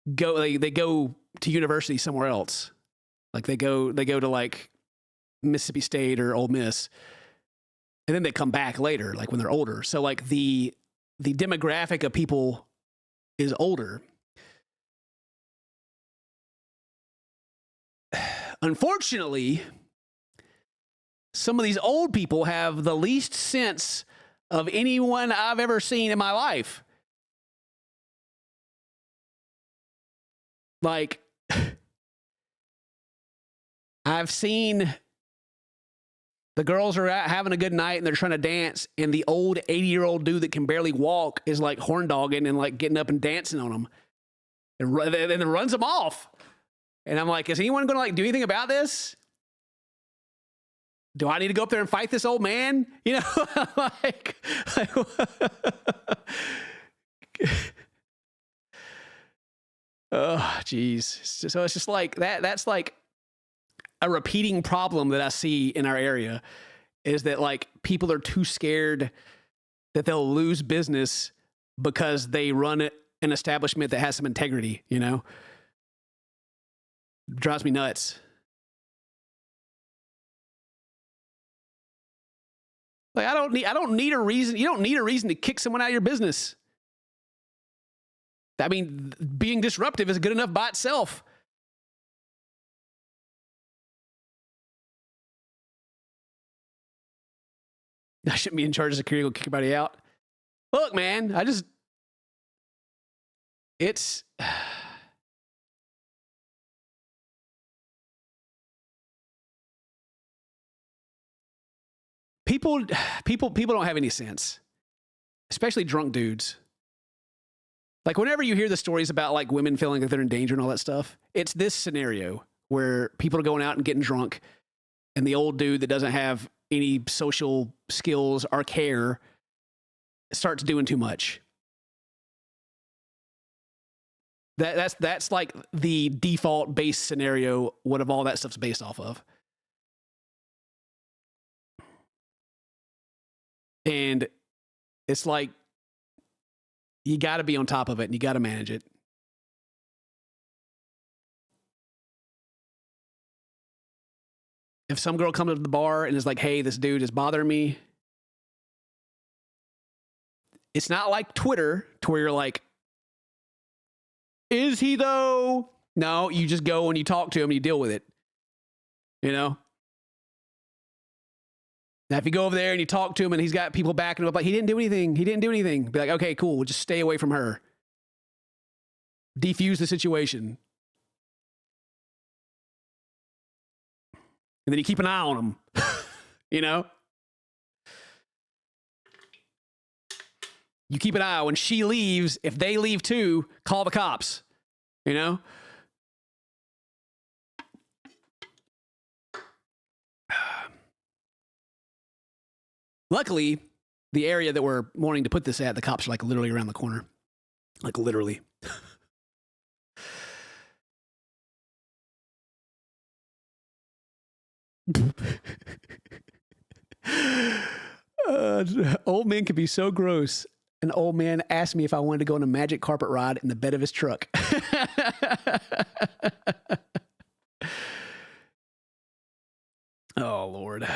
they go to university somewhere else. Like they go to like Mississippi State or Ole Miss, and then they come back later, like when they're older. So like the demographic of people is older. Unfortunately, some of these old people have the least sense of anyone I've ever seen in my life. Like, I've seen the girls are out having a good night and they're trying to dance, and the old 80-year-old dude that can barely walk is like horn dogging and like getting up and dancing on them, and then runs them off. And I'm like, is anyone going to like do anything about this? Do I need to go up there and fight this old man? You know, like oh, geez. So it's just like that. That's like, a repeating problem that I see in our area is that like people are too scared that they'll lose business because they run an establishment that has some integrity, you know? Drives me nuts. Like I don't need a reason. You don't need a reason to kick someone out of your business. I mean, being disruptive is good enough by itself. I shouldn't be in charge of security. Go kick everybody out. Look, man, it's people don't have any sense, especially drunk dudes. Like whenever you hear the stories about like women feeling like they're in danger and all that stuff, it's this scenario where people are going out and getting drunk, and the old dude that doesn't have any social skills or care starts doing too much. That's like the default base scenario, what of all that stuff's based off of. And it's like, you got to be on top of it and you got to manage it. If some girl comes up to the bar and is like, hey, this dude is bothering me, it's not like Twitter to where you're like, is he though? No, you just go and you talk to him and you deal with it. You know? Now, if you go over there and you talk to him and he's got people backing him up, like, he didn't do anything. He didn't do anything. Be like, okay, cool. We'll just stay away from her. Defuse the situation. And then you keep an eye on him. You know? You keep an eye. When she leaves, if they leave too, call the cops. You know? Luckily, the area that we're wanting to put this at, the cops are like literally around the corner. Like literally. Old men can be so gross. An old man asked me if I wanted to go on a magic carpet ride in the bed of his truck. Oh, Lord.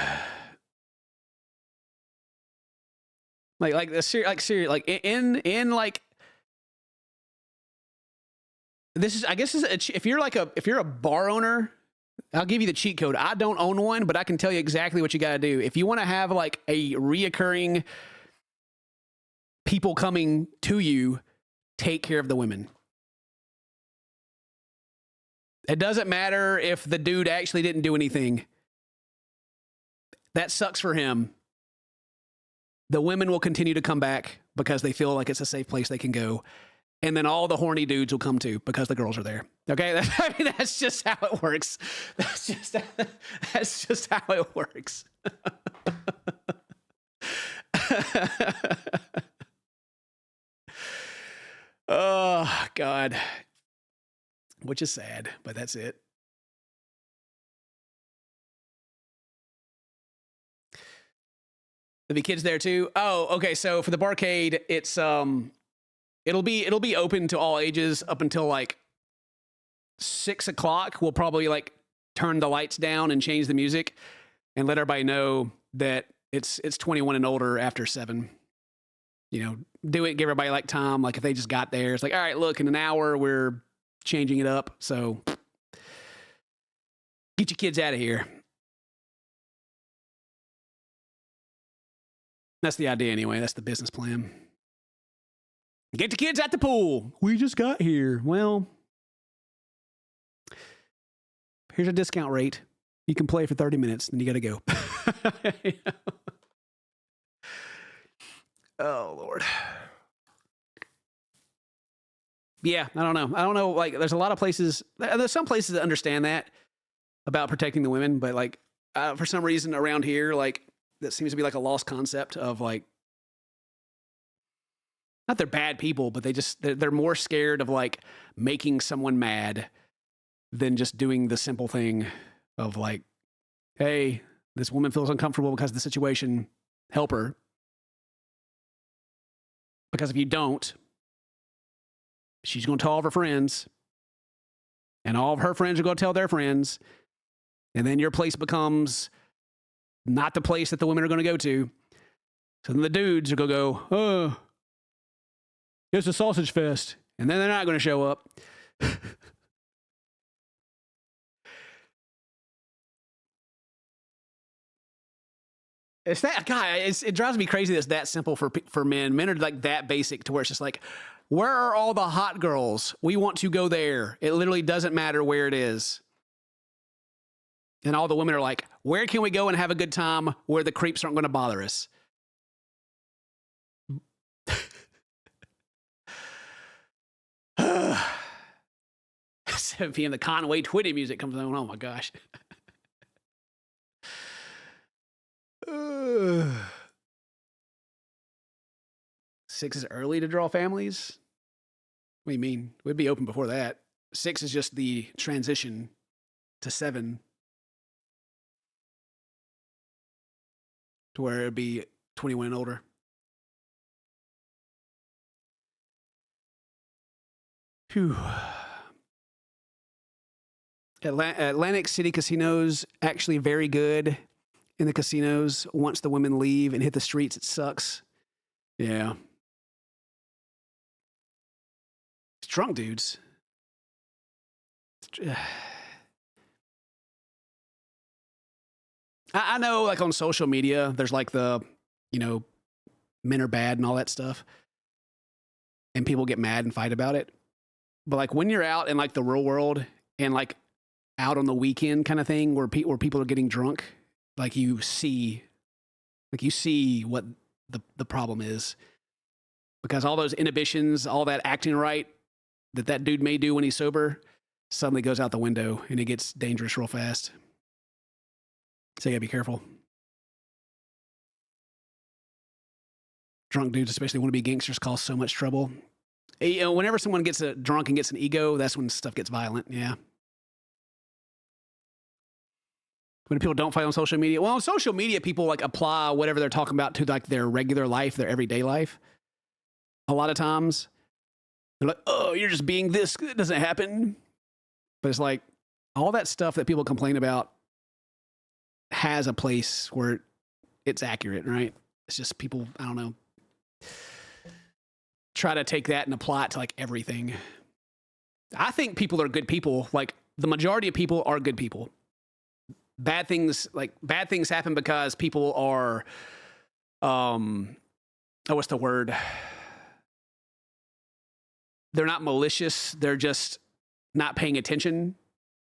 Like this is, I guess, if you're a bar owner, I'll give you the cheat code. I don't own one, but I can tell you exactly what you got to do. If you want to have like a reoccurring people coming to you, take care of the women. It doesn't matter if the dude actually didn't do anything. That sucks for him. The women will continue to come back because they feel like it's a safe place they can go. And then all the horny dudes will come too because the girls are there. Okay? I mean, that's just how it works. That's just how it works. Oh, God. Which is sad, but that's it. There'll be kids there too. Oh, okay. So for the Barcade, it's it'll be open to all ages up until like 6 o'clock. We'll probably like turn the lights down and change the music and let everybody know that it's 21 and older after 7. You know, do it, give everybody like time. Like if they just got there, it's like, all right, look, in an hour we're changing it up. So get your kids out of here. That's the idea anyway. That's the business plan. Get the kids at the pool. We just got here. Well, here's a discount rate. You can play for 30 minutes, then you got to go. You know? Oh, Lord. Yeah, I don't know. Like, there's a lot of places. There's some places that understand that about protecting the women, but like, for some reason around here, like, that seems to be like a lost concept of like, not they're bad people, but they're more scared of like making someone mad than just doing the simple thing of like, hey, this woman feels uncomfortable because of the situation. Help her. Because if you don't, she's going to tell all of her friends, and all of her friends are going to tell their friends, and then your place becomes not the place that the women are going to go to. So then the dudes are going to go, oh, it's a sausage fest. And then they're not going to show up. It's that guy. It drives me crazy that it's that simple for men. Men are like that basic to where it's just like, where are all the hot girls? We want to go there. It literally doesn't matter where it is. And all the women are like, where can we go and have a good time where the creeps aren't going to bother us? 7 p.m. The Conway Twitty music comes on. Oh my gosh. 6 is early to draw families? What do you mean? We'd be open before that. 6 is just the transition to 7. To where it'd be 21 and older. Phew. Atlantic City casinos actually very good in the casinos. Once the women leave and hit the streets, it sucks. Yeah. It's drunk dudes. I know, like on social media, there's like the, men are bad and all that stuff. And people get mad and fight about it. But like when you're out in like the real world and like out on the weekend kind of thing where people are getting drunk, like you see what the problem is. Because all those inhibitions, all that acting right that dude may do when he's sober, suddenly goes out the window and it gets dangerous real fast. So you gotta be careful. Drunk dudes, especially want to be gangsters, cause so much trouble. Whenever someone gets drunk and gets an ego, that's when stuff gets violent. Yeah. When people don't fight on social media. Well, on social media, people like apply whatever they're talking about to like their regular life, their everyday life. A lot of times, they're like, "Oh, you're just being this. It doesn't happen." But it's like all that stuff that people complain about has a place where it's accurate, right? It's just people, I don't know, try to take that and apply it to like everything. I think people are good people. Like the majority of people are good people. Bad things happen because people are, what's the word? They're not malicious. They're just not paying attention.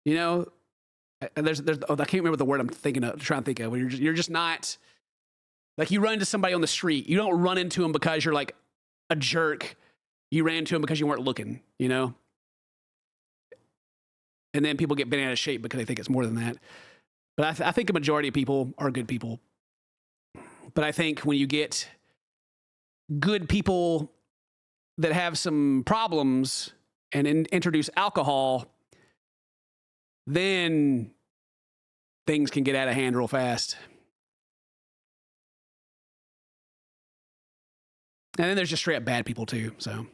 There's I can't remember the word I'm trying to think of. You're just not, like you run into somebody on the street. You don't run into them because you're like a jerk. You ran into them because you weren't looking, And then people get bent out of shape because they think it's more than that. But I think a majority of people are good people. But I think when you get good people that have some problems and introduce alcohol, then things can get out of hand real fast. And then there's just straight up bad people too. So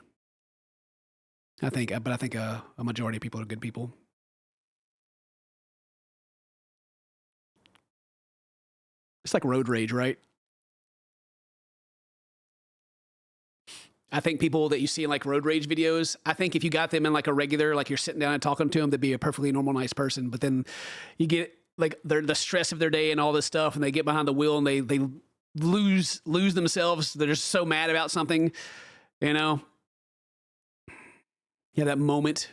I think a majority of people are good people. It's like road rage, right? I think people that you see in like road rage videos, I think if you got them in like a regular, like you're sitting down and talking to them, they'd be a perfectly normal, nice person. But then you get like the stress of their day and all this stuff, and they get behind the wheel and they lose themselves. They're just so mad about something, Yeah, that moment.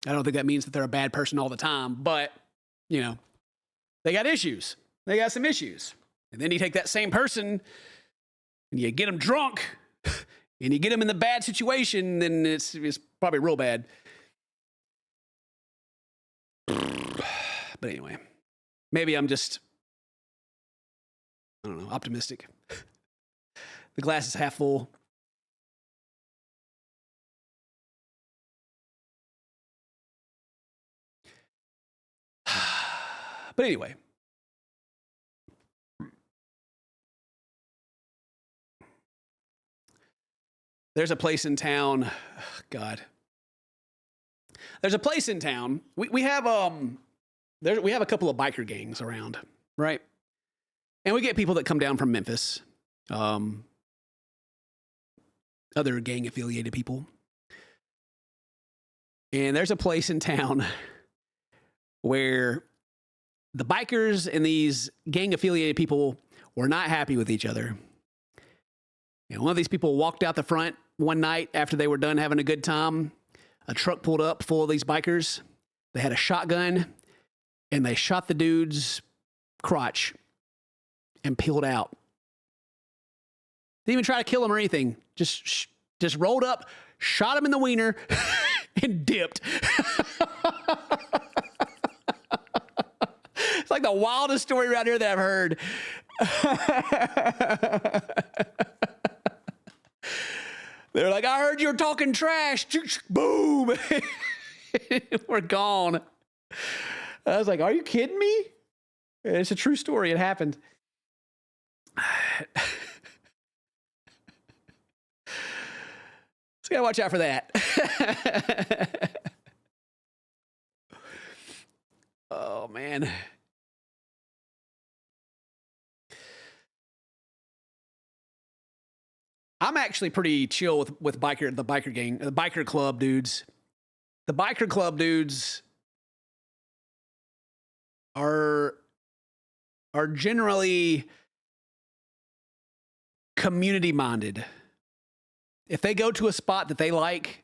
I don't think that means that they're a bad person all the time, but they got issues. They got some issues. And then you take that same person and you get them drunk and you get them in the bad situation, then it's probably real bad. But anyway, maybe I'm just, I don't know, optimistic. The glass is half full. But anyway. There's a place in town. God. There's a place in town. We have we have a couple of biker gangs around, right? And we get people that come down from Memphis. Other gang affiliated people. And there's a place in town where the bikers and these gang affiliated people were not happy with each other. And one of these people walked out the front one night after they were done having a good time. A truck pulled up full of these bikers. They had a shotgun and they shot the dude's crotch and peeled out. Didn't even try to kill him or anything. Just rolled up, shot him in the wiener, and dipped. It's like the wildest story around here that I've heard. They're like, I heard you were talking trash. Boom. We're gone. I was like, are you kidding me? It's a true story. It happened. So gotta watch out for that. Oh man. I'm actually pretty chill with the biker gang, the biker club dudes. The biker club dudes are generally community minded. If they go to a spot that they like,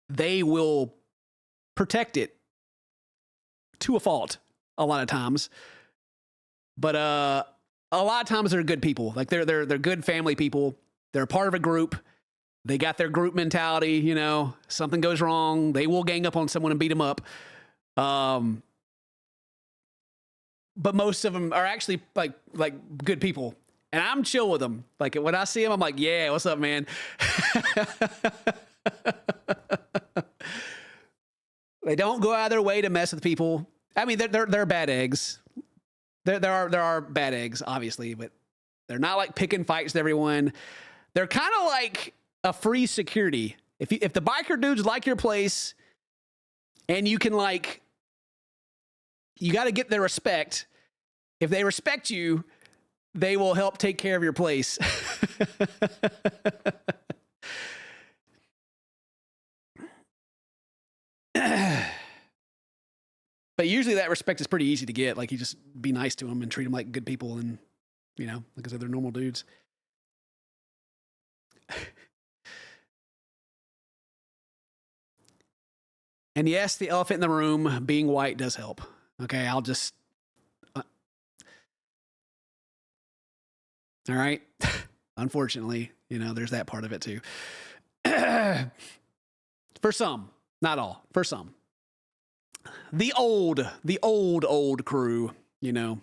they will protect it to a fault a lot of times. But a lot of times they're good people. Like they're good family people. They're part of a group. They got their group mentality, you know. Something goes wrong, they will gang up on someone and beat them up. But most of them are actually like good people. And I'm chill with them. Like when I see them, I'm like, yeah, what's up, man? They don't go out of their way to mess with people. I mean, they're bad eggs. There are bad eggs, obviously, but they're not like picking fights with everyone. They're kind of like a free security. If the biker dudes like your place, and you can like, you got to get their respect. If they respect you, they will help take care of your place. But usually that respect is pretty easy to get. Like you just be nice to them and treat them like good people, and you know, like I said, they're normal dudes. And yes, the elephant in the room, being white, does help. Okay, I'll just all right. Unfortunately, you know, there's that part of it too. For some, not all, for some. The old crew, you know.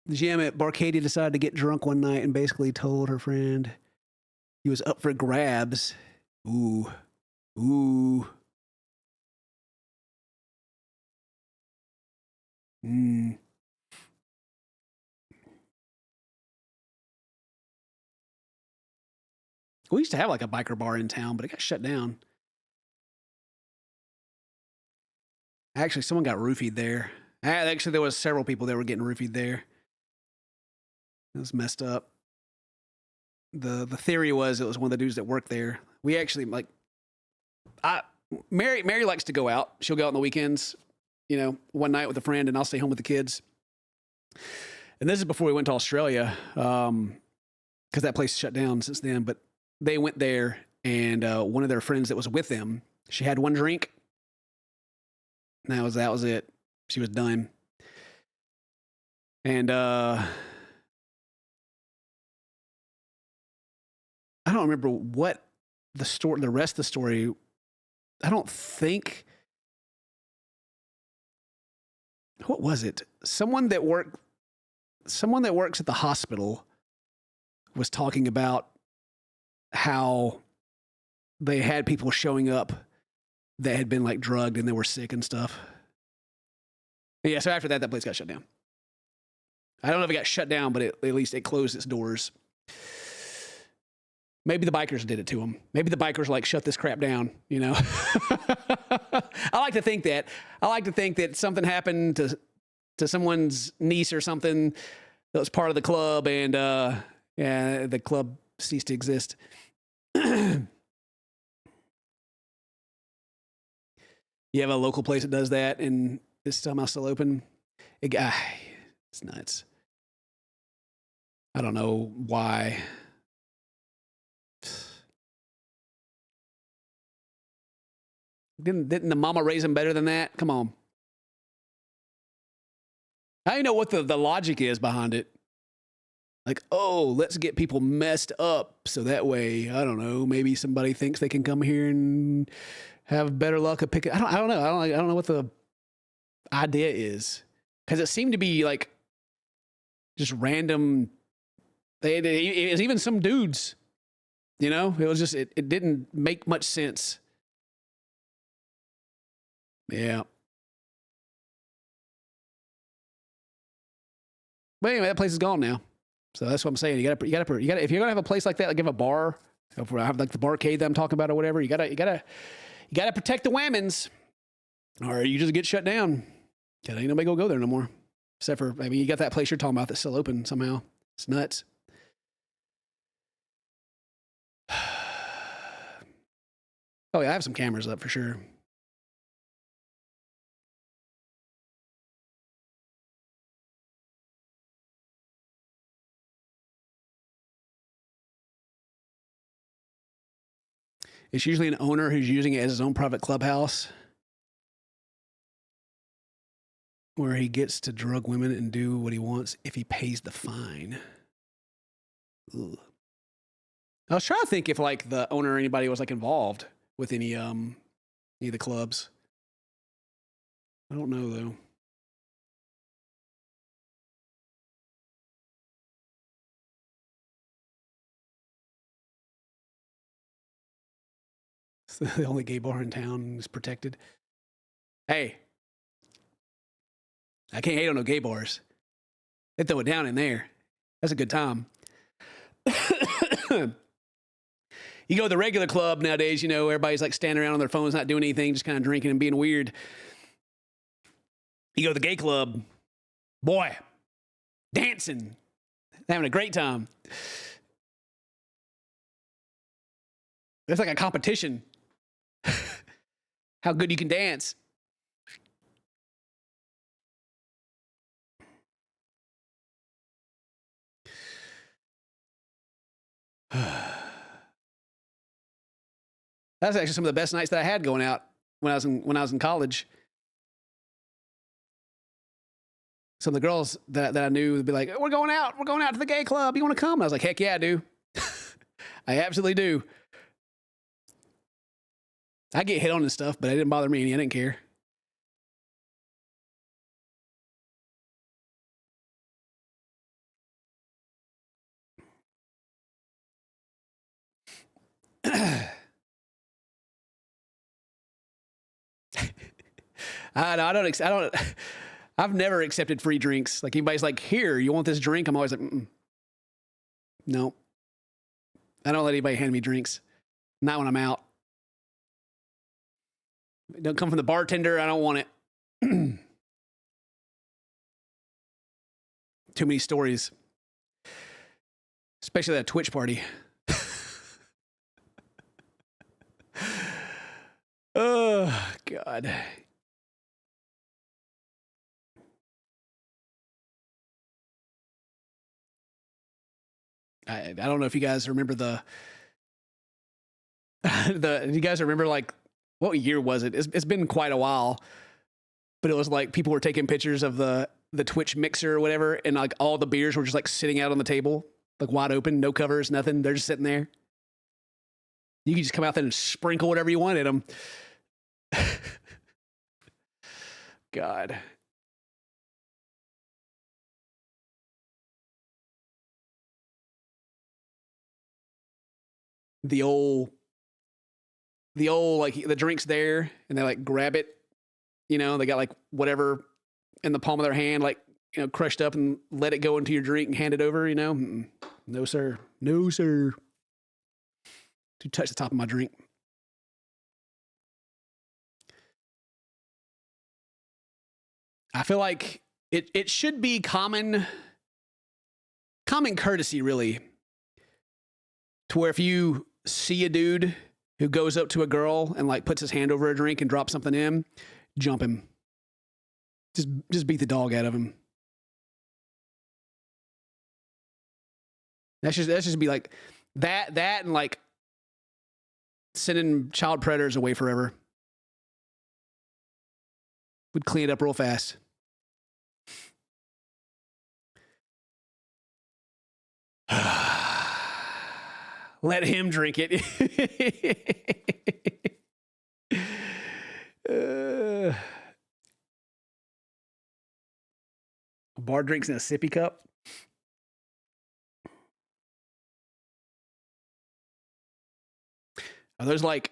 Jim at Barcade decided to get drunk one night and basically told her friend he was up for grabs. Ooh. We used to have like a biker bar in town, but it got shut down. Actually, someone got roofied there. Actually, there was several people that were getting roofied there. It was messed up. The theory was it was one of the dudes that worked there. We actually like, Mary likes to go out. She'll go out on the weekends, you know, one night with a friend, and I'll stay home with the kids. And this is before we went to Australia, because that place shut down since then. But they went there, and one of their friends that was with them, she had one drink. And that was it. She was done. And I don't remember what the rest of the story. I don't think what was it? Someone that works at the hospital was talking about how they had people showing up that had been like drugged and they were sick and stuff. Yeah, so after that, that place got shut down. I don't know if it got shut down, but at least it closed its doors. Maybe the bikers did it to them. Maybe the bikers like shut this crap down, you know? I like to think that. I like to think that something happened to someone's niece or something that was part of the club, and yeah, the club ceased to exist. You have a local place that does that, and it's somehow still open. It's nuts. I don't know why. Didn't the mama raise him better than that? Come on. I don't know what the logic is behind it. Like, oh, let's get people messed up so that way, I don't know, maybe somebody thinks they can come here and have better luck at picking. I don't know. I don't know what the idea is, because it seemed to be like just random. It was even some dudes, you know. It was just it didn't make much sense. Yeah. But anyway, that place is gone now. So that's what I'm saying. You gotta, if you're gonna have a place like that, like give a bar, if I have like the Barcade that I'm talking about or whatever, you gotta protect the women's, or you just get shut down. Cause ain't nobody gonna go there no more. Except for, I mean, you got that place you're talking about that's still open somehow. It's nuts. Oh yeah, I have some cameras up for sure. It's usually an owner who's using it as his own private clubhouse, where he gets to drug women and do what he wants if he pays the fine. Ugh. I was trying to think if like the owner or anybody was like involved with any of the clubs. I don't know though. It's the only gay bar in town is protected. Hey, I can't hate on no gay bars. They throw it down in there. That's a good time. You go to the regular club nowadays, you know, everybody's like standing around on their phones, not doing anything, just kind of drinking and being weird. You go to the gay club, boy, dancing, having a great time. It's like a competition. How good you can dance. That's actually some of the best nights that I had going out when I was in college. Some of the girls that I knew would be like, we're going out to the gay club. You want to come? And I was like, heck yeah, I do. I absolutely do. I get hit on and stuff, but it didn't bother me any. I didn't care. I've never accepted free drinks. Like anybody's like, here, you want this drink? I'm always like, no. I don't let anybody hand me drinks. Not when I'm out. Don't come from the bartender. I don't want it. Too many stories. Especially that Twitch party. Oh, God. I don't know if you guys remember you guys remember like, what year was it? It's been quite a while, but it was like people were taking pictures of the Twitch mixer or whatever, and like all the beers were just like sitting out on the table, like wide open, no covers, nothing. They're just sitting there. You can just come out there and sprinkle whatever you want at them. God. the old like the drink's there and they like grab it, you know, they got like whatever in the palm of their hand, like, you know, crushed up and let it go into your drink and hand it over, you know? No, sir. No, sir. To touch the top of my drink. I feel like it should be common courtesy, really, to where if you see a dude who goes up to a girl and like puts his hand over a drink and drops something in, jump him. Just beat the dog out of him. That's just be like that and like sending child predators away forever. Would clean it up real fast. Let him drink it. Bar drinks in a sippy cup. Are those like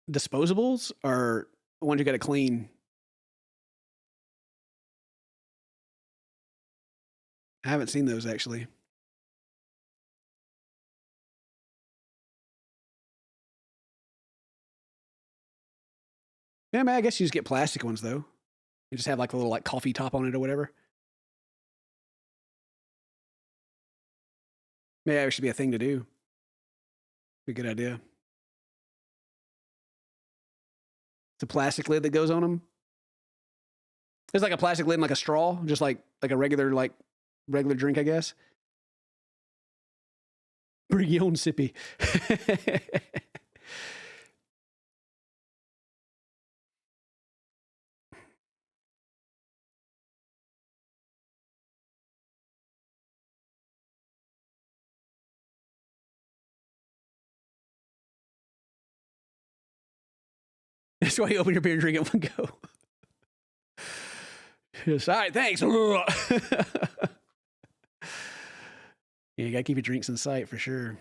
disposables or ones you got to clean? I haven't seen those actually. Yeah, man, I guess you just get plastic ones though. You just have like a little like coffee top on it or whatever. Maybe that should be a thing to do. Be a good idea. It's a plastic lid that goes on them. It's like a plastic lid and like a straw, just like a regular drink, I guess. Bring your own sippy. That's why you open your beer and drink it in one go. Yes, all right, thanks. Yeah, you gotta keep your drinks in sight for sure.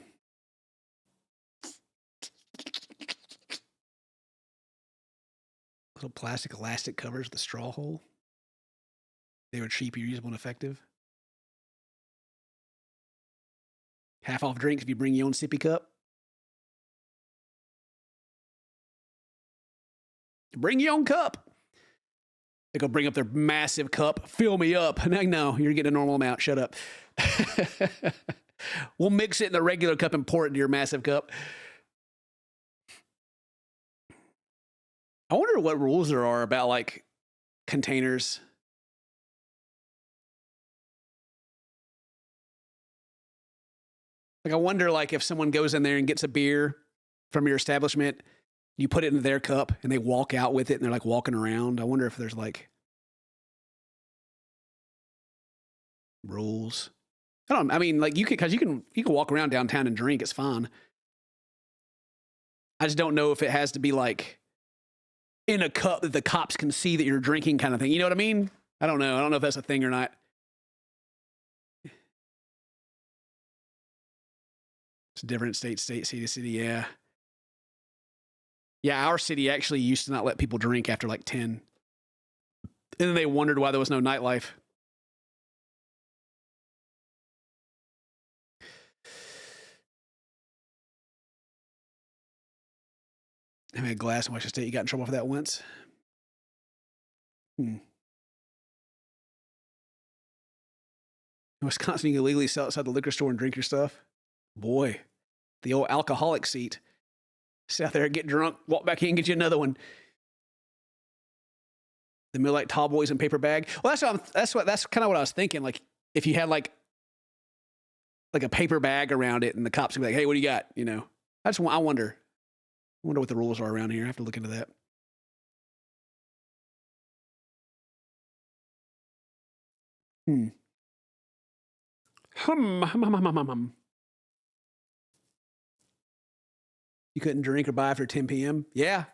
Little plastic elastic covers the straw hole. They were cheap, reusable, and effective. Half off drinks if you bring your own sippy cup. Bring your own cup. They go bring up their massive cup. Fill me up. No, you're getting a normal amount. Shut up. We'll mix it in the regular cup and pour it into your massive cup. I wonder what rules there are about like containers. Like I wonder like if someone goes in there and gets a beer from your establishment, you put it in their cup and they walk out with it and they're like walking around. I wonder if there's like rules. I mean, like you can walk around downtown and drink. It's fine. I just don't know if it has to be like in a cup that the cops can see that you're drinking kind of thing. You know what I mean? I don't know. I don't know if that's a thing or not. It's different state, city to city. Yeah. Yeah, our city actually used to not let people drink after like 10. And then they wondered why there was no nightlife. I made a glass in Washington State. You got in trouble for that once? In Wisconsin, you can illegally sell outside the liquor store and drink your stuff. Boy, the old alcoholic seat. Sit out there, get drunk, walk back in, get you another one. The Miller Lite tall boys in paper bag. Well, that's kind of what I was thinking. Like if you had like a paper bag around it, and the cops would be like, "Hey, what do you got?" You know, I wonder what the rules are around here. I have to look into that. You couldn't drink or buy after 10 p.m. Yeah.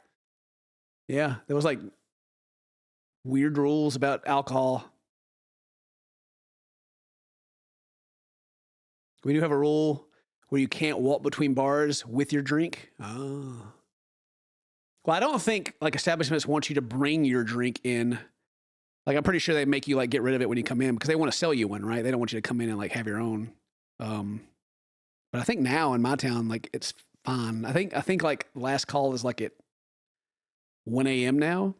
There was like weird rules about alcohol. We do have a rule. where you can't walk between bars with your drink. Oh. Well, I don't think like establishments want you to bring your drink in. Like, I'm pretty sure they make you like get rid of it when you come in because they want to sell you one, right? They don't want you to come in and like have your own. But I think now in my town, like it's fine. I think like last call is like at 1 a.m. now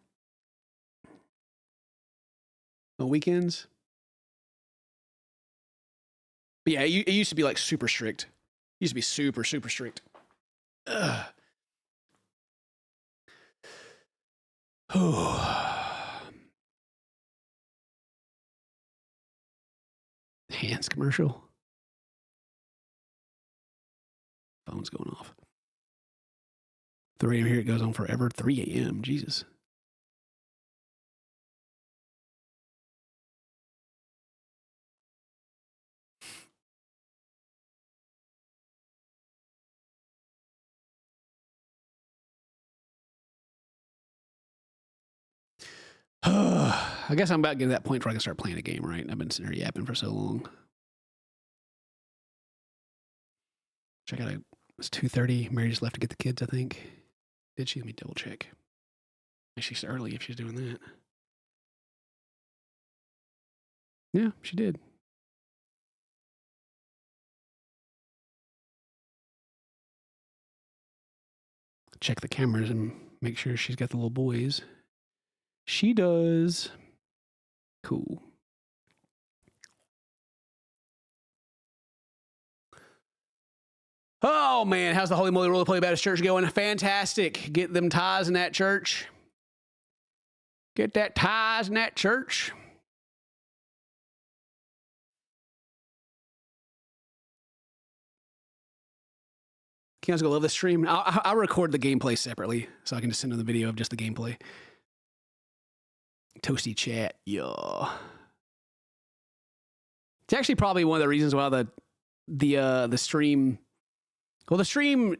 on weekends. But yeah, it used to be like super strict. It used to be super, super strict. Ugh. Hands commercial. Phone's going off. 3 a.m. here, it goes on forever. 3 a.m. Jesus. I guess I'm about to get to that point where I can start playing a game, right? I've been sitting here yapping for so long. Check out, it's 2:30. Mary just left to get the kids, I think. Did she? Let me double check. She's early if she's doing that. Yeah, she did. Check the cameras and make sure she's got the little boys. She does. Cool. Oh, man. How's the Holy Moly Roller Play Baptist Church going? Fantastic. Get them ties in that church. Get that ties in that church. You guys gonna love this stream? I'll record the gameplay separately so I can just send them the video of just the gameplay. Toasty chat, yeah. It's actually probably one of the reasons why the stream. Well, the stream.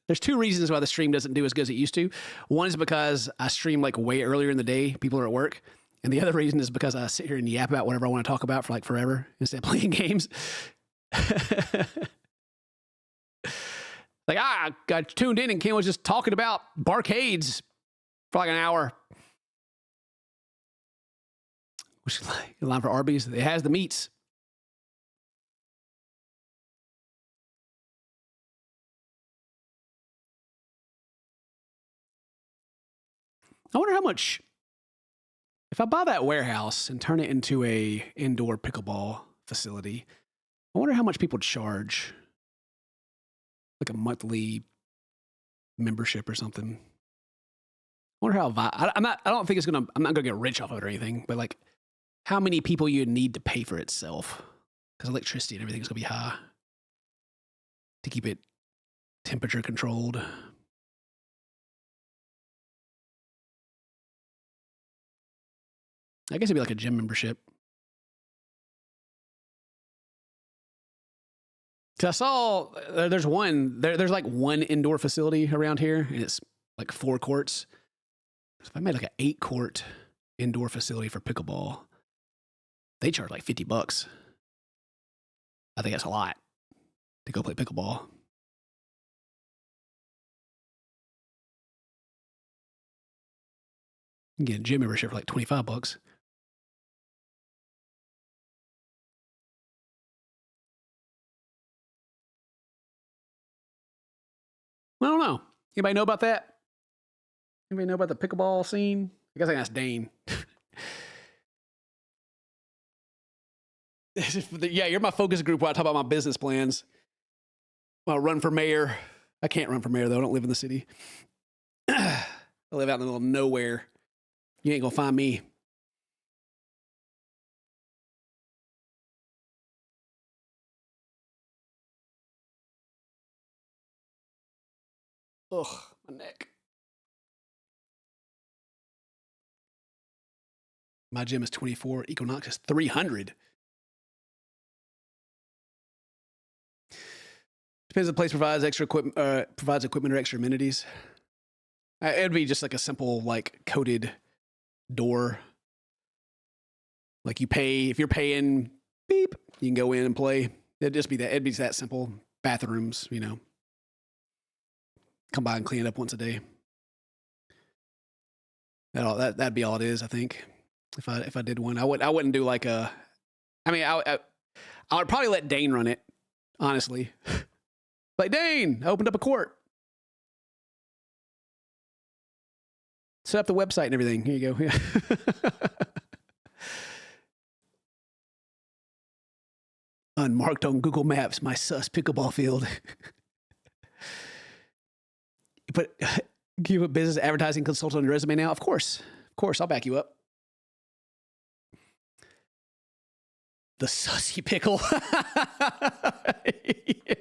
There's two reasons why the stream doesn't do as good as it used to. One is because I stream like way earlier in the day. People are at work. And the other reason is because I sit here and yap about whatever I want to talk about for like forever instead of playing games. Like, I got tuned in and Ken was just talking about barcades for like an hour. Which is like a line for Arby's. It has the meats. I wonder how much, if I buy that warehouse and turn it into a indoor pickleball facility, I wonder how much people charge. Like a monthly membership or something. I wonder how I'm not gonna get rich off of it or anything, but like how many people you need to pay for itself. Because electricity and everything's gonna be high to keep it temperature controlled. I guess it'd be like a gym membership. I saw there's like one indoor facility around here, and it's like 4 courts. So if I made like an 8-court indoor facility for pickleball, they charge like $50. I think that's a lot to go play pickleball. You can get a gym membership for like $25. I don't know. Anybody know about that? Anybody know about the pickleball scene? I guess I can ask Dane. Yeah, you're my focus group where I talk about my business plans. Well, I'll run for mayor. I can't run for mayor, though. I don't live in the city. I live out in the middle of nowhere. You ain't going to find me. Ugh, my neck. My gym is 24. Equinox is 300. Depends if the place provides extra equipment, provides equipment or extra amenities. It'd be just like a simple, like coded door. Like you pay, if you're paying, beep, you can go in and play. It'd just be that. It'd be that simple. bathrooms, come by and clean it up once a day. That'd be all it is, I think. If I did one, I wouldn't do like a. I mean, I would probably let Dane run it, honestly. Like, Dane, I opened up a court. Set up the website and everything. Here you go. Yeah. Unmarked on Google Maps, my sus pickleball field. But can you put business advertising consultant on your resume now? Of course, I'll back you up. The sussy pickle. Yeah.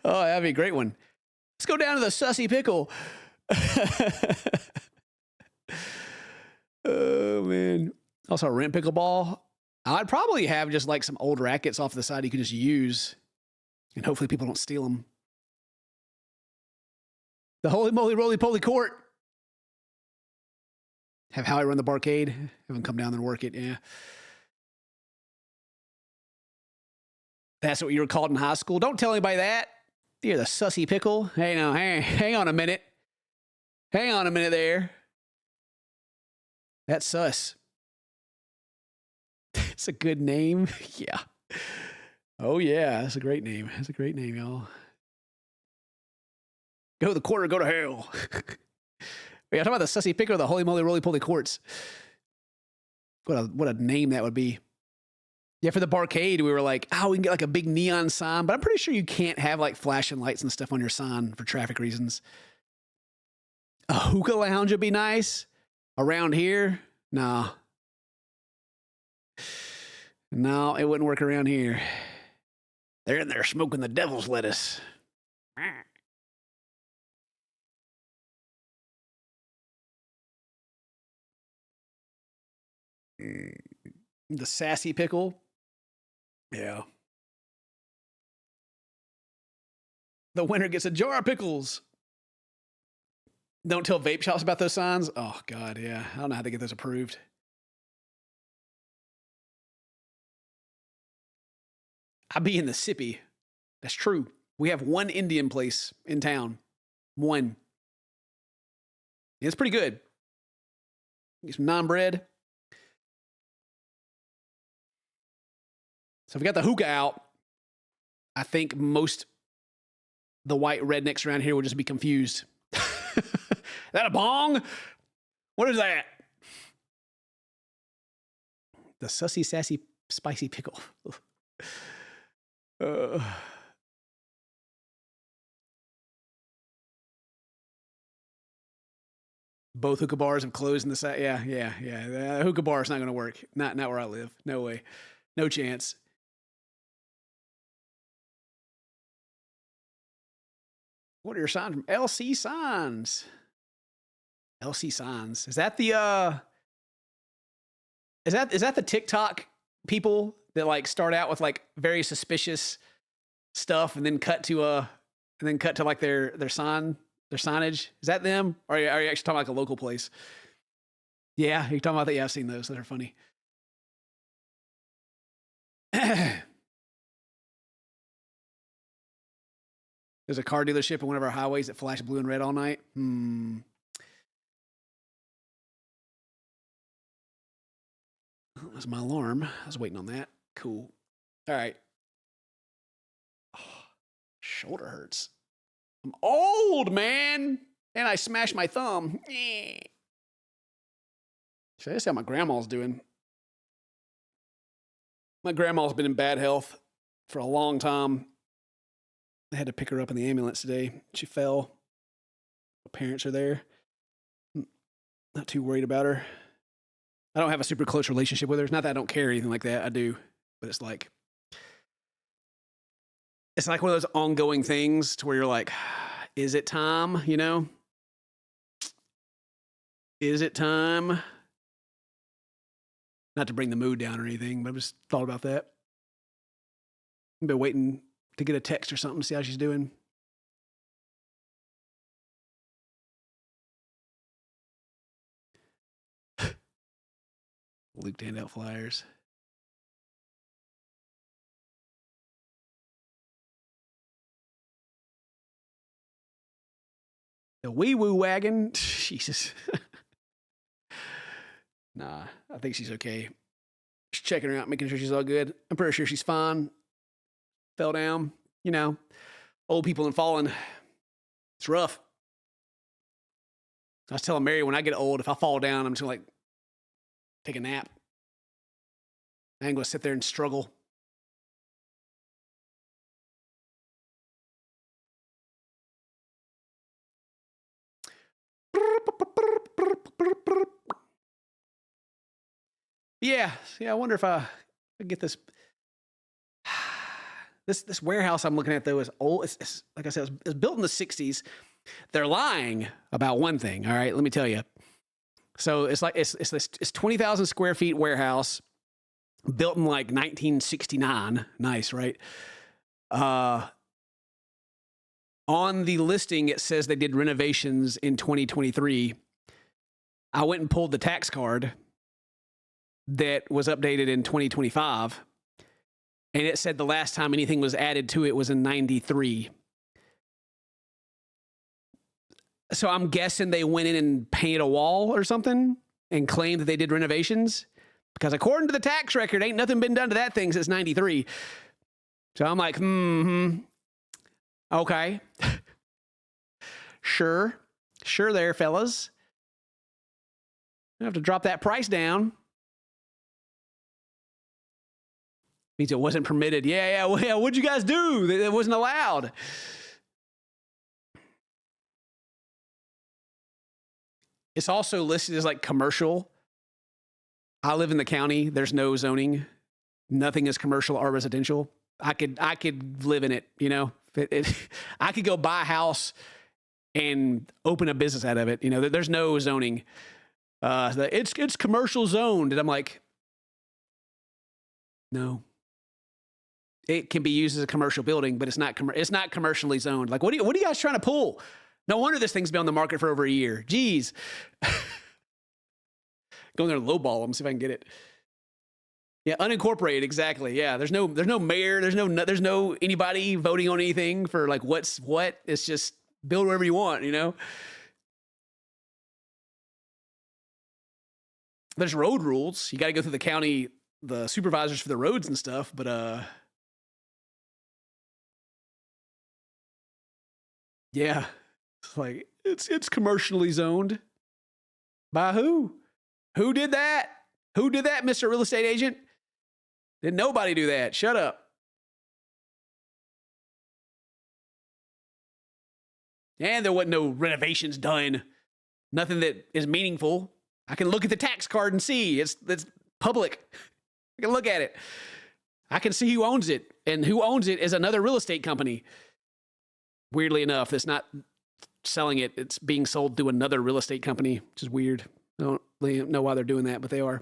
Oh, that'd be a great one. Let's go down to the sussy pickle. Oh, man. Also, rent pickleball. I'd probably have just like some old rackets off the side you can just use, and hopefully people don't steal them. The holy moly roly poly court. Have Howie run the Barcade. Have him come down there and work it. Yeah. That's what you were called in high school. Don't tell anybody that. You're the sussy pickle. Hey, now, hang on a minute. Hang on a minute there. That's sus. It's a good name. Yeah. Oh, yeah. That's a great name. That's a great name, y'all. Go to the court or go to hell. Wait, I'm talking about the sussy pickle or the holy moly roly poly courts. What a name that would be. Yeah, for the Barcade, we were like, we can get like a big neon sign, but I'm pretty sure you can't have like flashing lights and stuff on your sign for traffic reasons. A hookah lounge would be nice. Around here, nah. No, it wouldn't work around here. They're in there smoking the devil's lettuce. The sassy pickle. Yeah. The winner gets a jar of pickles. Don't tell vape shops about those signs. Oh, God, yeah. I don't know how to get those approved. I'll be in the sippy. That's true. We have one Indian place in town. One. It's pretty good. Get some naan bread. So if we got the hookah out, I think the white rednecks around here will just be confused. Is that a bong? What is that? The sussy, sassy, spicy pickle. Both hookah bars have closed in the side. Yeah. The hookah bar is not going to work. Not where I live. No way. No chance. What are your signs from LC Signs? LC Signs. Is that the is that the TikTok people that like start out with like very suspicious stuff and then cut to like their signage? Is that them? Or are you actually talking about like a local place? Yeah, you're talking about that. Yeah, I've seen those. Those are funny. There's a car dealership in one of our highways that flashed blue and red all night. That's my alarm. I was waiting on that. Cool. All right. Oh, shoulder hurts. I'm old, man. And I smashed my thumb. Should I just see how my grandma's doing? My grandma's been in bad health for a long time. I had to pick her up in the ambulance today. She fell. Her parents are there. Not too worried about her. I don't have a super close relationship with her. It's not that I don't care or anything like that. I do. But it's like one of those ongoing things to where you're like, is it time? You know? Is it time? Not to bring the mood down or anything, but I just thought about that. I've been waiting to get a text or something to see how she's doing. Luke to hand out flyers. The wee woo wagon. Jesus. Nah, I think she's okay. Just checking her out, making sure she's all good. I'm pretty sure she's fine. Fell down, you know, old people and falling. It's rough. I was telling Mary, when I get old, if I fall down, I'm just gonna like take a nap. I ain't gonna sit there and struggle. Yeah, I wonder if I get this. This warehouse I'm looking at though is old. It's like I said, it's built in the '60s. They're lying about one thing. All right, let me tell you. So it's 20,000 square feet warehouse built in like 1969. Nice, right? On the listing, it says they did renovations in 2023. I went and pulled the tax card that was updated in 2025, and it said the last time anything was added to it was in 93. So I'm guessing they went in and painted a wall or something and claimed that they did renovations, because according to the tax record, ain't nothing been done to that thing since 93. So I'm like, okay. Sure there, fellas. I have to drop that price down. Means it wasn't permitted. Yeah, what'd you guys do? It wasn't allowed. It's also listed as like commercial. I live in the county. There's no zoning. Nothing is commercial or residential. I could live in it, you know. I could go buy a house and open a business out of it. You know, there's no zoning. It's commercial zoned, and I'm like, no. It can be used as a commercial building, but it's not commercially zoned. Like, what are you guys trying to pull? No wonder this thing's been on the market for over a year. Jeez. Go in there and lowball them, see if I can get it. Yeah, unincorporated, exactly. Yeah, there's no mayor, there's no anybody voting on anything for like what's what. It's just build whatever you want, you know. There's road rules. You got to go through the county, the supervisors for the roads and stuff, but yeah. It's like it's commercially zoned. By who? Who did that? Who did that, Mr. Real Estate Agent? Did nobody do that? Shut up. And there wasn't no renovations done. Nothing that is meaningful. I can look at the tax card and see. It's public. I can look at it. I can see who owns it. And who owns it is another real estate company. Weirdly enough, that's not selling it. It's being sold through another real estate company, which is weird. I don't really know why they're doing that, but they are.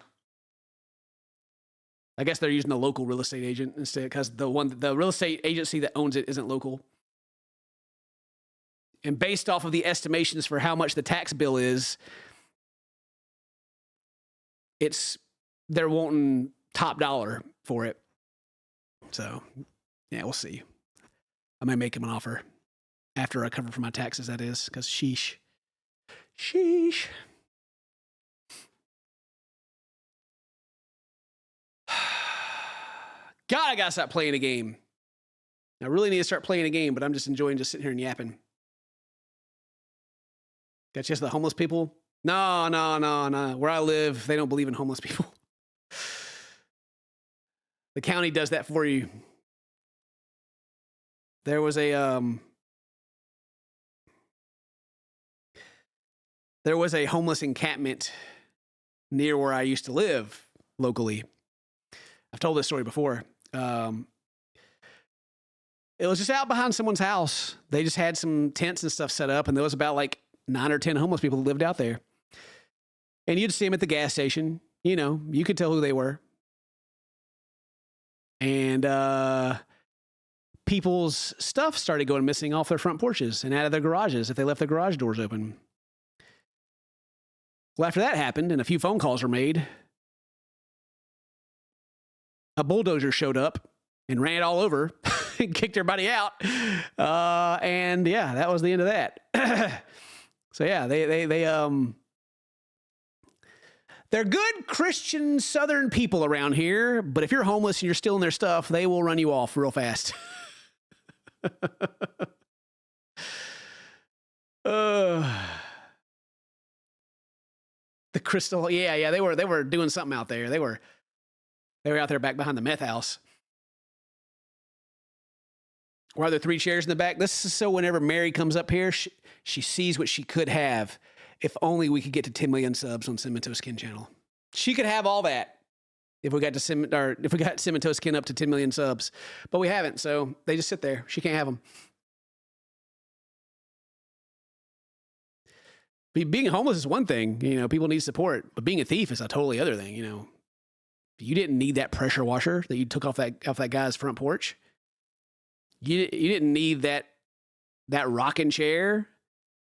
I guess they're using a local real estate agent instead, because the real estate agency that owns it isn't local. And based off of the estimations for how much the tax bill is, they're wanting top dollar for it. So, yeah, we'll see. I might make him an offer after I cover for my taxes, that is, because sheesh. God, I gotta stop playing a game. I really need to start playing a game, but I'm just enjoying just sitting here and yapping. Got just the homeless people? No. Where I live, they don't believe in homeless people. The county does that for you. There was a homeless encampment near where I used to live locally. I've told this story before. It was just out behind someone's house. They just had some tents and stuff set up, and there was about like 9 or 10 homeless people who lived out there. And you'd see them at the gas station. You know, you could tell who they were. And people's stuff started going missing off their front porches and out of their garages if they left their garage doors open. Well, after that happened and a few phone calls were made, a bulldozer showed up and ran it all over and kicked everybody out. And yeah, that was the end of that. So yeah, they're good Christian Southern people around here, but if you're homeless and you're stealing their stuff, they will run you off real fast. The crystal, yeah, they were doing something out there. They were out there back behind the meth house. Why are there 3 chairs in the back? This is so whenever Mary comes up here, she sees what she could have. If only we could get to 10 million subs on Cinnamon Toast Ken channel. She could have all that if we got Cinnamon Toast Ken up to 10 million subs, but we haven't. So they just sit there. She can't have them. Being homeless is one thing, you know, people need support, but being a thief is a totally other thing. You know, you didn't need that pressure washer that you took off that guy's front porch. You didn't need that rocking chair,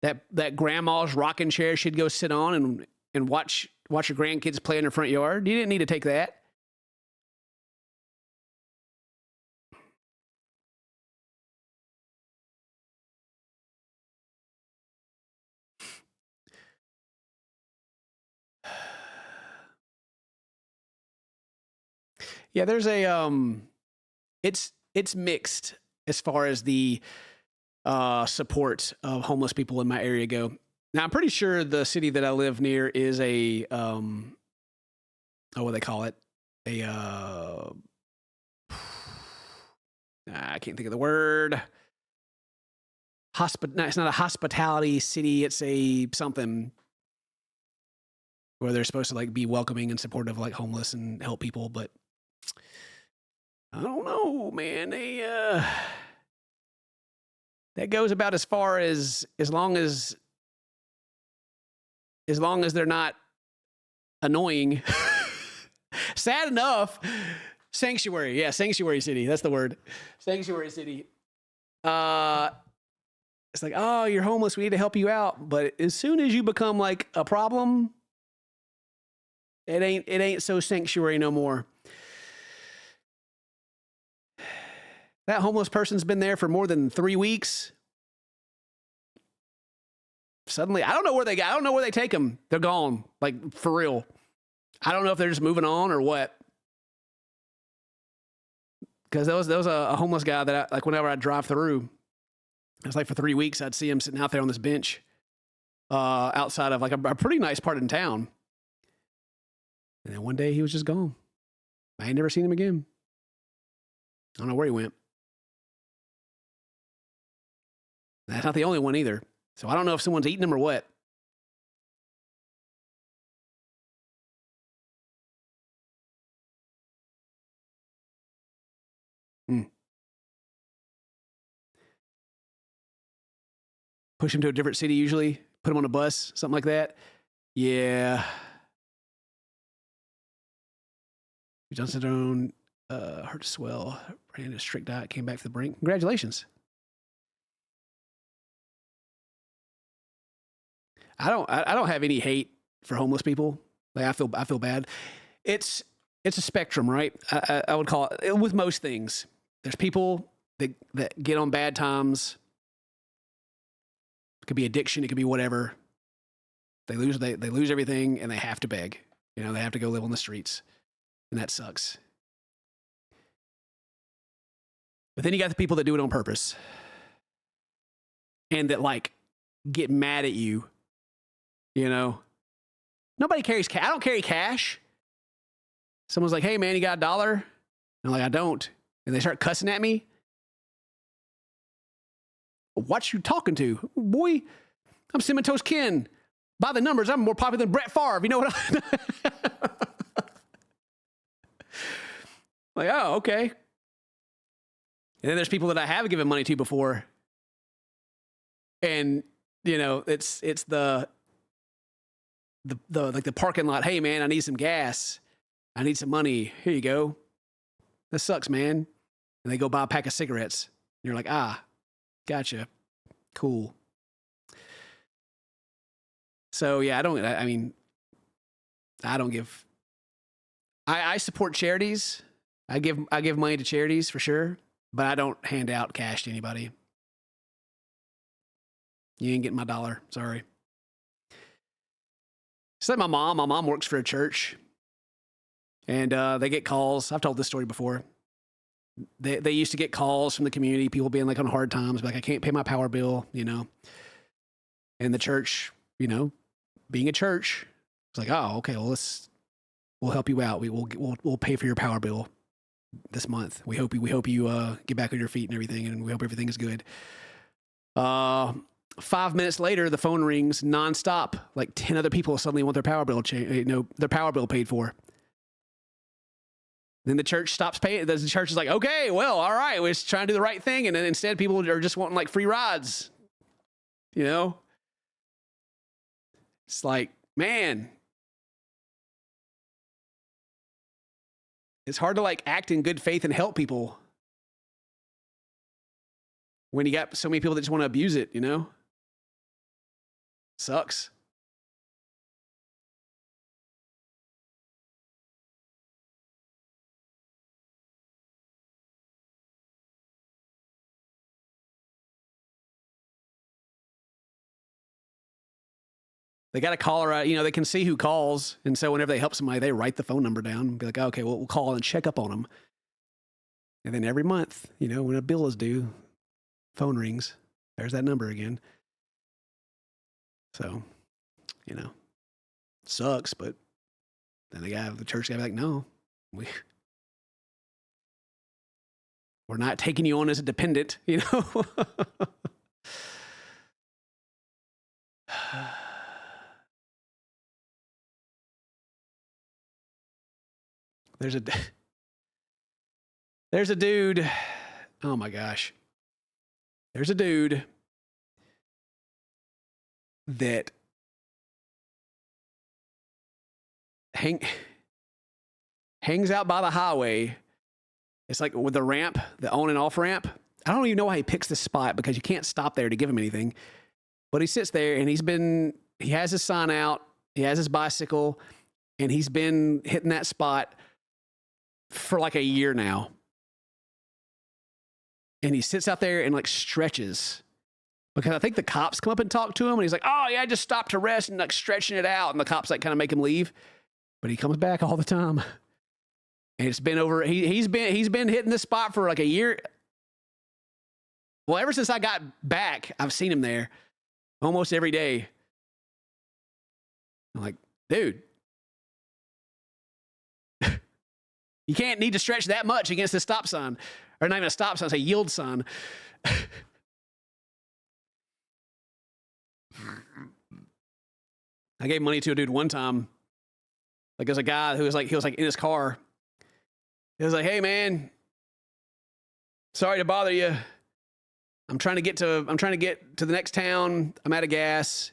that grandma's rocking chair she'd go sit on and watch your grandkids play in her front yard. You didn't need to take that. Yeah, there's it's mixed as far as the support of homeless people in my area go. Now, I'm pretty sure the city that I live near is a what do they call it? I can't think of the word. No, it's not a hospitality city. It's a something where they're supposed to like be welcoming and supportive of like homeless and help people, but I don't know, man. That goes about as far as long as they're not annoying. Sad enough, sanctuary. Yeah, sanctuary city. That's the word. Sanctuary city. It's like, oh, you're homeless. We need to help you out. But as soon as you become like a problem, it ain't so sanctuary no more. That homeless person's been there for more than 3 weeks. Suddenly, I don't know where they take them. They're gone, like for real. I don't know if they're just moving on or what. Because there was a homeless guy that like whenever I drive through, it was like for 3 weeks I'd see him sitting out there on this bench outside of like a pretty nice part in town. And then one day he was just gone. I ain't never seen him again. I don't know where he went. That's not the only one either. So I don't know if someone's eating them or what. Push him to a different city usually. Put him on a bus, something like that. Yeah. Johnson own hurt to swell. Ran into a strict diet, came back to the brink. Congratulations. I don't have any hate for homeless people. Like I feel bad. It's a spectrum, right? I would call it with most things. There's people that get on bad times. It could be addiction. It could be whatever. They lose everything and they have to beg. You know, they have to go live on the streets, and that sucks. But then you got the people that do it on purpose, and that like get mad at you. You know, nobody carries cash. I don't carry cash. Someone's like, hey, man, you got $1? And I'm like, I don't. And they start cussing at me. What you talking to? Boy, I'm Cinnamon Toast Ken. By the numbers, I'm more popular than Brett Favre. You know what I'm like, oh, okay. And then there's people that I have given money to before. And, you know, it's the like the parking lot. Hey man, I need some gas. I need some money. Here you go. This sucks, man. And they go buy a pack of cigarettes. And you're like, gotcha. Cool. So yeah, I support charities. I give money to charities for sure, but I don't hand out cash to anybody. You ain't getting my $1. Sorry. It's like my mom. My mom works for a church, and they get calls. I've told this story before. They used to get calls from the community, people being like on hard times, like I can't pay my power bill, you know. And the church, you know, being a church, it's like, oh, okay, well we'll help you out. We'll pay for your power bill this month. We hope you get back on your feet and everything, and we hope everything is good. 5 minutes later, the phone rings nonstop. Like 10 other people suddenly want their power bill their power bill paid for. Then the church stops paying. The church is like, okay, well, all right, we're just trying to do the right thing. And then instead people are just wanting like free rides, you know? It's like, man, it's hard to like act in good faith and help people when you got so many people that just want to abuse it, you know? Sucks. They got to call her out. You know, they can see who calls. And so whenever they help somebody, they write the phone number down and be like, okay, well, we'll call and check up on them. And then every month, you know, when a bill is due, phone rings. There's that number again. So, you know, sucks, but then the church got like, no, we're not taking you on as a dependent, you know? There's a dude. Oh my gosh. There's a dude that hangs out by the highway. It's like with the ramp, the on and off ramp. I don't even know why he picks this spot because you can't stop there to give him anything. But he sits there and he has his sign out, he has his bicycle, and he's been hitting that spot for like a year now. And he sits out there and like stretches because I think the cops come up and talk to him and he's like, oh yeah, I just stopped to rest and like stretching it out. And the cops like kind of make him leave, but he comes back all the time. And it's been over, he's been hitting this spot for like a year. Well, ever since I got back, I've seen him there almost every day. I'm like, dude, you can't need to stretch that much against a stop sign. Or not even a stop sign, it's a yield sign. I gave money to a dude one time. Like there's a guy who was like, he was like in his car. He was like, hey man, sorry to bother you. I'm trying to get to the next town. I'm out of gas.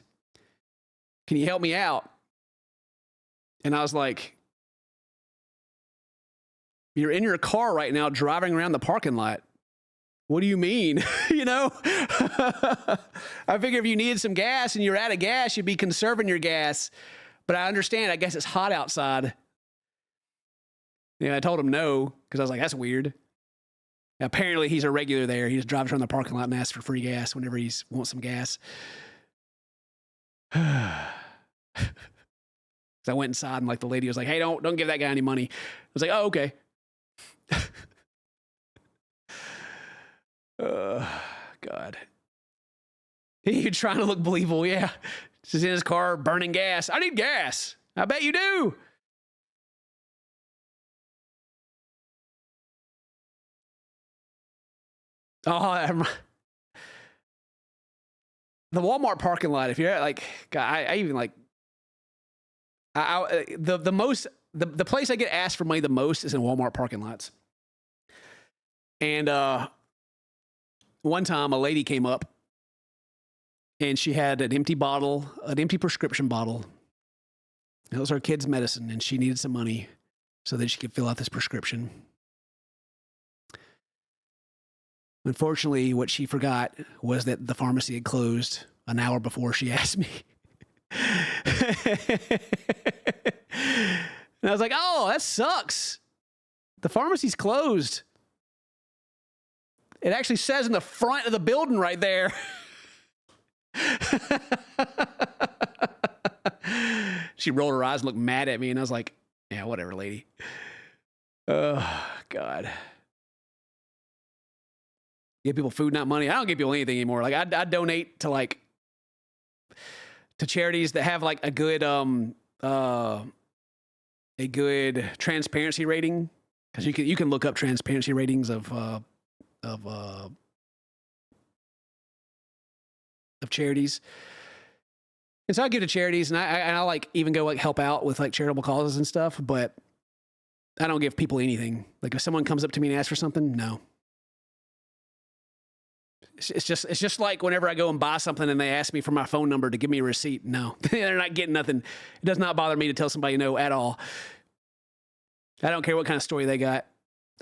Can you help me out? And I was like, you're in your car right now driving around the parking lot. What do you mean? You know? I figure if you needed some gas and you're out of gas, you'd be conserving your gas. But I understand, I guess it's hot outside. Yeah, I told him no, because I was like, that's weird. Apparently he's a regular there. He just drives around the parking lot and asks for free gas whenever he wants some gas. So I went inside and like the lady was like, hey, don't give that guy any money. I was like, oh, okay. God. He trying to look believable, yeah. Just in his car burning gas. I need gas. I bet you do. Oh, the Walmart parking lot. If you're at like, I even like, the place I get asked for money the most is in Walmart parking lots. And one time a lady came up and she had an empty prescription bottle. It was her kid's medicine and she needed some money so that she could fill out this prescription. Unfortunately, what she forgot was that the pharmacy had closed an hour before she asked me. And I was like, oh, that sucks. The pharmacy's closed. It actually says in the front of the building right She rolled her eyes and looked mad at me, and I was like, yeah, whatever, lady. Oh, God. Give people food, not money. I don't give people anything anymore. Like, I donate to, like, to charities that have, like, a good transparency rating. Because you can look up transparency ratings of charities. And so I give to charities, and I like even go like help out with like charitable causes and stuff, but I don't give people anything. Like if someone comes up to me and asks for something, no. It's just like whenever I go and buy something and they ask me for my phone number to give me a receipt. No, they're not getting nothing. It does not bother me to tell somebody no at all. I don't care what kind of story they got.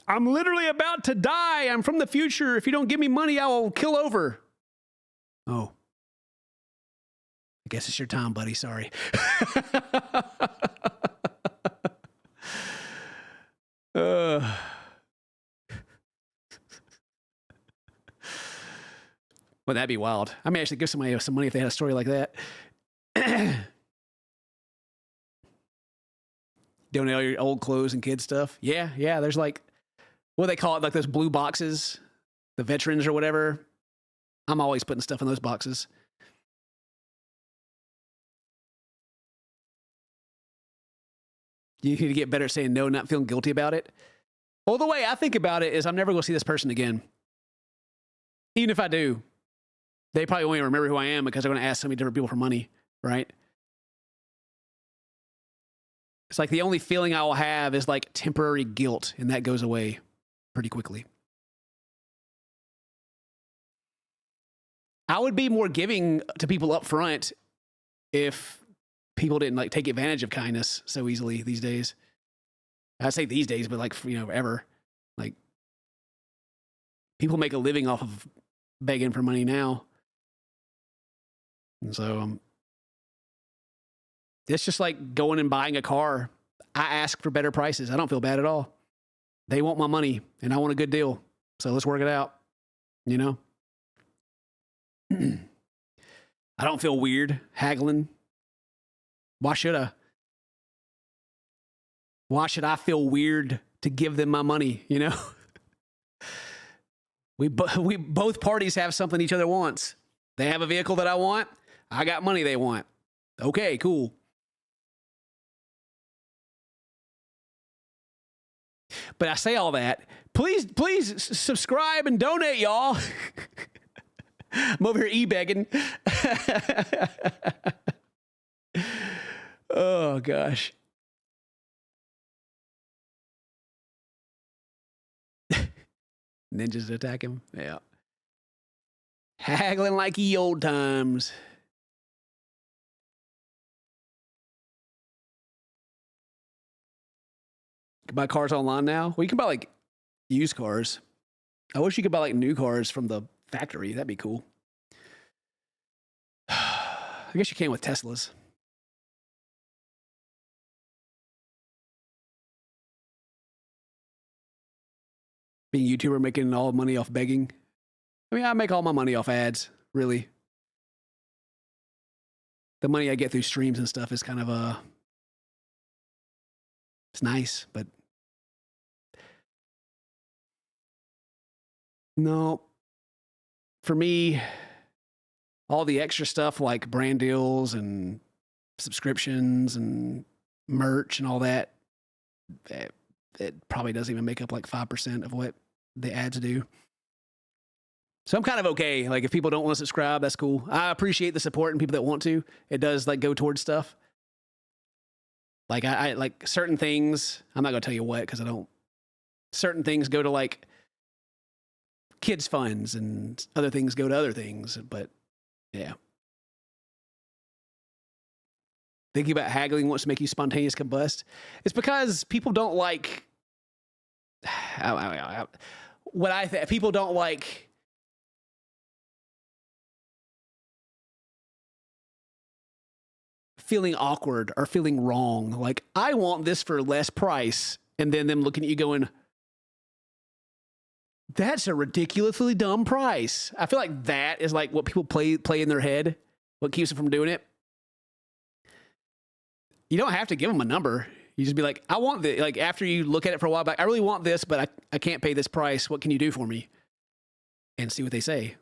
I'm literally about to die. I'm from the future. If you don't give me money, I will kill over. Oh. I guess it's your time, buddy. Sorry. Well, that'd be wild. I may actually give somebody some money if they had a story like that. Donate all your old clothes and kid stuff. Yeah. There's like, what do they call it? Like those blue boxes, the veterans or whatever. I'm always putting stuff in those boxes. You need to get better at saying no, not feeling guilty about it. Well, the way I think about it is I'm never going to see this person again. Even if I do, they probably won't even remember who I am because they're going to ask so many different people for money, right? It's like the only feeling I will have is like temporary guilt, and that goes away pretty quickly. I would be more giving to people up front if people didn't like take advantage of kindness so easily these days. I say these days, but like, ever. Like, people make a living off of begging for money now. And so, it's just like going and buying a car. I ask for better prices. I don't feel bad at all. They want my money, and I want a good deal. So let's work it out, I don't feel weird haggling. Why should I? Why should I feel weird to give them my money, We both parties have something each other wants. They have a vehicle that I want. I got money they want. Okay, cool. But I say all that. Please subscribe and donate, y'all. I'm over here e-begging. Oh, gosh. Ninjas attack him. Yeah. Haggling like ye old times. You can buy cars online now. Well, you can buy like used cars. I wish you could buy like new cars from the factory. That'd be cool. I guess you can with Teslas. Being a YouTuber, making all money off begging. I mean, I make all my money off ads, really. The money I get through streams and stuff is kind of it's nice, but no. For me, all the extra stuff like brand deals and subscriptions and merch and all that, it probably doesn't even make up like 5% of what the ads do. So I'm kind of okay. Like if people don't want to subscribe, that's cool. I appreciate the support and people that want to. It does like go towards stuff. Like I like certain things. I'm not gonna tell you what because I don't. Certain things go to like kids funds and other things go to other things. But yeah. Thinking about haggling wants to make you spontaneous combust. It's because people don't like people don't like feeling awkward or feeling wrong. Like, I want this for less price. And then them looking at you going, that's a ridiculously dumb price. I feel like that is like what people play in their head. What keeps them from doing it. you don't have to give them a number. You just be like, I want this. Like after you look at it for a while back, I really want this, but I can't pay this price. What can you do for me? And see what they say.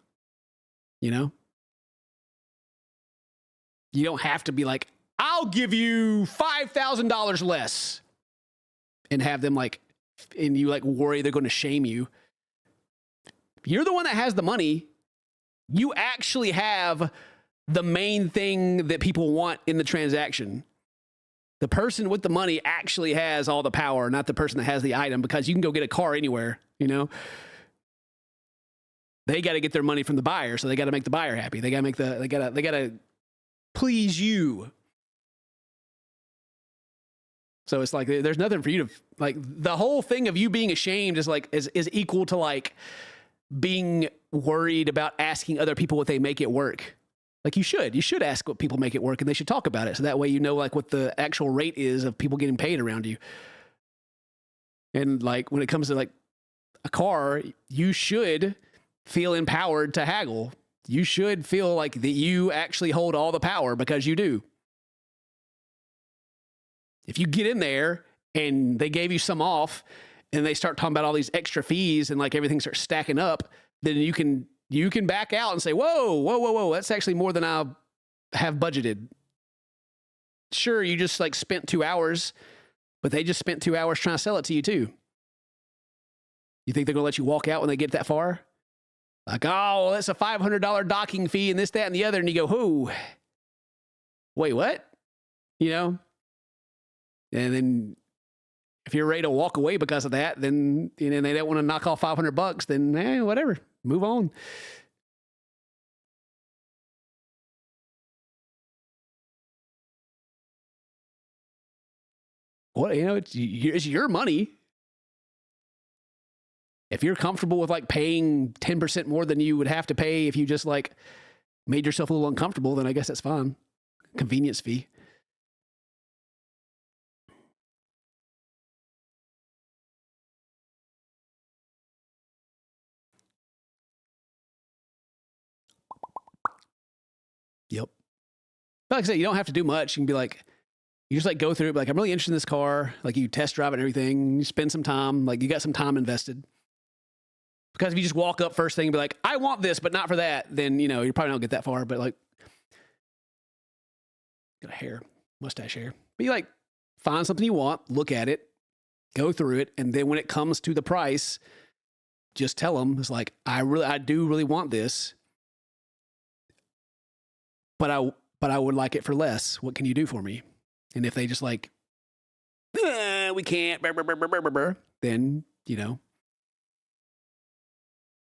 You know? You don't have to be like, I'll give you $5,000 less. And have them like, and you like worry they're going to shame you. You're the one that has the money. You actually have the main thing that people want in the transaction. The person with the money actually has all the power, not the person that has the item, because you can go get a car anywhere, you know? They got to get their money from the buyer, so they got to make the buyer happy. They got to please you. So it's like there's nothing for you to like. The whole thing of you being ashamed is like is equal to like being worried about asking other people what they make it work. Like you should ask what people make it work, and they should talk about it. So that way you know like what the actual rate is of people getting paid around you. And like when it comes to like a car, you should feel empowered to haggle. You should feel like that you actually hold all the power because you do. If you get in there and they gave you some off and they start talking about all these extra fees and like everything starts stacking up, then you can back out and say, whoa, that's actually more than I have budgeted. Sure, you just like spent 2 hours, but they just spent 2 hours trying to sell it to you too. You think they're going to let you walk out when they get that far? Like, oh, that's a $500 docking fee and this, that, and the other. And you go, who? Wait, what? You know? And then if you're ready to walk away because of that, then you know, they don't want to knock off $500, then whatever, move on. What, you know, it's your money. If you're comfortable with like paying 10% more than you would have to pay if you just like made yourself a little uncomfortable, then I guess that's fine. Convenience fee. Yep. But like I said, you don't have to do much. You can be like, you just like go through it, be like, I'm really interested in this car. Like you test drive it and everything. You spend some time, like you got some time invested. Because if you just walk up first thing and be like, I want this, but not for that, then, you know, you probably don't get that far. But like, got a hair, mustache hair. But you like find something you want, look at it, go through it. And then when it comes to the price, just tell them, it's like, I do really want this. But I would like it for less. What can you do for me? And if they just like, we can't, then, you know,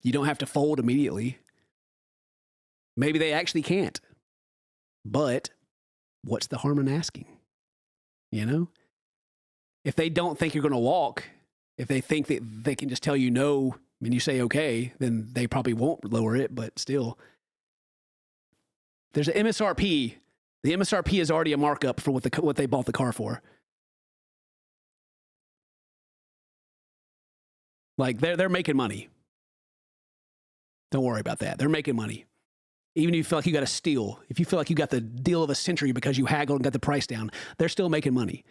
you don't have to fold immediately. Maybe they actually can't. But what's the harm in asking? You know? If they don't think you're going to walk, if they think that they can just tell you no and you say okay, then they probably won't lower it, but still. There's an MSRP. The MSRP is already a markup for what they bought the car for. Like they're making money. Don't worry about that. They're making money. Even if you feel like you got a steal, if you feel like you got the deal of a century because you haggled and got the price down, they're still making money.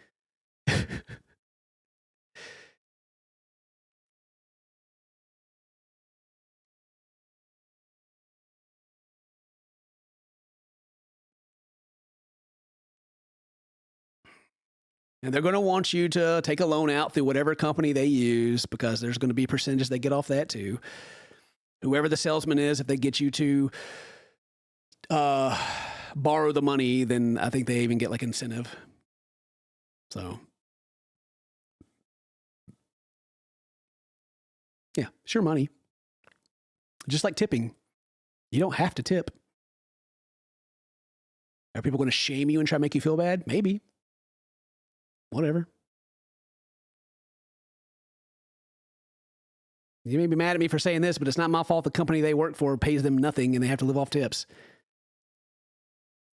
And they're going to want you to take a loan out through whatever company they use because there's going to be percentages they get off that too. Whoever the salesman is, if they get you to borrow the money, then I think they even get like incentive. So, yeah, sure, money. Just like tipping. You don't have to tip. Are people going to shame you and try to make you feel bad? Maybe. Whatever. You may be mad at me for saying this, but it's not my fault the company they work for pays them nothing and they have to live off tips.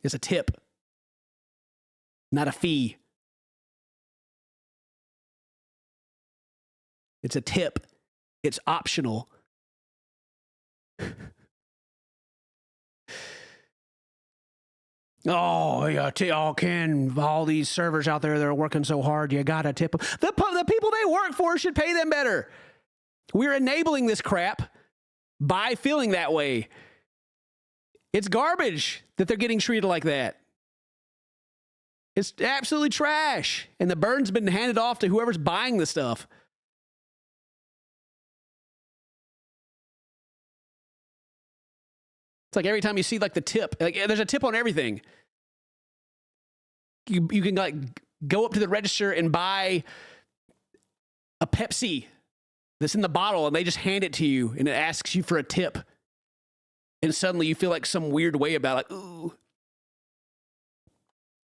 It's a tip, not a fee. It's a tip. It's optional. Oh, yeah, Ken, all these servers out there that are working so hard, you gotta tip them. The people they work for should pay them better. We're enabling this crap by feeling that way. It's garbage that they're getting treated like that. It's absolutely trash. And the burden's been handed off to whoever's buying the stuff. It's like every time you see like the tip, like there's a tip on everything. You can like go up to the register and buy a Pepsi that's in the bottle and they just hand it to you and it asks you for a tip. And suddenly you feel like some weird way about it. Like, ooh.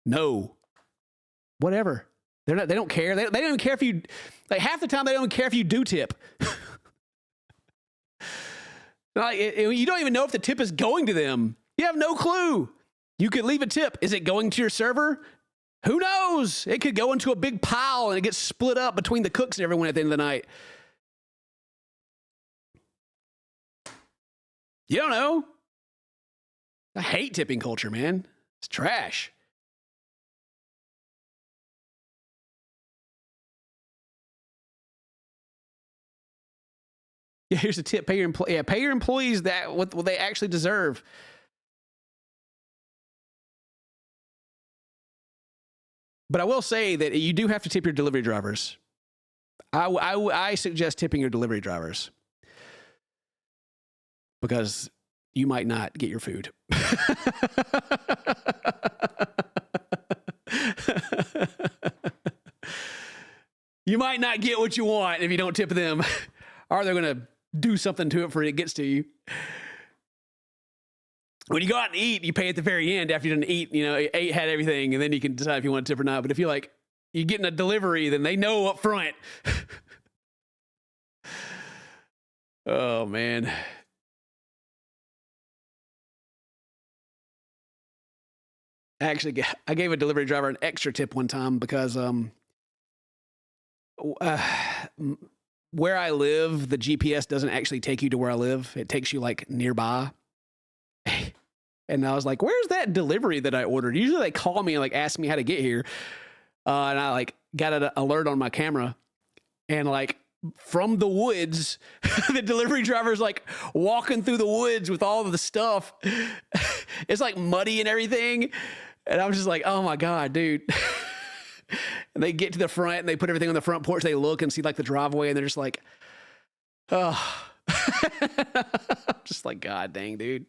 No. Whatever. They don't care. They don't even care if you, like half the time they don't care if you do tip. Like, you don't even know if the tip is going to them. You have no clue. You could leave a tip. Is it going to your server? Who knows? It could go into a big pile and it gets split up between the cooks and everyone at the end of the night. You don't know. I hate tipping culture, man. It's trash. Yeah, here's a tip. Pay your employees that what they actually deserve. But I will say that you do have to tip your delivery drivers. I suggest tipping your delivery drivers because you might not get your food. You might not get what you want if you don't tip them, or they're going to do something to it before it gets to you. When you go out and eat, you pay at the very end after you didn't eat, ate, had everything, and then you can decide if you want to tip or not. But if you're getting a delivery, then they know up front. Oh, man. Actually, I gave a delivery driver an extra tip one time because where I live, the GPS doesn't actually take you to where I live. It takes you like nearby. And I was like, where's that delivery that I ordered? Usually they call me and like ask me how to get here. And I like got an alert on my camera and like from the woods, the delivery driver's like walking through the woods with all of the stuff. It's like muddy and everything. And I'm just like, oh my God, dude. And they get to the front and they put everything on the front porch. They look and see like the driveway and they're just like, oh, just like, God dang, dude.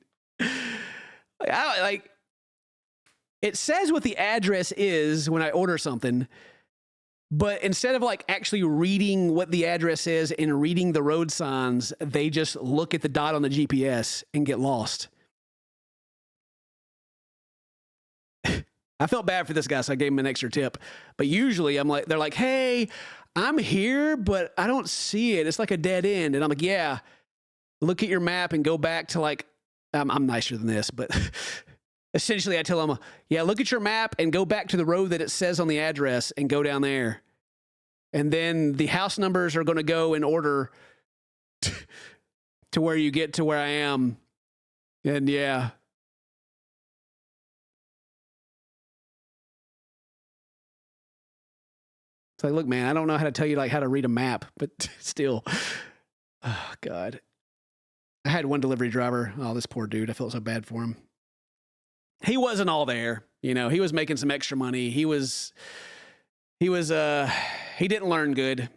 It says what the address is when I order something, but instead of like actually reading what the address is and reading the road signs, they just look at the dot on the GPS and get lost. I felt bad for this guy, so I gave him an extra tip. But usually they're like, hey, I'm here, but I don't see it. It's like a dead end. And I'm like, yeah, look at your map and go back to like, I'm nicer than this, but essentially I tell them, yeah, look at your map and go back to the road that it says on the address and go down there. And then the house numbers are going to go in order to where you get to where I am. And yeah. It's like, look, man, I don't know how to tell you like how to read a map, but still, oh God. I had one delivery driver. Oh, this poor dude. I felt so bad for him. He wasn't all there. He was making some extra money. He didn't learn good.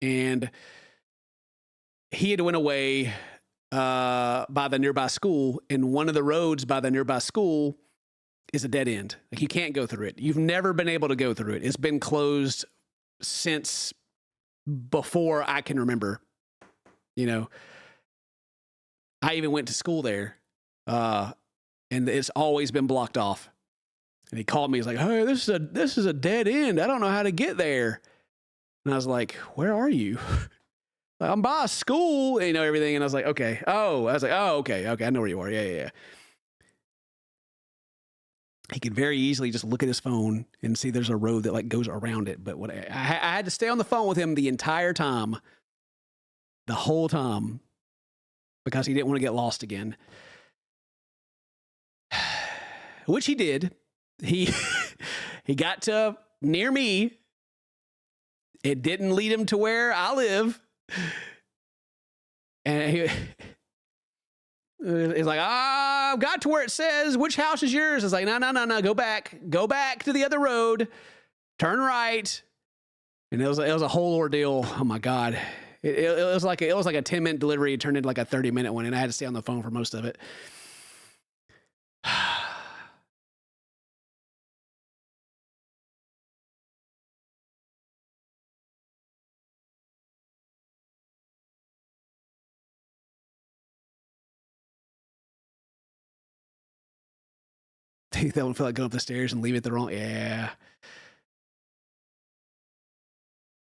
And he had went away by the nearby school, and one of the roads by the nearby school is a dead end. Like you can't go through it. You've never been able to go through it. It's been closed since before I can remember. I even went to school there, and it's always been blocked off. And he called me. He's like, "Hey, this is a dead end. I don't know how to get there." And I was like, "Where are you?" Like, I'm by a school, and everything. And I was like, "Okay." Okay. I know where you are. Yeah. He could very easily just look at his phone and see there's a road that like goes around it. But I had to stay on the phone with him the entire time, the whole time, because he didn't want to get lost again. which he did. He he got to near me. It didn't lead him to where I live. And he's like, I've got to where it says, which house is yours? It's like, no, go back to the other road, turn right. And it was a whole ordeal. Oh my God. It was like a 10-minute delivery. It turned into like a 30-minute one. And I had to stay on the phone for most of it. They don't feel like going up the stairs and leave it the wrong. Yeah.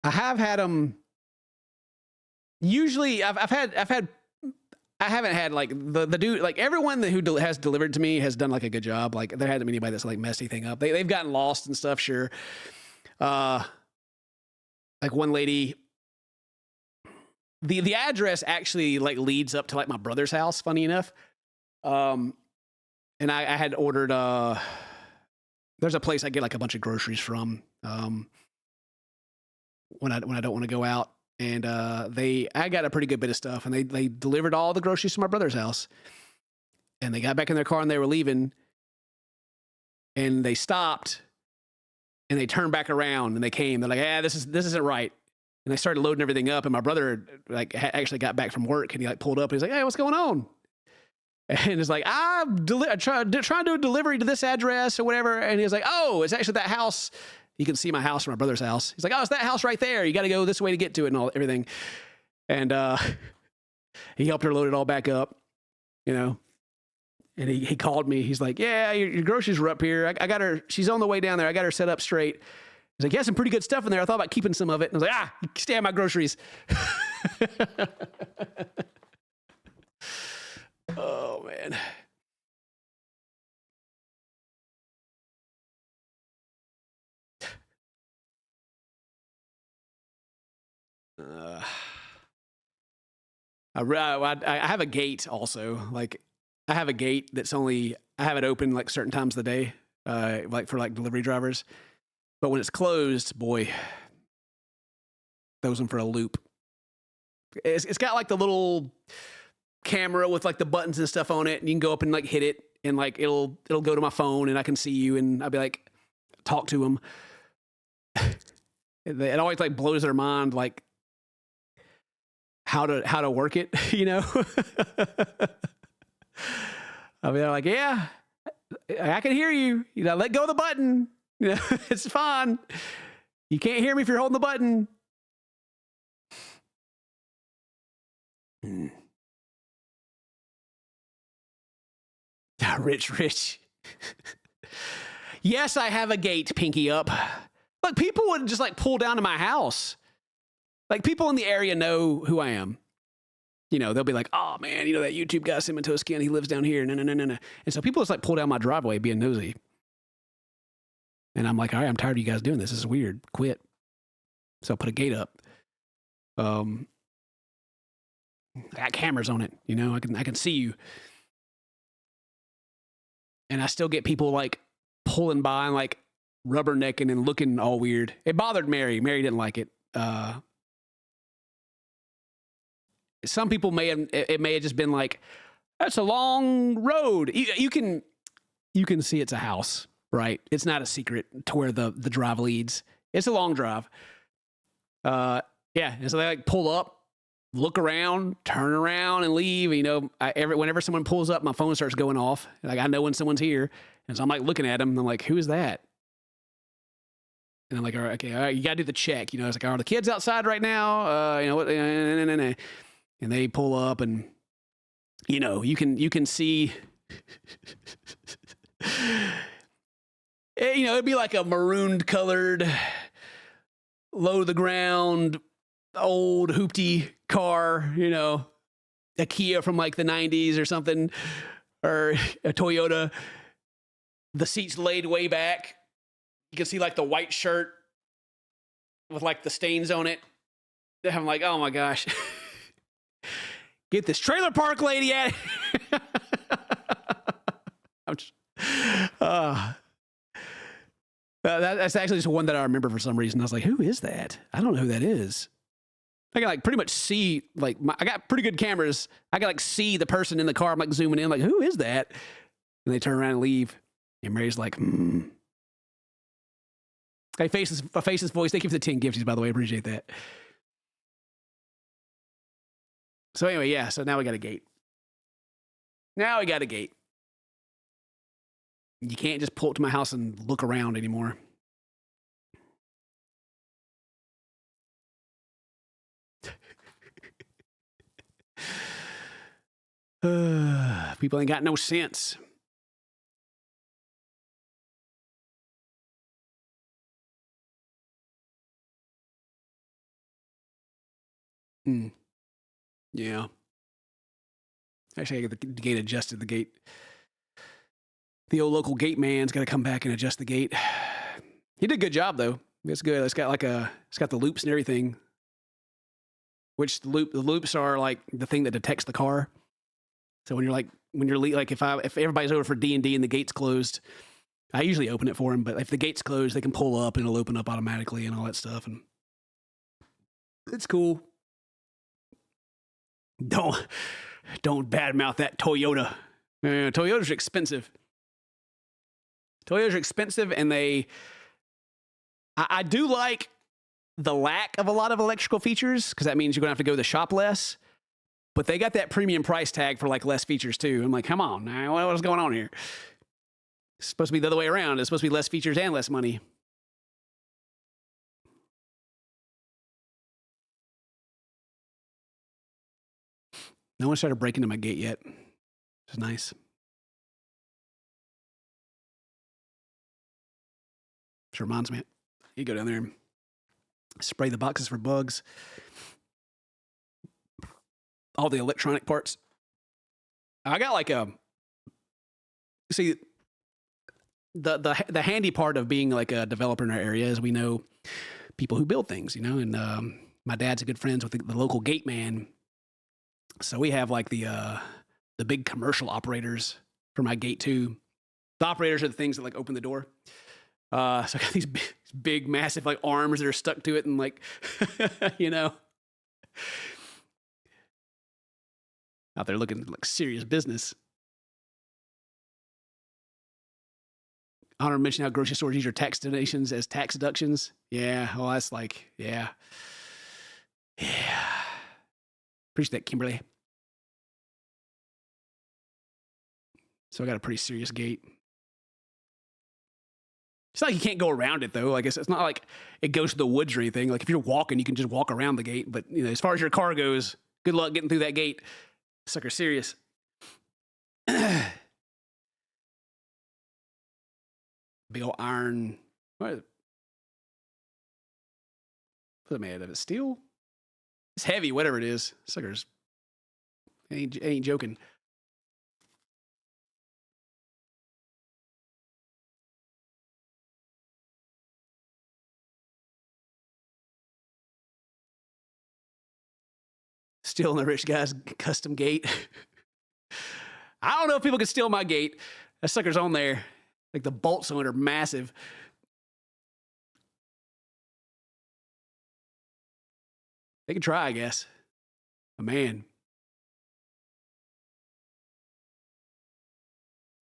I have had them. Usually I haven't had like the dude, like everyone who has delivered to me has done like a good job. Like there hasn't been anybody that's like messed anything up. They've gotten lost and stuff. Sure. Like one lady, the address actually like leads up to like my brother's house. Funny enough. And I had ordered, there's a place I get like a bunch of groceries from, when I don't want to go out. And, I got a pretty good bit of stuff, and they delivered all the groceries to my brother's house, and they got back in their car and they were leaving, and they stopped and they turned back around and they came, they're like, this isn't right. And they started loading everything up, and my brother like actually got back from work, and he like pulled up and he's like, hey, what's going on? And it's like, I'm trying to do a delivery to this address or whatever. And he was like, oh, it's actually that house. You can see my house from my brother's house. He's like, oh, it's that house right there. You got to go this way to get to it and everything. And he helped her load it all back up, you know. And he called me. He's like, yeah, your groceries were up here. I got her. She's on the way down there. I got her set up straight. He's like, yeah, some pretty good stuff in there. I thought about keeping some of it. And I was like, stay on my groceries. Oh, man. I have a gate also. Like, I have a gate that's I have it open like certain times of the day, like for like delivery drivers. But when it's closed, boy, throws them for a loop. It's got like the little camera with like the buttons and stuff on it, and you can go up and like hit it, and like it'll go to my phone, and I can see you, and I'll be like, talk to them. It always like blows their mind, like how to work it, you know. I'll be like, yeah, I can hear you. You know, let go of the button. You know, it's fine. You can't hear me if you're holding the button. Rich. Yes, I have a gate, pinky up. Like, people would just like pull down to my house. Like, people in the area know who I am. You know, they'll be like, oh man, you know that YouTube guy, Cinnamon Skin, he lives down here. No. And so people just like pull down my driveway being nosy. And I'm like, all right, I'm tired of you guys doing this. This is weird. Quit. So I put a gate up. I got cameras on it. You know, I can see you. And I still get people like pulling by and like rubbernecking and looking all weird. It bothered Mary. Mary didn't like it. Some people may have just been like, that's a long road. You can see it's a house, right? It's not a secret to where the drive leads. It's a long drive. Yeah. And so they like pull up, look around, turn around, and leave. You know, whenever someone pulls up, my phone starts going off. Like, I know when someone's here. And so I'm like looking at them, and I'm like, who is that? And I'm like, all right, you got to do the check. You know, it's like, are the kids outside right now? You know what? And they pull up, and, you know, you can see, you know, it'd be like a marooned colored, low to the ground, old hoopty car, you know, a Kia from like the 90s or something, or a Toyota. The seats laid way back. You can see like the white shirt with like the stains on it. I'm like, oh my gosh. Get this trailer park lady at it. That's actually just one that I remember for some reason. I was like, who is that? I don't know who that is. I can like pretty much see, like, I got pretty good cameras. I can like see the person in the car. I'm like zooming in, like, who is that? And they turn around and leave. And Mary's like, I face his voice. Thank you for the 10 gifties, by the way. I appreciate that. So anyway, yeah. So now we got a gate. You can't just pull up to my house and look around anymore. People ain't got no sense. Yeah. Actually, I get the gate adjusted. The old local gate man's got to come back and adjust the gate. He did a good job though. It's good. It's got the loops and everything. Which the loops are like the thing that detects the car. So when you're if everybody's over for D&D and the gate's closed, I usually open it for them. But if the gate's closed, they can pull up and it'll open up automatically and all that stuff. And it's cool. Don't badmouth that Toyota. Toyotas are expensive. And I do like the lack of a lot of electrical features because that means you're gonna have to go to the shop less. But they got that premium price tag for like less features too. I'm like, come on, now what's going on here? It's supposed to be the other way around. It's supposed to be less features and less money. No one started breaking into my gate yet. It's nice. Which reminds me, you go down there and spray the boxes for bugs. All the electronic parts. I got like the handy part of being like a developer in our area is we know people who build things, you know, and my dad's a good friends with the local gate man. So we have like the big commercial operators for my gate too. The operators are the things that like open the door. So I got these big, massive like arms that are stuck to it and like, you know, out there looking like serious business. I don't mention how grocery stores use your tax donations as tax deductions. Yeah, well, that's like, yeah. Appreciate that, Kimberly. So I got a pretty serious gate. It's not like you can't go around it though. Like it's not like it goes to the woods or anything. Like if you're walking, you can just walk around the gate. But you know, as far as your car goes, good luck getting through that gate. Sucker serious. Big old iron. What is it made of? It steel? It's heavy, whatever it is. Suckers. Ain't joking. Stealing the rich guy's custom gate. I don't know if people can steal my gate. That sucker's on there. Like the bolts on it are massive. They can try, I guess. Oh, man.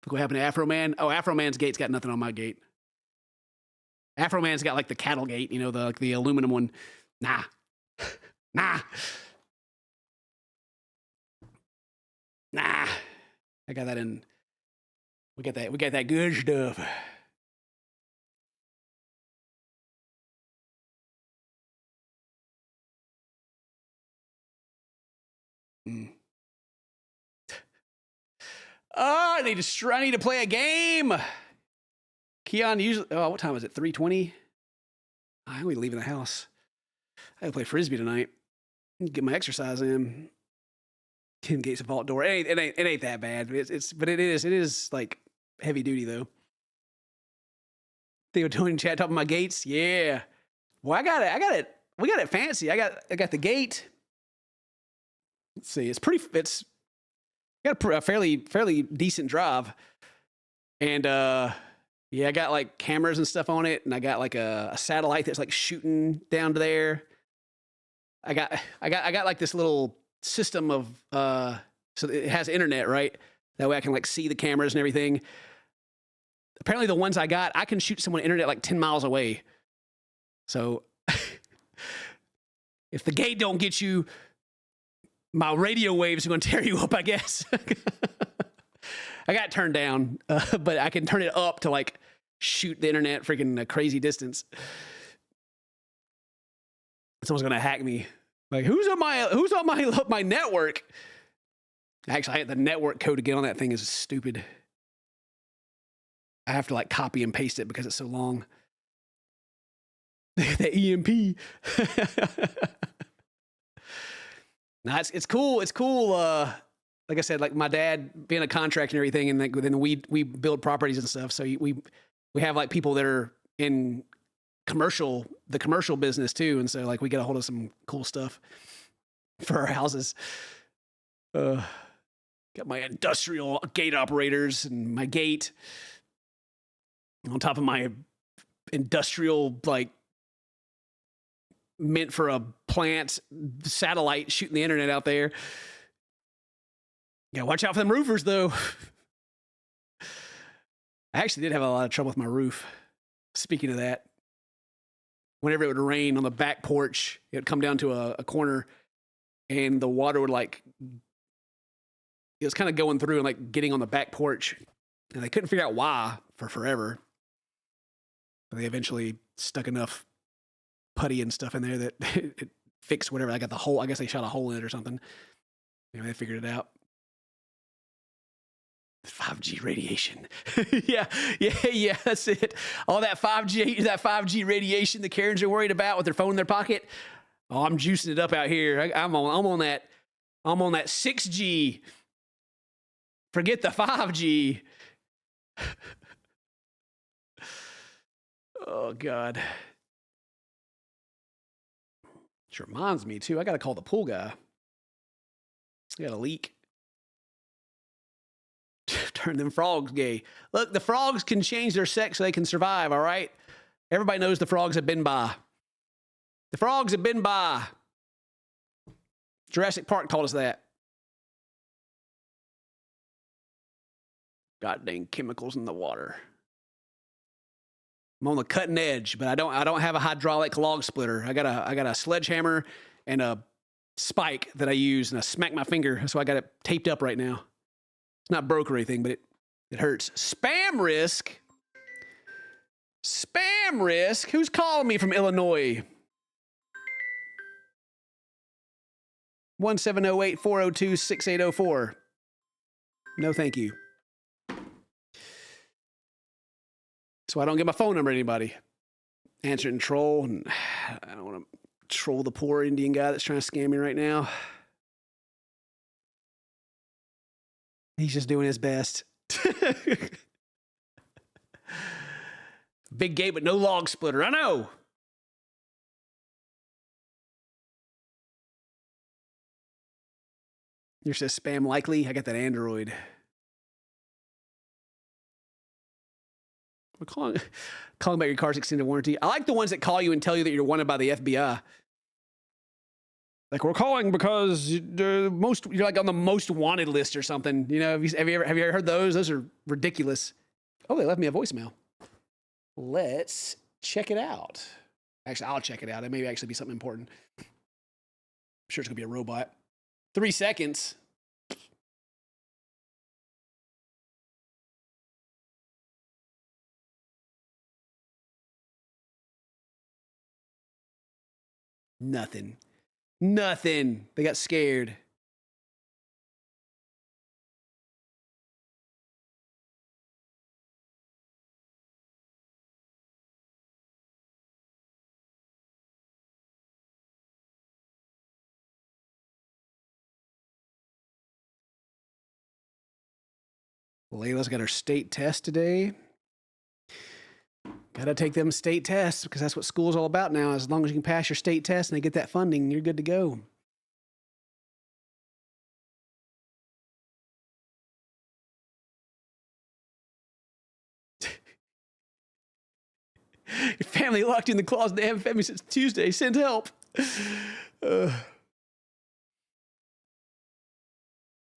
Look what happened to Afro Man. Oh, Afro Man's gate's got nothing on my gate. Afro Man's got like the cattle gate, you know, the aluminum one. Nah. I got that in. We got that good stuff. Oh, I need to play a game. Keon usually. Oh, what time is it? 3:20. I'm only leaving the house. I gotta play frisbee tonight. Get my exercise in. 10 gates of vault door. It ain't that bad. But it is like heavy duty though. They were doing chat top of my gates. Yeah. Well, I got it. We got it fancy. I got the gate. Let's see. It's got a fairly decent drive. And yeah, I got like cameras and stuff on it, and I got like a satellite that's like shooting down to there. I got like this little system of so it has internet, right? That way I can like see the cameras and everything. Apparently the ones I got, I can shoot someone internet like 10 miles away. So if the gate don't get you, my radio waves are going to tear you up, I guess. I got it turned down, but I can turn it up to like shoot the internet freaking a crazy distance. Someone's going to hack me. Like, who's on my network? Actually, the network code to get on that thing is stupid. I have to like copy and paste it because it's so long. The EMP. No, it's cool. It's cool. Like I said, like my dad being a contractor and everything, and then we build properties and stuff. So we have like people that are in the commercial business too, and so like we get a hold of some cool stuff for our houses. Got my industrial gate operators and my gate on top of my industrial, like, meant for a plant satellite shooting the internet out there. Yeah, watch out for them roofers, though. I actually did have a lot of trouble with my roof. Speaking of that, whenever it would rain on the back porch, it would come down to a corner, and the water would like, it was kind of going through and like getting on the back porch, and they couldn't figure out why for forever. But they eventually stuck enough putty and stuff in there that it fixed whatever. I got the hole. I guess they shot a hole in it or something. They figured it out. 5G radiation. yeah, that's it. All that 5G radiation the Karens are worried about with their phone in their pocket. Oh, I'm juicing it up out here. I'm on that 6G. Forget the 5G. Oh God. Which reminds me too, I gotta call the pool guy. I got a leak. Turn them frogs gay. Look, the frogs can change their sex so they can survive, all right? Everybody knows the frogs have been by. The frogs have been by. Jurassic Park taught us that. God dang chemicals in the water. I'm on the cutting edge, but I don't have a hydraulic log splitter. I got a sledgehammer and a spike that I use, and I smack my finger, so I got it taped up right now. It's not broke or anything, but it hurts. Spam risk. Spam risk. Who's calling me from Illinois? 1-708-402-6804. No, thank you. So I don't get my phone number to anybody. Answer it and troll. And I don't want to troll the poor Indian guy that's trying to scam me right now. He's just doing his best. Big gate, but no log splitter. I know. Yours says spam likely. I got that Android. We're calling about your car's extended warranty. I like the ones that call you and tell you that you're wanted by the FBI. Like, we're calling because you're like on the most wanted list or something. You know, have you ever heard those? Those are ridiculous. Oh, they left me a voicemail. Let's check it out. Actually, I'll check it out. It may actually be something important. I'm sure it's gonna be a robot. 3 seconds. Nothing. They got scared. Layla's got her state test today. Got to take them state tests because that's what school's all about now. As long as you can pass your state test and they get that funding, you're good to go. family locked in the closet. They haven't fed me since Tuesday. Send help.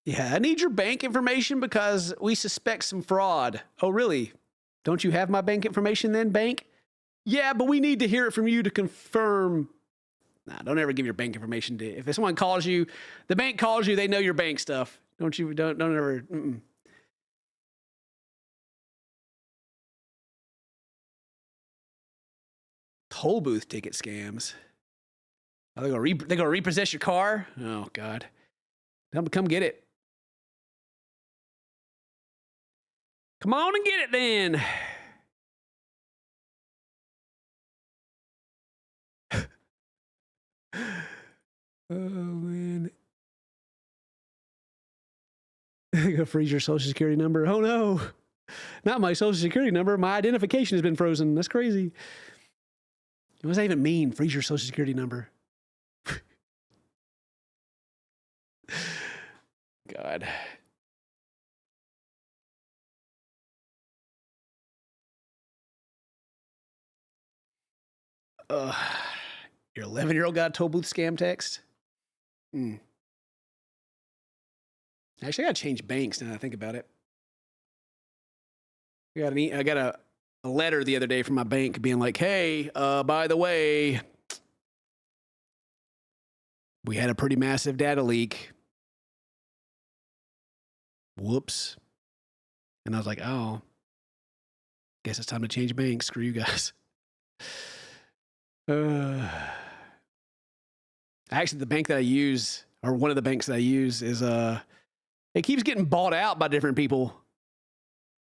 Yeah, I need your bank information because we suspect some fraud. Oh, really? Don't you have my bank information then, bank? Yeah, but we need to hear it from you to confirm. Nah, don't ever give your bank information to. If someone calls you, the bank calls you, they know your bank stuff. Don't ever. Toll booth ticket scams. Oh, they gonna repossess your car? Oh God. Come get it. Come on and get it then. Oh man. Go freeze your social security number. Oh no. Not my social security number. My identification has been frozen. That's crazy. What does that even mean? Freeze your social security number. God. Your 11-year-old got a toll booth scam text? Actually, I gotta change banks now that I think about it. I got a letter the other day from my bank being like, hey, by the way, we had a pretty massive data leak. Whoops. And I was like, oh, guess it's time to change banks. Screw you guys. Actually, the bank that I use, or one of the banks that I use, is it keeps getting bought out by different people.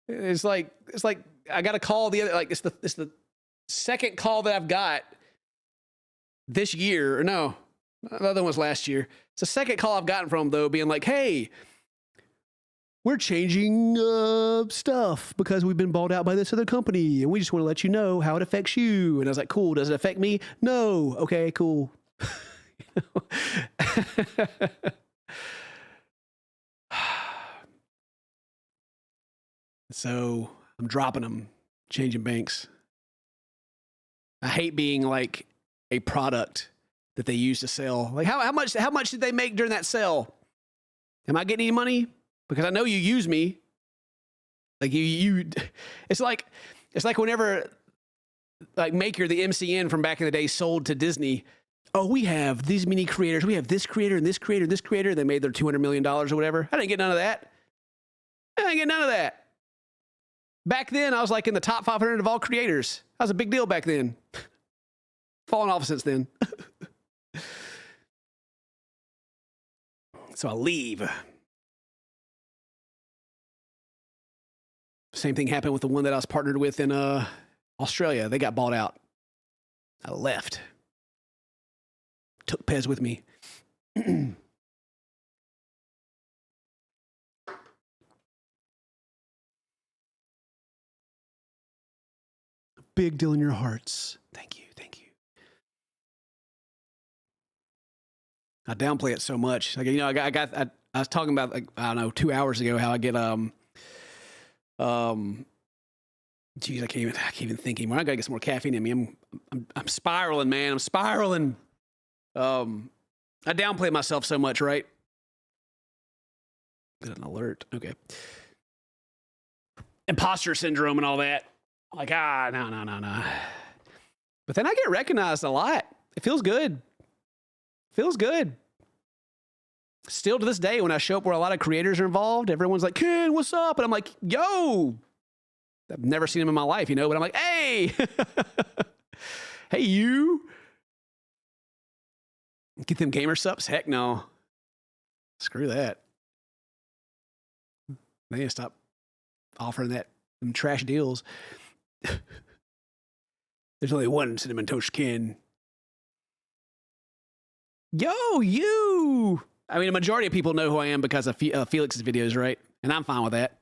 It's like I got a call the other, like it's the second call that I've got this year. Or no, the other one was last year. It's the second call I've gotten from them, though, being like, hey, we're changing stuff because we've been bought out by this other company, and we just want to let you know how it affects you. And I was like, cool. Does it affect me? No. Okay, cool. So I'm dropping them, changing banks. I hate being like a product that they use to sell. Like how much did they make during that sale? Am I getting any money? Because I know you use me. Like you it's like whenever like Maker, the MCN from back in the day, sold to Disney. Oh, we have these many creators. We have this creator and this creator and this creator. They made their $200 million or whatever. I didn't get none of that. I didn't get none of that. Back then, I was like in the top 500 of all creators. That was a big deal back then. Fallen off since then. So I leave. Same thing happened with the one that I was partnered with in Australia. They got bought out. I left. Took Pez with me. Big deal in your hearts. Thank you. Thank you. I downplay it so much. Like, you know, I was talking about, like, I don't know, 2 hours ago, how I get, geez, I can't even think anymore. I gotta get some more caffeine in me. I'm spiraling, man. I'm spiraling. I downplay myself so much, right? Get an alert. Okay. Imposter syndrome and all that. Like, no. But then I get recognized a lot. It feels good. Feels good. Still to this day, when I show up where a lot of creators are involved, everyone's like, Ken, what's up? And I'm like, yo. I've never seen him in my life, you know, but I'm like, hey. Hey, you. Get them gamer subs? Heck no. Screw that. They need to stop offering them trash deals. There's only one Cinnamon Toast Ken. Yo, you. I mean, a majority of people know who I am because of Felix's videos, right? And I'm fine with that.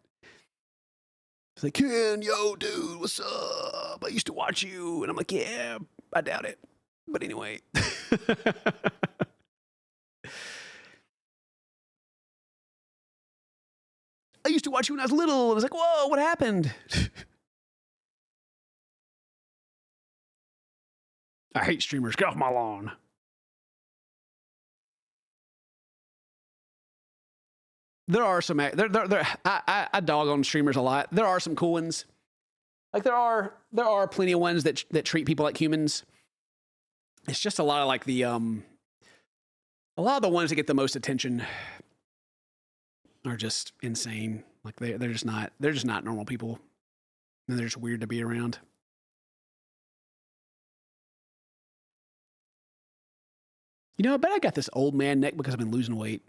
It's like, Ken, yo, dude, what's up? I used to watch you. And I'm like, yeah, I doubt it. But anyway. I used to watch you when I was little. I was like, whoa, what happened? I hate streamers. Get off my lawn. There are some. I dog on streamers a lot. There are some cool ones. Like there are plenty of ones that treat people like humans. It's just a lot of like a lot of the ones that get the most attention are just insane. Like they're just not normal people, and they're just weird to be around. You know, I bet I got this old man neck because I've been losing weight.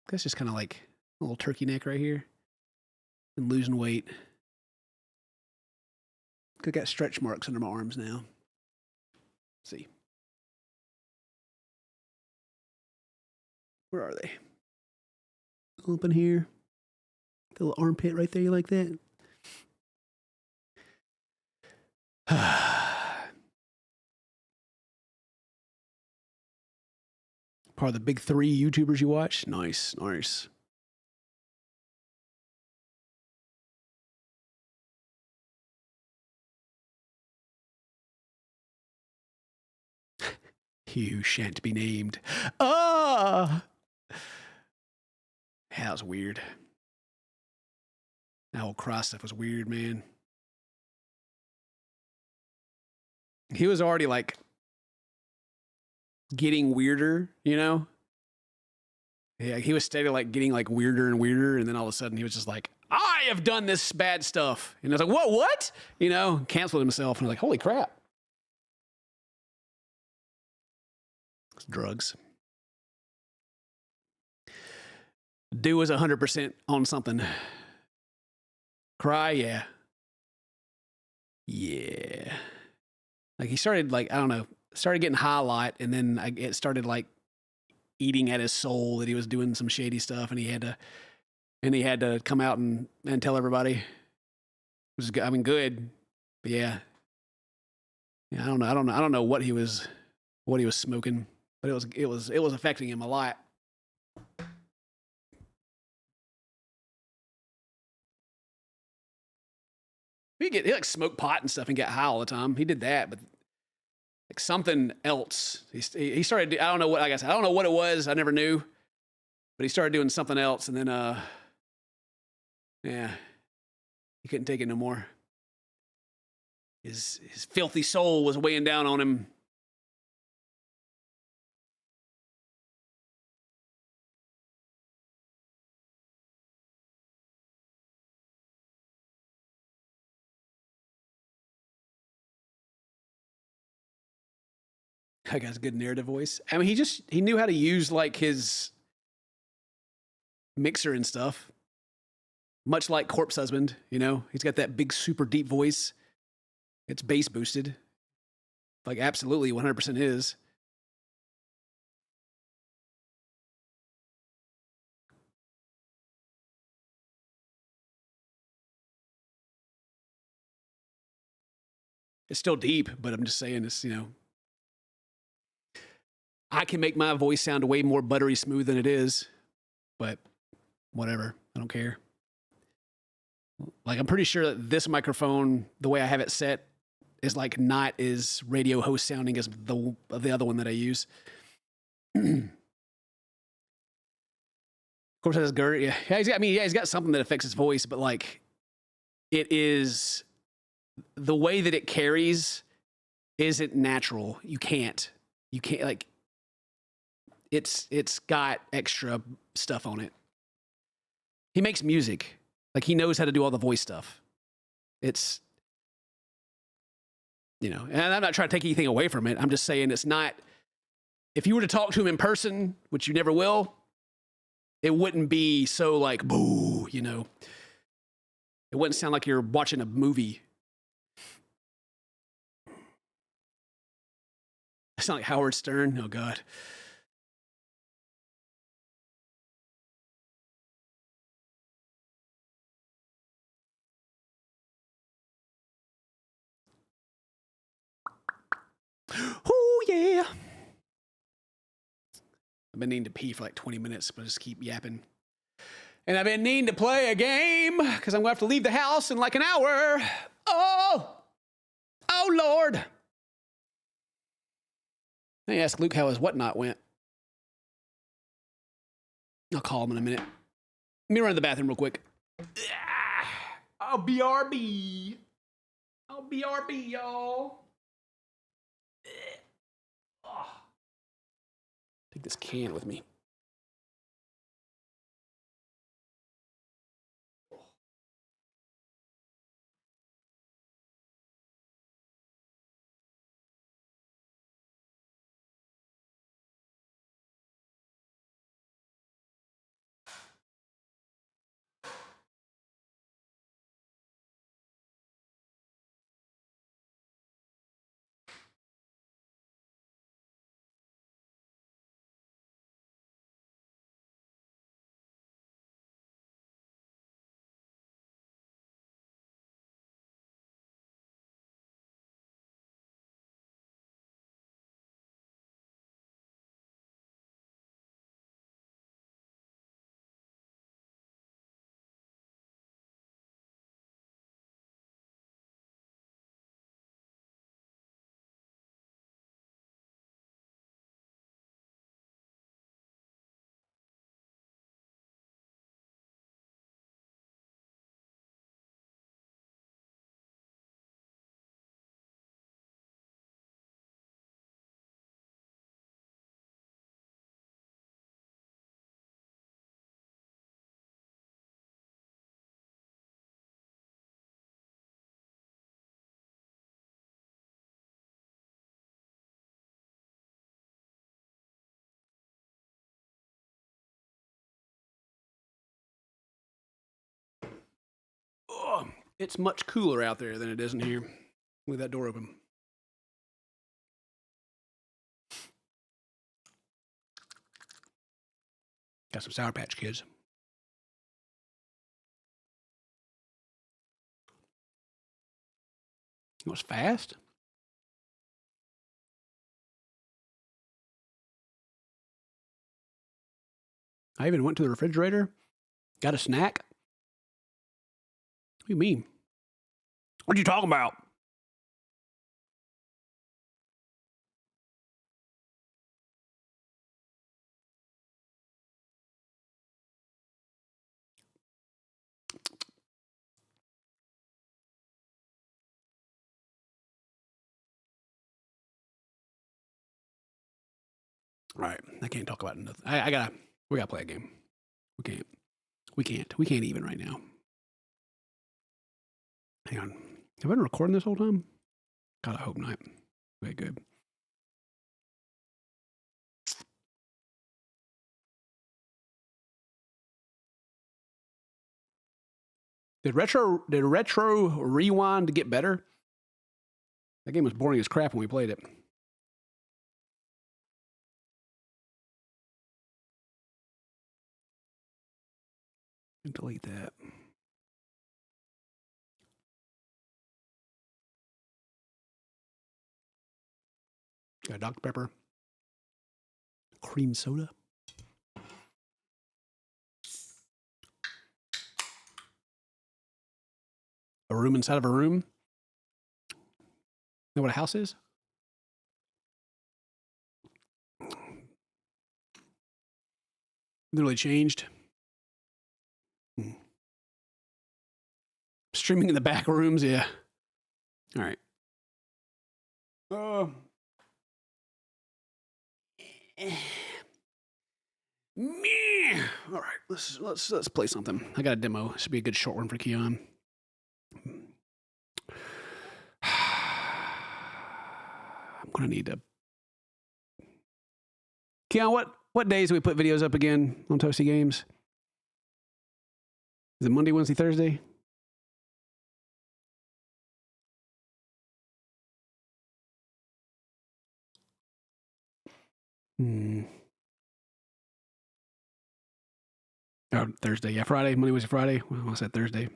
That's just kind of like a little turkey neck right here. Been losing weight. I got stretch marks under my arms now. Let's see. Where are they? Up in here. The little armpit right there. You like that? Part of the big 3 YouTubers you watch? Nice, nice. You shan't be named. Ah! That was weird. That whole cross stuff was weird, man. He was already like getting weirder, you know? Yeah, he was steady like getting like weirder and weirder, and then all of a sudden he was just like, I have done this bad stuff. And I was like, what? You know, canceled himself, and I was like, holy crap. It's drugs. Dude was 100% on something. Cry, yeah. Yeah. Like he started like, I don't know, started getting high a lot, and then it started like eating at his soul that he was doing some shady stuff, and he had to come out and tell everybody. It was, I mean, good, but yeah. I don't know what he was smoking, but it was affecting him a lot. He like smoked pot and stuff and get high all the time. He did that, but like something else. He started. I don't know what. I guess I don't know what it was. I never knew, but he started doing something else, and then yeah, he couldn't take it no more. His filthy soul was weighing down on him. That guy's a good narrative voice. I mean, he knew how to use like his mixer and stuff. Much like Corpse Husband, you know? He's got that big, super deep voice. It's bass boosted. Like absolutely 100% is. It's still deep, but I'm just saying it's, you know, I can make my voice sound way more buttery smooth than it is, but whatever. I don't care. Like, I'm pretty sure that this microphone, the way I have it set, is like not as radio host sounding as the other one that I use. Of course, has Gert. Yeah, he's got something that affects his voice, but like, it is the way that it carries isn't natural. You can't like. It's got extra stuff on it. He makes music. Like he knows how to do all the voice stuff. It's, you know, and I'm not trying to take anything away from it. I'm just saying it's not, if you were to talk to him in person, which you never will, it wouldn't be so like, boo, you know. It wouldn't sound like you're watching a movie. It sounds like Howard Stern. Oh, God. Oh, yeah. I've been needing to pee for like 20 minutes, but I just keep yapping. And I've been needing to play a game because I'm going to have to leave the house in like an hour. Oh, Oh, Lord. Let me ask Luke how his whatnot went. I'll call him in a minute. Let me run to the bathroom real quick. I'll BRB. I'll BRB, y'all. Take this can with me. Oh, it's much cooler out there than it is in here with that door open. Got some Sour Patch Kids. It was fast. I even went to the refrigerator, got a snack. What do you mean? What are you talking about? All right, I can't talk about nothing. We gotta play a game. We can't even right now. Hang on. Have I been recording this whole time? God, I hope not. Okay, good. Did retro rewind get better? That game was boring as crap when we played it. Delete that. Got Dr. Pepper. Cream soda. A room inside of a room. Know what a house is? Literally changed. Streaming in the back rooms, yeah. All right. All right, let's play something. I got a demo. This should be a good short one for Keon. I'm gonna need to. Keon, what days do we put videos up again on Toasty Games? Is it Monday, Wednesday, Thursday? Oh, Thursday. Yeah, Friday. Monday, Wednesday, Friday. Well, I said Thursday.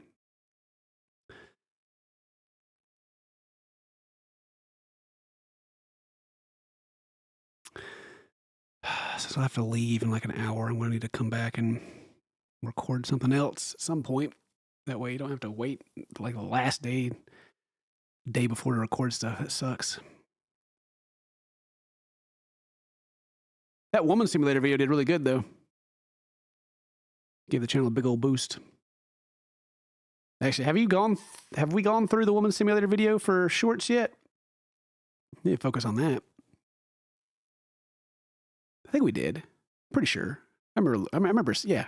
Since I have to leave in like an hour, I'm going to need to come back and record something else at some point. That way you don't have to wait like the last day. Day before to record stuff. That sucks. That woman simulator video did really good, though. Gave the channel a big old boost. Actually, have we gone through the woman simulator video for shorts yet? Need to focus on that. I think we did. Pretty sure. I remember, yeah.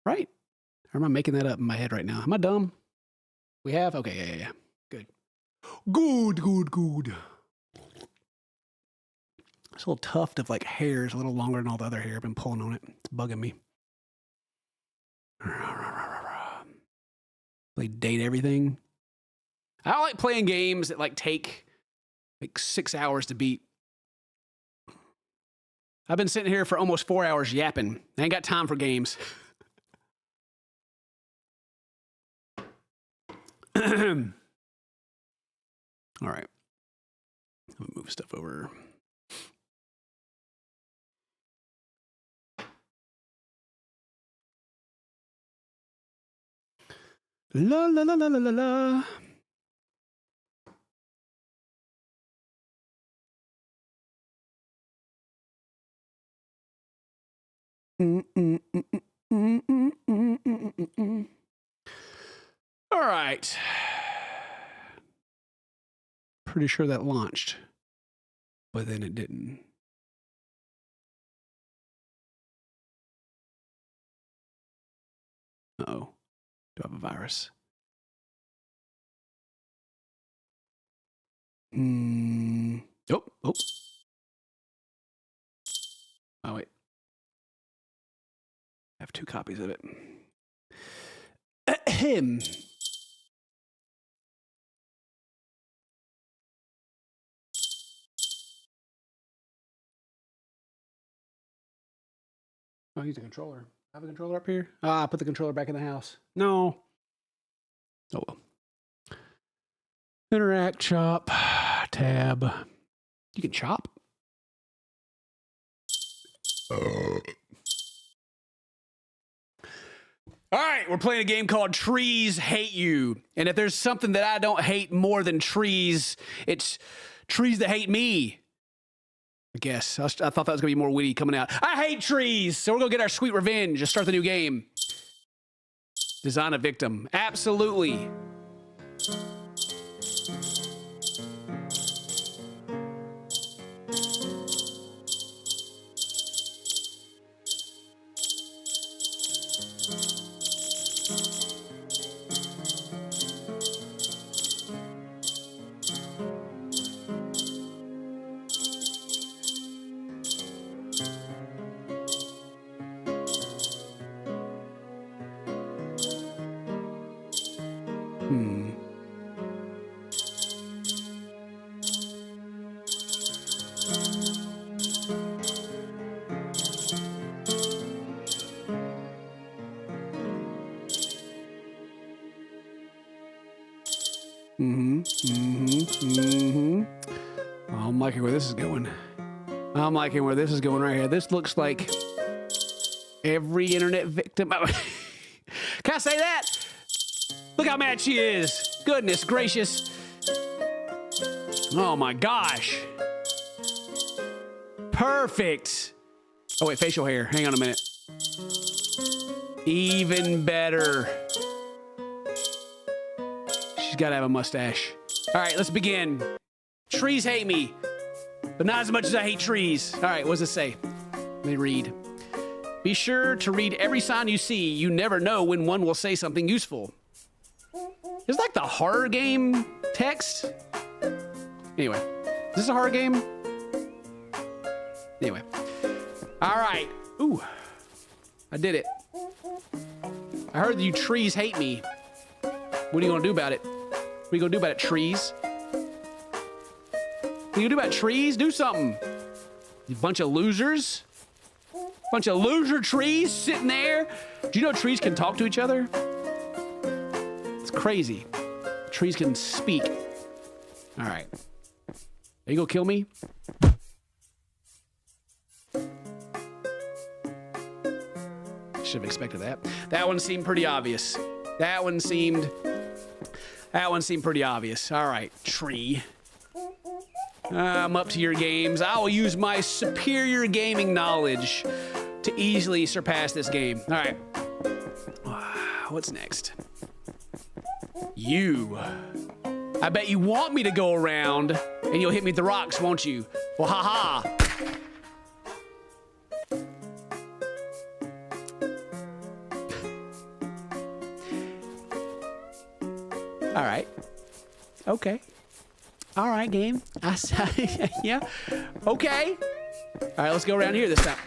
Right? Or am I making that up in my head right now? Am I dumb? We have? Okay, yeah. Good. Good. This little tuft of like hair is a little longer than all the other hair. I've been pulling on it. It's bugging me. Play date everything. I don't like playing games that like take like 6 hours to beat. I've been sitting here for almost 4 hours yapping. I ain't got time for games. All right. Let me move stuff over. La la la la la la la. All right. Pretty sure that launched, but then it didn't. Uh-oh. Do I have a virus? Oh. Oh, wait. I have 2 copies of it. Ahem. Oh, he's a controller. I have a controller up here. I put the controller back in the house. No. Oh well. Interact, chop, tab. You can chop? All right, we're playing a game called Trees Hate You. And if there's something that I don't hate more than trees, it's trees that hate me. I guess. I thought that was going to be more witty coming out. I hate trees, so we're going to get our sweet revenge and start the new game. Design a victim. Absolutely. I'm liking where this is going. I'm liking where this is going right here. This looks like every internet victim. Can I say that? Look how mad she is. Goodness gracious. Oh my gosh. Perfect. Oh wait, facial hair. Hang on a minute. Even better. She's got to have a mustache. All right, let's begin. Trees hate me, but not as much as I hate trees. All right, what does it say? Let me read. Be sure to read every sign you see. You never know when one will say something useful. It's like the horror game text. Anyway, is this a horror game? Anyway. All right. Ooh, I did it. I heard you trees hate me. What are you going to do about it? What are you going to do about it, trees? What are you going to do about trees? Do something. You bunch of losers. Bunch of loser trees sitting there. Do you know trees can talk to each other? It's crazy. Trees can speak. All right. Are you going to kill me? Should have expected that. That one seemed pretty obvious. That one seemed That one seemed pretty obvious. All right, tree. I'm up to your games. I will use my superior gaming knowledge to easily surpass this game. All right. What's next? You. I bet you want me to go around and you'll hit me with the rocks, won't you? Well, haha. All right. Okay. All right, game. Yeah. Okay. All right, let's go around here this time.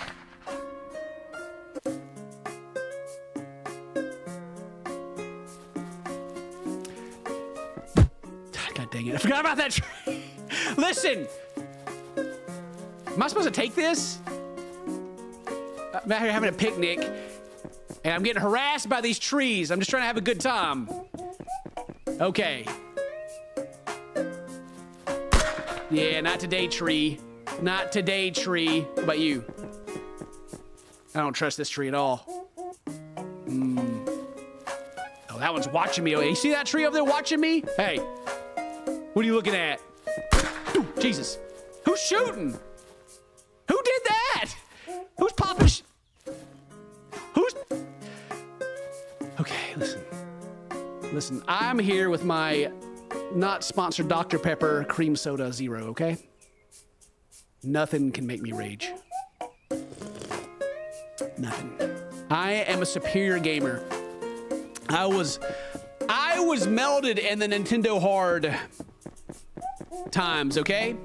God dang it. I forgot about that tree. Listen. Am I supposed to take this? I'm out here having a picnic, and I'm getting harassed by these trees. I'm just trying to have a good time. Okay. Yeah, not today, tree. Not today, tree. What about you? I don't trust this tree at all. Oh, that one's watching me. Oh, you see that tree over there watching me? Hey, what are you looking at? Ooh, Jesus. Who's shooting? Who did that? Who's popping? Who's... Okay, listen. Listen, I'm here with my not sponsored Dr. Pepper cream soda zero, okay? Nothing can make me rage. Nothing. I am a superior gamer. I was melded in the Nintendo hard times, okay?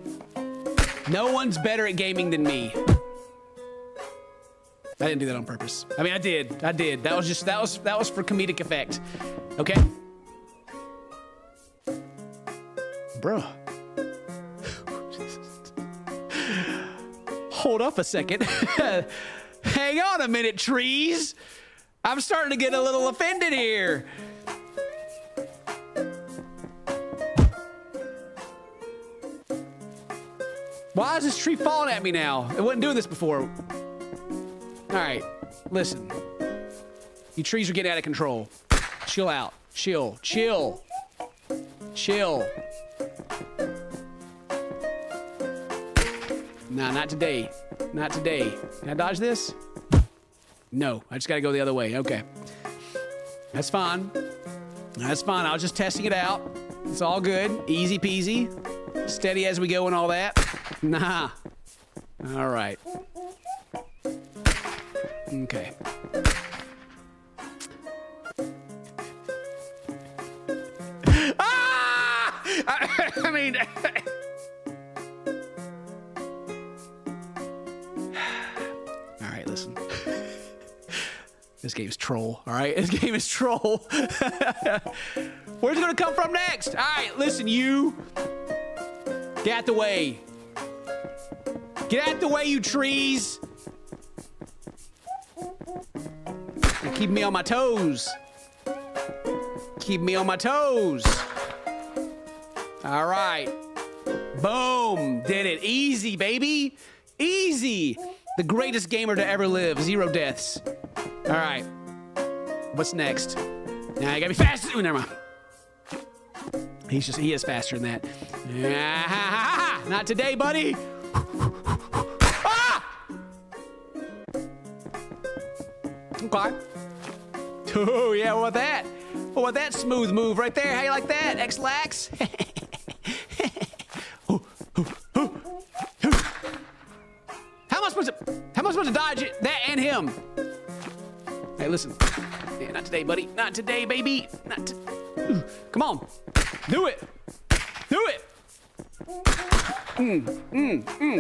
No one's better at gaming than me. I didn't do that on purpose. I mean, I did. That was for comedic effect. Okay? Bruh. Hold up a second. Hang on a minute, trees. I'm starting to get a little offended here. Why is this tree falling at me now? It wasn't doing this before. All right, listen. You trees are getting out of control. Chill out. Chill. Nah, not today. Not today. Can I dodge this? No, I just gotta go the other way. Okay. That's fine. That's fine. I was just testing it out. It's all good. Easy peasy. Steady as we go and all that. Nah. All right. Okay. Ah! I mean... All right, listen. This game is troll, all right? This game is troll. Where's it gonna come from next? All right, listen, you. Get out the way. Get out the way, you trees. Keep me on my toes. Keep me on my toes. All right. Boom. Did it. Easy, baby. Easy. The greatest gamer to ever live. 0 deaths. All right. What's next? Now you gotta be faster. Ooh, never mind. He is faster than that. Ah, not today, buddy. Ah! Okay. Oh, yeah, what about that? What about that smooth move right there? How you like that? X-lax? How am I supposed to dodge it? That and him? Hey, listen. Yeah, not today, buddy. Not today, baby. Come on. Do it. Do it.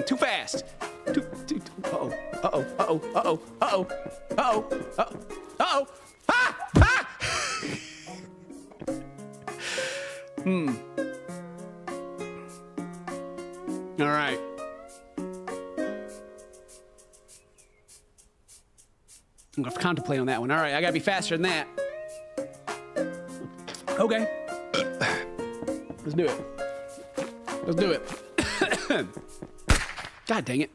Too fast. Uh-oh. Uh-oh. Uh-oh. Uh-oh. Uh-oh. Uh-oh. Uh-oh. Uh-oh. Ah! Ah! All right. I'm gonna contemplate on that one. All right, I gotta be faster than that. Okay. Let's do it. Let's do it. God dang it.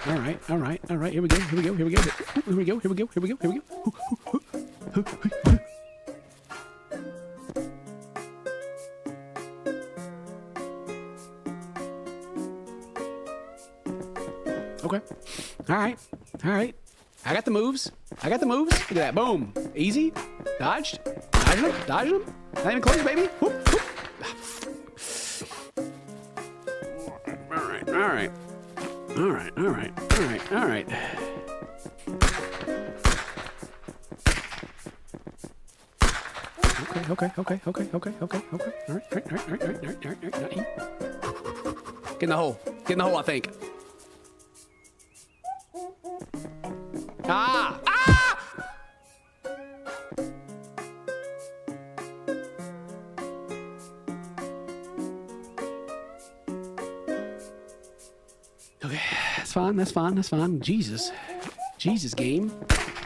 All right. right, all right, all right. Here we go, here we go, here we go, here we go, here we go, here we go, here we go. Okay. All right. All right. I got the moves. I got the moves. Look at that. Boom. Easy. Dodged. Dodging them. Dodging them. Not even close, baby. Whoop, whoop. All right. All right. All right. All right. All right. All right. Okay. Okay. Okay. Okay. Okay. Okay. Okay. All right. All right. All right. All right. All right. All right. All right. Get in the hole. Get in the hole, I think. Ah! Ah! Okay, that's fine, that's fine, that's fine. Jesus. Jesus, game.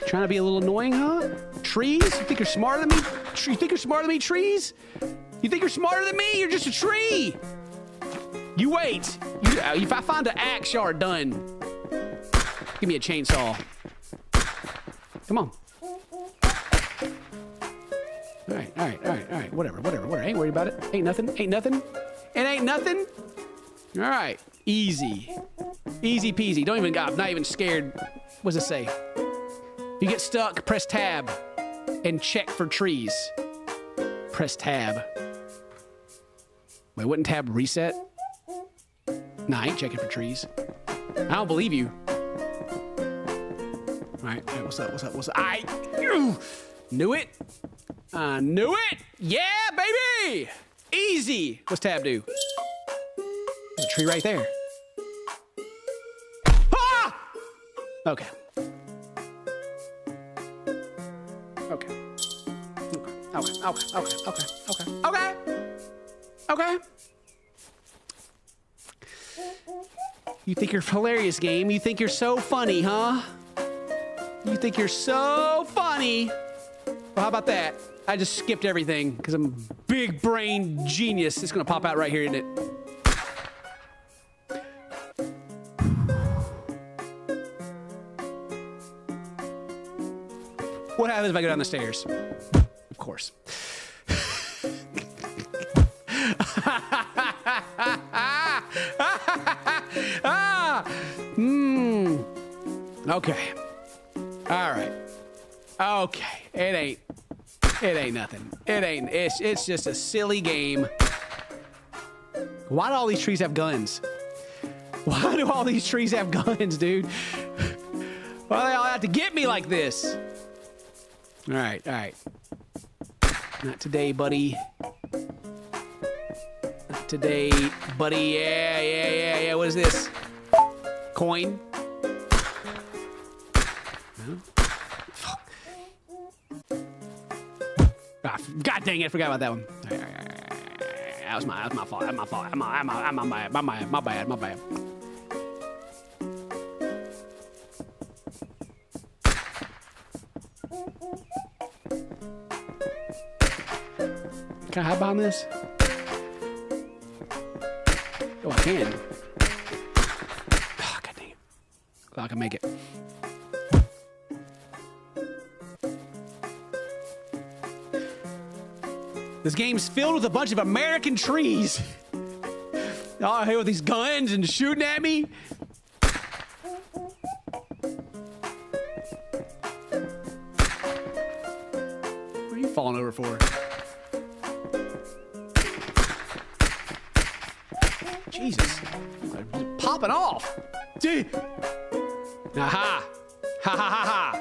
Trying to be a little annoying, huh? Trees? You think you're smarter than me? You think you're smarter than me, trees? You think you're smarter than me? You're just a tree! You wait. If I find an axe, y'all are done. Give me a chainsaw. Come on. All right, all right, all right, all right. Whatever, whatever, whatever. Ain't worried about it. Ain't nothing. Ain't nothing. It ain't nothing. All right. Easy. Easy peasy. Don't even, I'm not even scared. What's it say? If you get stuck, press tab and check for trees. Press tab. Wait, wouldn't tab reset? Nah, I ain't checking for trees. I don't believe you. All right, what's up, what's up, what's up? I knew it. I knew it. Yeah, baby. Easy. What's tab do? There's a tree right there. Ah! Okay. Okay. Okay, okay, okay, okay, okay, okay. Okay. You think you're hilarious, game. You think you're so funny, huh? You think you're so funny. Well, how about that? I just skipped everything because I'm a big brain genius. It's going to pop out right here, isn't it? What happens if I go down the stairs? Of course. Okay. All right. Okay. It ain't nothing. It's just a silly game. Why do all these trees have guns? Why do all these trees have guns, dude? Why do they all have to get me like this? All right, all right. Not today, buddy. Not today, buddy. Yeah. What is this? Coin? No? Fuck. Ah, God dang it, I forgot about that one. All right. That was my fault. That's my fault. My bad. Can I hide behind this? Oh, I can. Oh, God dang it. Well, I can make it. This game's filled with a bunch of American trees. All here with these guns and shooting at me. What are you falling over for? Jesus. Popping off. Aha. Ha.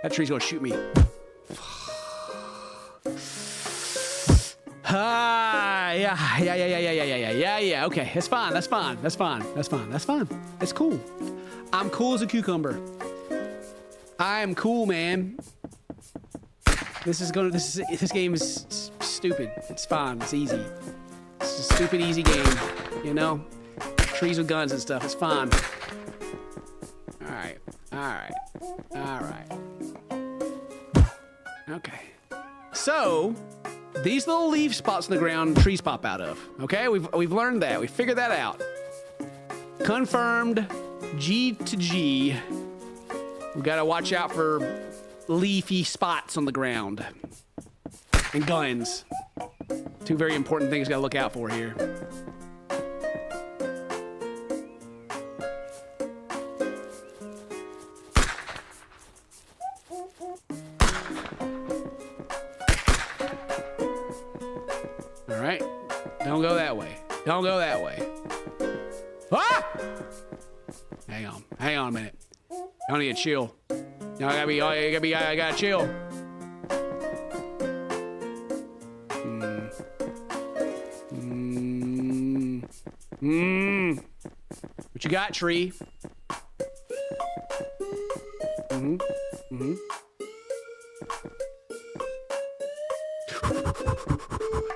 That tree's gonna shoot me. Yeah. Okay, it's fine. That's fine. It's cool. I'm cool as a cucumber. I am cool, man. This game is stupid. It's fine. It's easy. It's a stupid, easy game. You know, trees with guns and stuff. It's fine. All right. Okay. So. These little leaf spots in the ground, trees pop out of. Okay, we've learned that. We figured that out. Confirmed. G to G. We gotta watch out for leafy spots on the ground. And guns. Two very important things gotta look out for here. All right. Don't go that way. Don't go that way. Ah! Hang on. Hang on a minute. I need to chill. No, I gotta chill. What you got, tree?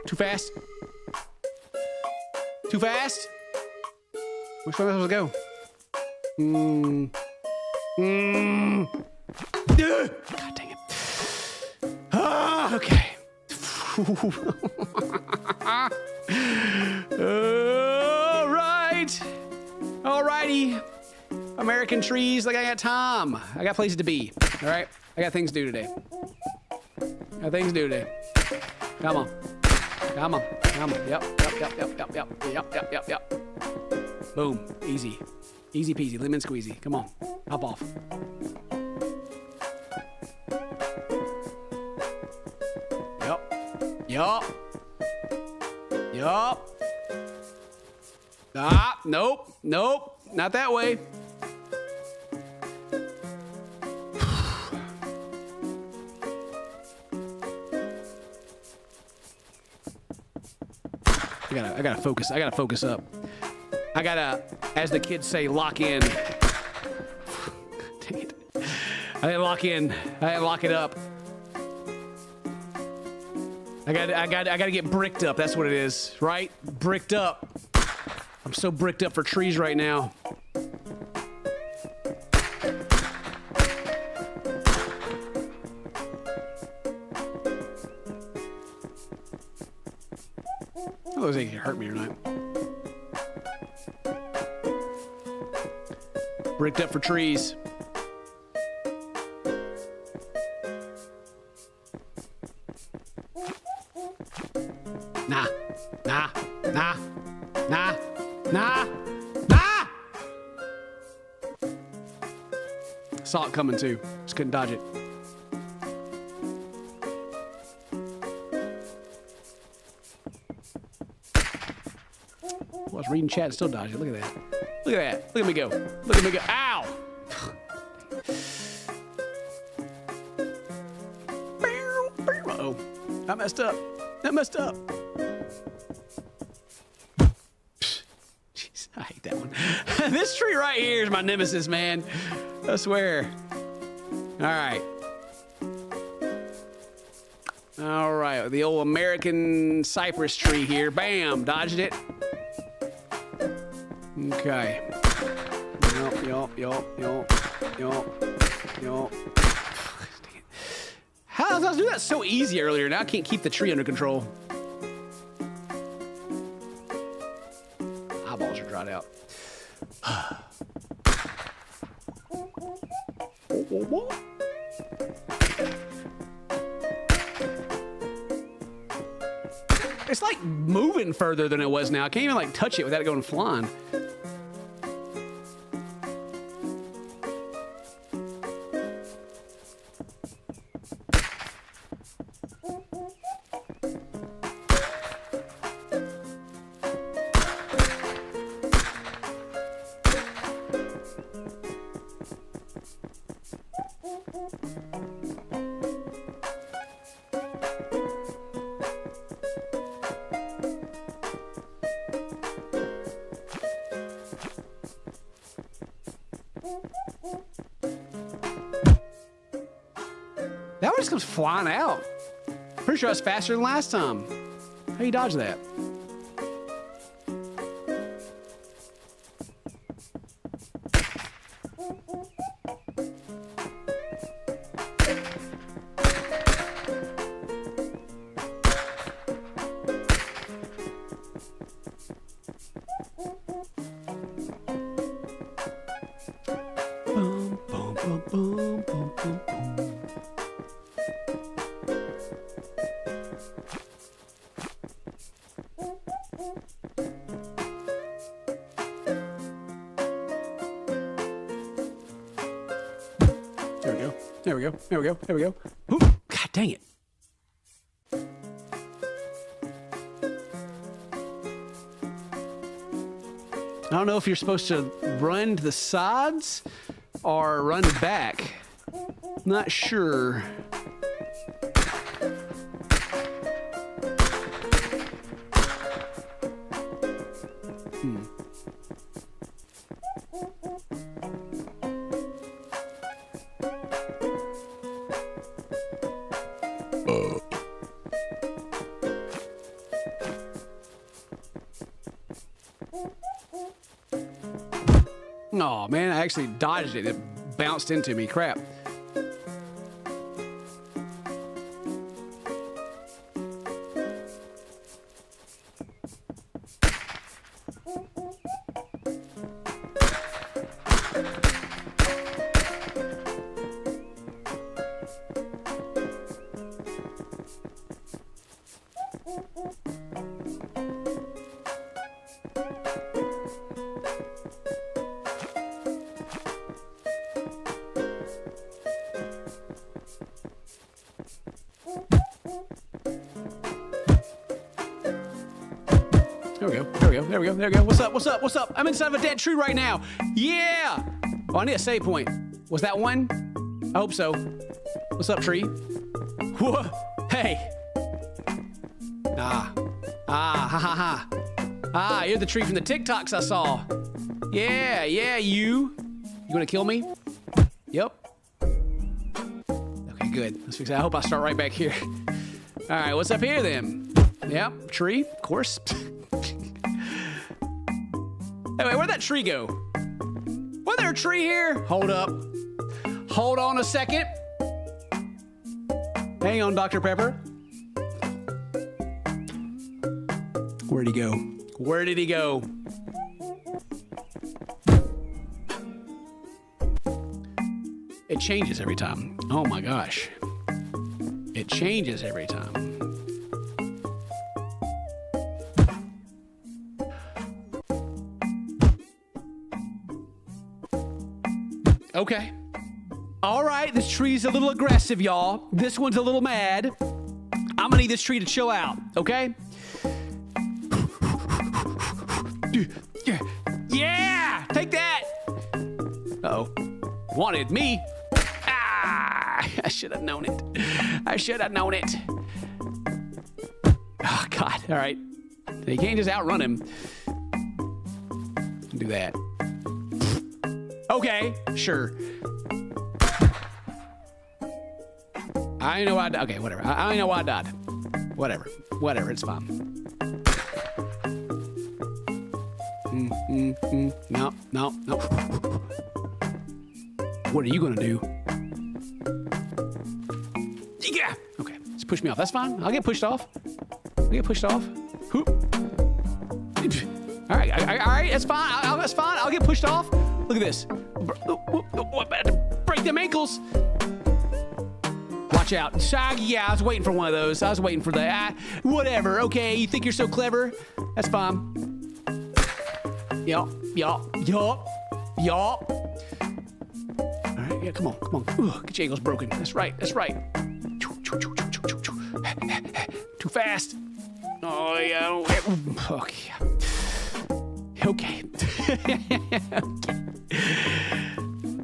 Too fast? Too fast? Which way am I supposed to go? God dang it. Ah, okay. All right. All righty. American trees, like I got time. I got places to be. All right. I got things to do today. Got things to do today. Come on. Come on. Come on. Yep. Boom. Easy. Easy peasy. Lemon squeezy. Come on. Hop off. Yup. Ah, nope. Not that way. I gotta focus. I gotta focus up. I gotta, as the kids say, lock in. Dang it. I didn't lock in. I didn't lock it up. I gotta get bricked up. That's what it is, right? Bricked up. I'm so bricked up for trees right now. I don't know if they can hurt me or not. Bricked up for trees. Nah! Saw it coming too. Just couldn't dodge it. Well, I was reading chat and still dodging. Look at that. Look at that. Look at me go. Look at me go. Ow! Uh-oh. I messed up. Jeez, I hate that one. This tree right here is my nemesis, man. I swear. All right. The old American cypress tree here. Bam. Dodged it. Okay. Yup. How did I do that so easy earlier? Now I can't keep the tree under control. Eyeballs are dried out. It's like moving further than it was now. I can't even like touch it without it going flying. That one just comes flying out. Pretty sure I was faster than last time. How you dodge that? There we go. There we go. There we go. There we go. Ooh, God dang it. I don't know if you're supposed to run to the sides or run back. Not sure. Oh man, I actually dodged it. It bounced into me. Crap. There we go. There we go. There we go. There we go. What's up? What's up? What's up? I'm inside of a dead tree right now. Yeah. Oh, I need a save point. Was that one? I hope so. What's up, tree? Whoa. Hey. Ha ha ha. Ah, you're the tree from the TikToks I saw. Yeah, you. You gonna kill me? Yep. Okay, good. Let's fix that. I hope I start right back here. All right, what's up here then? Yep, tree, of course. Anyway, where'd that tree go? Was there a tree here? Hold up. Hold on a second. Hang on, Dr. Pepper. Where'd he go? Where did he go? It changes every time. Oh my gosh. It changes every time. Okay. All right, this tree's a little aggressive, y'all. This one's a little mad. I'm gonna need this tree to chill out, okay? Yeah! Take that! Uh-oh. Wanted me. Ah! I should have known it. I should have known it. Oh, God. All right. You can't just outrun him. Do that. Okay, sure. I don't know why I died. Okay, whatever. I don't know why I died. Whatever. Whatever, it's fine. No. What are you gonna do? Yeah! Okay, just push me off. That's fine. I'll get pushed off. I'll get pushed off. Whoop. All right, that's fine. That's fine. I'll get pushed off. Look at this. Break them ankles. Watch out. Yeah, I was waiting for one of those. I was waiting for that. Whatever. Okay, you think you're so clever? That's fine. Yup. All right, yeah, come on. Ugh, get your ankles broken. That's right. Too fast. Oh, yeah. Okay.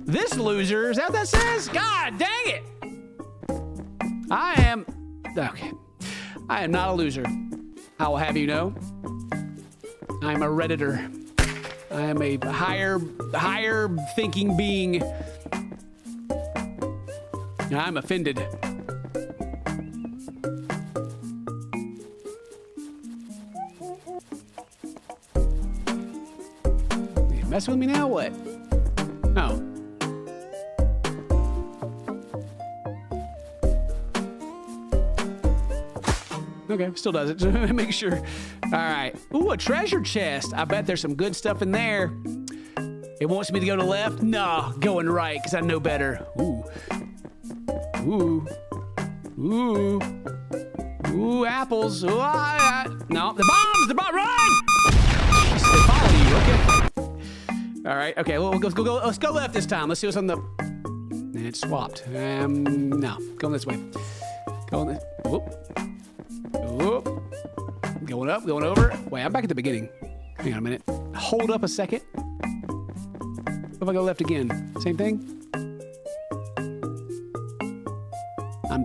This loser, is that what that says? God dang it. I am not a loser. I will have you know. I'm a Redditor. I am a higher thinking being. I'm offended. You messing with me now? What? Oh. Okay, still does it. Make sure. All right. Ooh, a treasure chest. I bet there's some good stuff in there. It wants me to go to left? No, going right, because I know better. Ooh. Ooh, apples. Ooh, no, the bombs! The bomb! Run! Jeez, they follow you. Okay. All right. Okay. Well, let's go left this time. Let's see what's on the. And it swapped. No. Going this way. Going this. Whoop. Whoop. Going up. Going over. Wait, I'm back at the beginning. Hang on a minute. Hold up a second. What if I go left again? Same thing? I'm.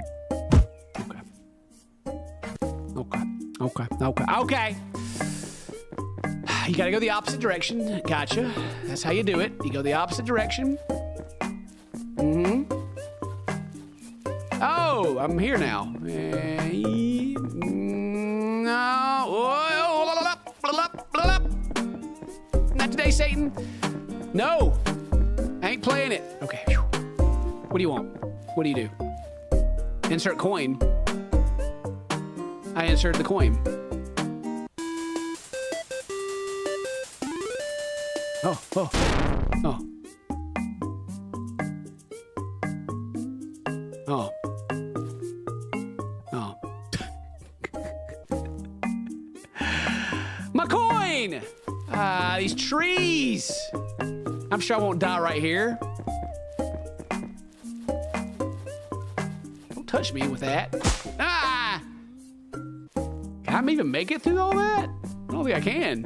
Okay. You gotta go the opposite direction. Gotcha. That's how you do it. You go the opposite direction. Oh, I'm here now. Not today, Satan. No. I ain't playing it. Okay. What do you want? What do you do? Insert coin. I inserted the coin. Oh. My coin! These trees. I'm sure I won't die right here. Don't touch me with that. Can I even make it through all that? I don't think I can.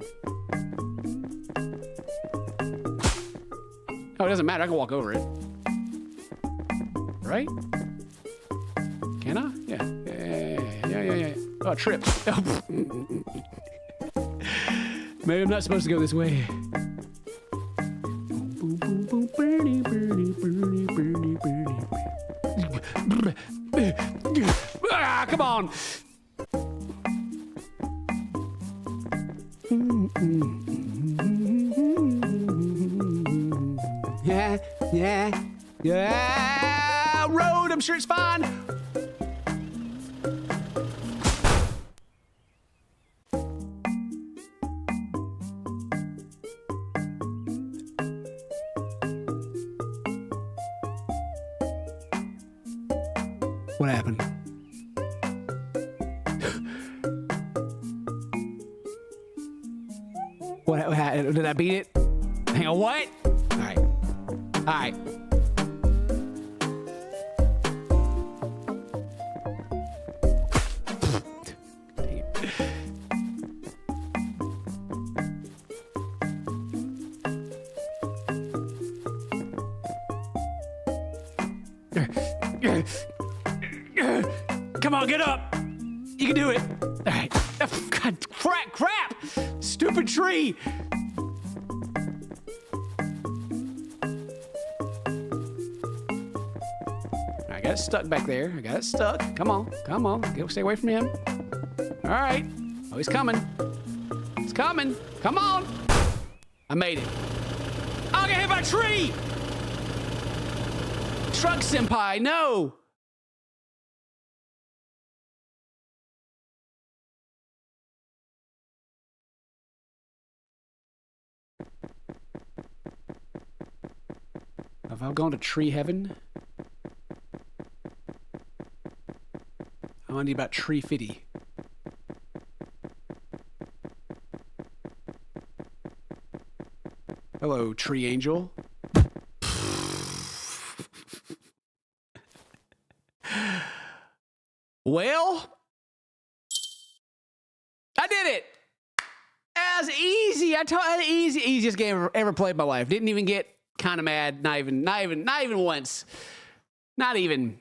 Oh, it doesn't matter. I can walk over it. Right? Can I? Yeah. Oh, I tripped. Maybe I'm not supposed to go this way. Come on. Yeah. Road, I'm sure it's fine. What happened? What did I beat it? Hang on, what? All right. Come on, get up. You can do it. All right. God, crap. Stupid tree. I got it stuck back there. I got it stuck. Come on. Stay away from him. All right. Oh, he's coming. He's coming. Come on. I made it. I'll get hit by a tree. Truck senpai, no. Have I gone to tree heaven? I want to about tree fitty. Hello, tree angel. Well, I did it. That was easy. I told you, the easiest game I've ever played in my life. Didn't even get kind of mad. Not even once. Not even.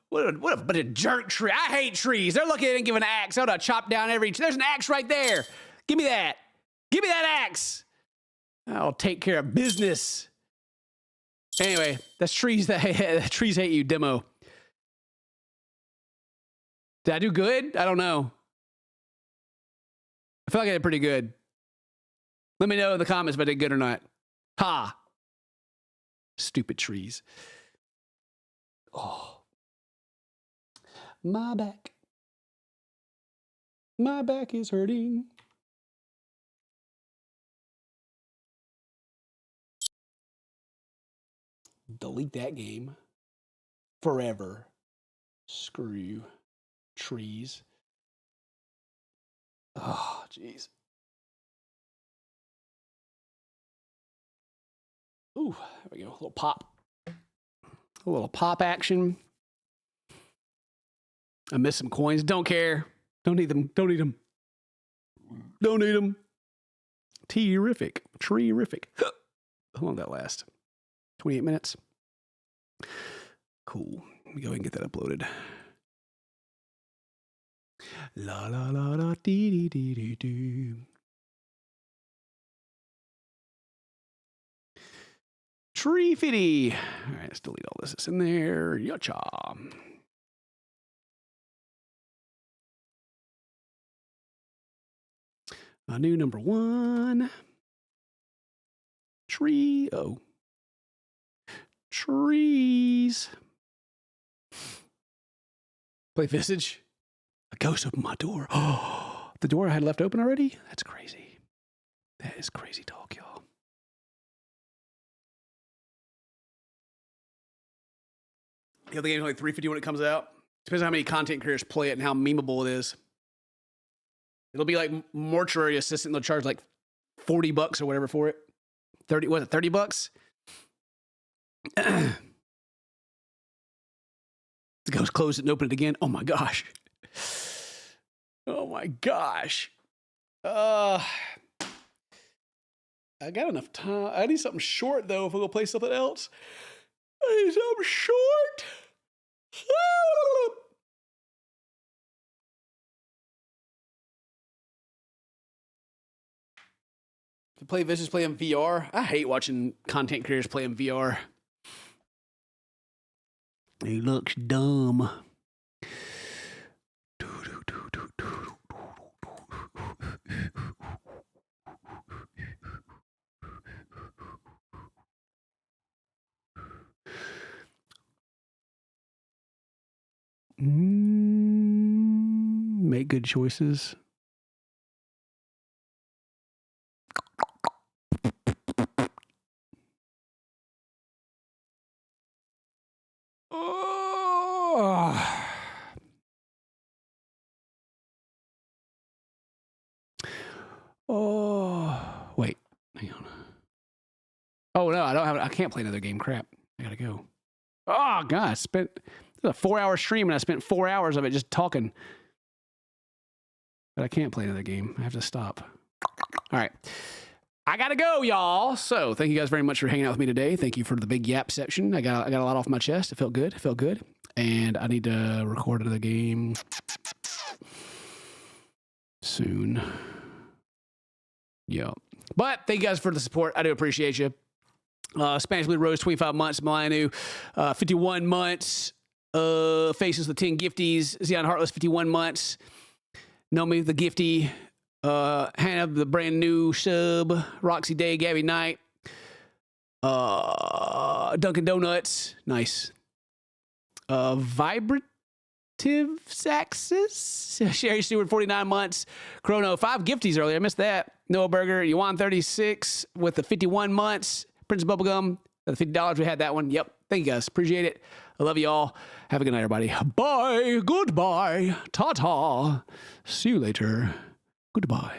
What a jerk tree. I hate trees. They're lucky they didn't give an axe. I would have chopped down every tree. There's an axe right there. Give me that. Give me that axe. I'll take care of business. Anyway, that's trees trees hate you demo. Did I do good? I don't know. I feel like I did pretty good. Let me know in the comments if I did good or not. Ha! Stupid trees. Oh. My back. My back is hurting. delete that game forever. Screw trees. Oh, jeez. Ooh, there we go. A little pop. A little pop action. I missed some coins. Don't care. Don't need them. Don't need them. Don't need them. Terrific. Terrific. How long did that last? 28 minutes. Cool. Let me go ahead and get that uploaded. La la la la dee dee dee dee dee. Tree fitty. All right, let's delete all this. It's in there. Yacha. A new number 1. Tree. Oh. Trees. Play Visage. A ghost opened my door. Oh, the door I had left open already? That's crazy. That is crazy talk, y'all. The other game's only $3.50 when it comes out. Depends on how many content creators play it and how memeable it is. It'll be like Mortuary Assistant. They'll charge like $40 or whatever for it. 30, was it $30? The ghost closed it and opened it again. Oh my gosh. Oh my gosh. I got enough time. I need something short though if we're gonna play something else. I need something short. To play Vicious, play in VR. I hate watching content creators play in VR. He looks dumb. Make good choices. Oh, wait, hang on. Oh no, I can't play another game. Crap, I gotta go. Oh God, I spent a 4-hour stream and I spent 4 hours of it just talking. But I can't play another game. I have to stop. All right. I gotta go, y'all. So thank you guys very much for hanging out with me today. Thank you for the big yap section. I got a lot off my chest. It felt good. It felt good. And I need to record another game soon. Yeah. But thank you guys for the support. I do appreciate you. Spanish Blue Rose, 25 months. Milanu, 51 months. Faces the 10 Gifties. Zion Heartless, 51 months. Nomi the Gifty. Hannah the brand new sub. Roxy Day, Gabby Knight. Dunkin' Donuts. Nice. Vibrative Saxis. Sherry Stewart, 49 months. Chrono, 5 Gifties earlier. I missed that. Noah Burger. Yuan, 36 with the 51 months. Prince Bubblegum. The $50. We had that one. Yep. Thank you guys. Appreciate it. I love you all. Have a good night, everybody. Bye. Goodbye. Ta-ta. See you later. Goodbye.